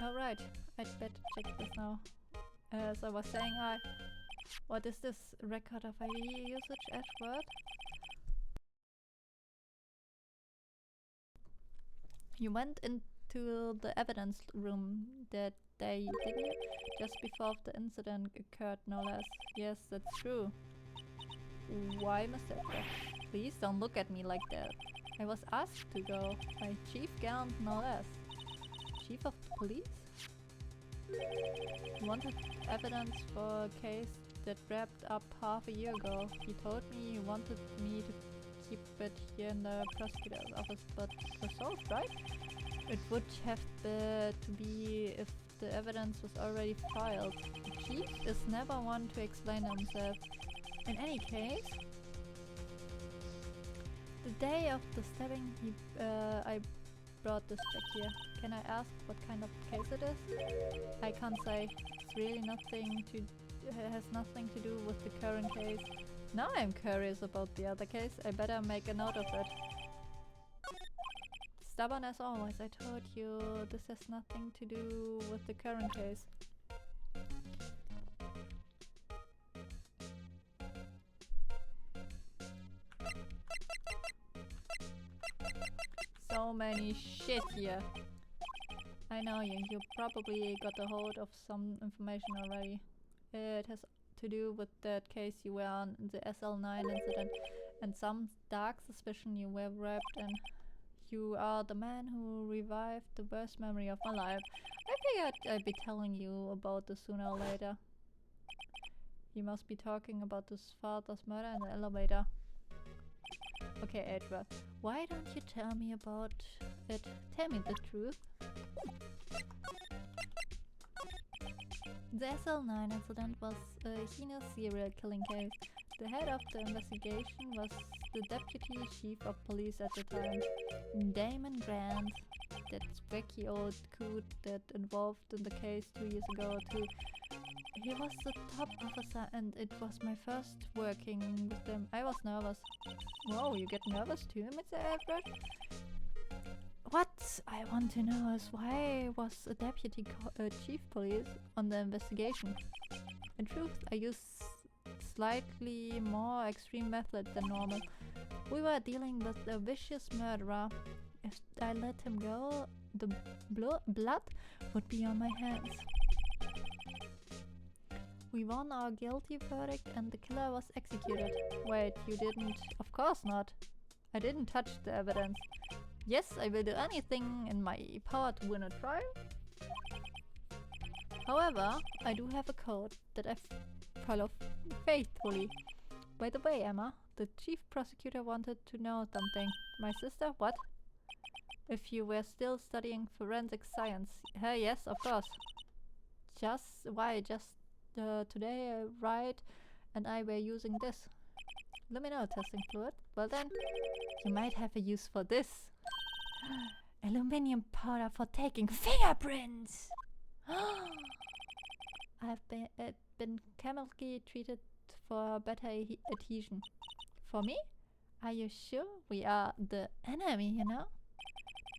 [SPEAKER 2] Alright, I'd better check this now. As I was saying, what is this record of ID usage, Edgeworth? You went into the evidence room that day, didn't you? Just before the incident occurred, no less. Yes, that's true. Why, Mr. Edgeworth? Please don't look at me like that. I was asked to go by Chief Gallant, no less. Chief of police? He wanted evidence for a case that wrapped up half a year ago. He told me he wanted me to keep it here in the prosecutor's office, but was solved, right? It would have to be if the evidence was already filed. The chief is never one to explain himself. In any case, the day of the stabbing, I brought this back here. Can I ask what kind of case it is? I can't say. It's really has nothing to do with the current case. Now I'm curious about the other case. I better make a note of it. Stubborn as always, I told you this has nothing to do with the current case. So many shit here. I know you probably got a hold of some information already. It has to do with that case you were on, the SL9 incident, and some dark suspicion you were wrapped in. You are the man who revived the worst memory of my life. I figured I'd be telling you about this sooner or later. He must be talking about his father's murder in the elevator. Okay, Edward, why don't you tell me about it? Tell me the truth. The SL9 incident was a heinous serial killing case. The head of the investigation was the deputy chief of police at the time, Damon Grant. That wacky old coot that involved in the case 2 years ago too. He was the top officer and it was my first working with them. I was nervous. Whoa, you get nervous too, Mr. Everett? What I want to know is why was a deputy chief police on the investigation? In truth, I used slightly more extreme method than normal. We were dealing with a vicious murderer. If I let him go, the blood would be on my hands. We won our guilty verdict and the killer was executed. Wait, you didn't? Of course not. I didn't touch the evidence. Yes, I will do anything in my power to win a trial. However, I do have a code that I follow faithfully. By the way, Emma, the chief prosecutor wanted to know something. My sister, what? If you were still studying forensic science. Yes, of course. Just today, Wright and I were using this. Luminol testing fluid. Well then, you might have a use for this. Aluminium powder for taking fingerprints! I've been chemically treated for better adhesion. For me? Are you sure? We are the enemy, you know?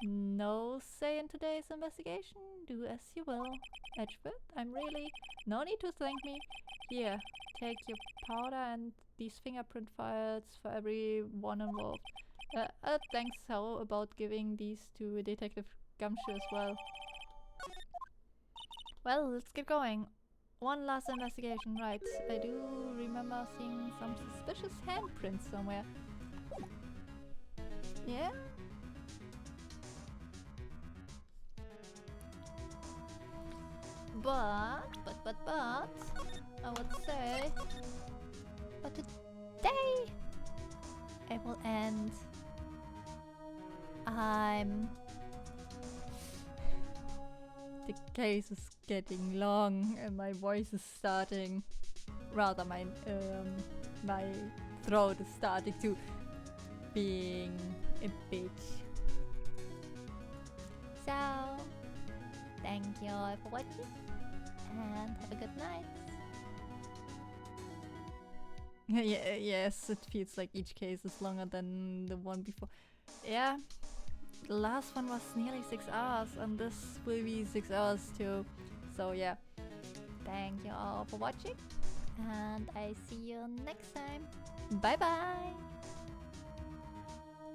[SPEAKER 2] No say in today's investigation. Do as you will. Edgeworth, I'm really... No need to thank me. Here, take your powder and these fingerprint files for everyone involved. Thanks. How about giving these to Detective Gumshoe as well? Well, let's get going. One last investigation, right. I do remember seeing some suspicious handprints somewhere. Yeah? But, I would say, but today, it will end. The case is getting long and my voice is starting, rather my throat is starting to being a bitch. So, thank you all for watching and have a good night. Yes, it feels like each case is longer than the one before. Yeah, the last one was nearly 6 hours and this will be 6 hours too. So yeah, thank you all for watching and I see you next time. Bye bye!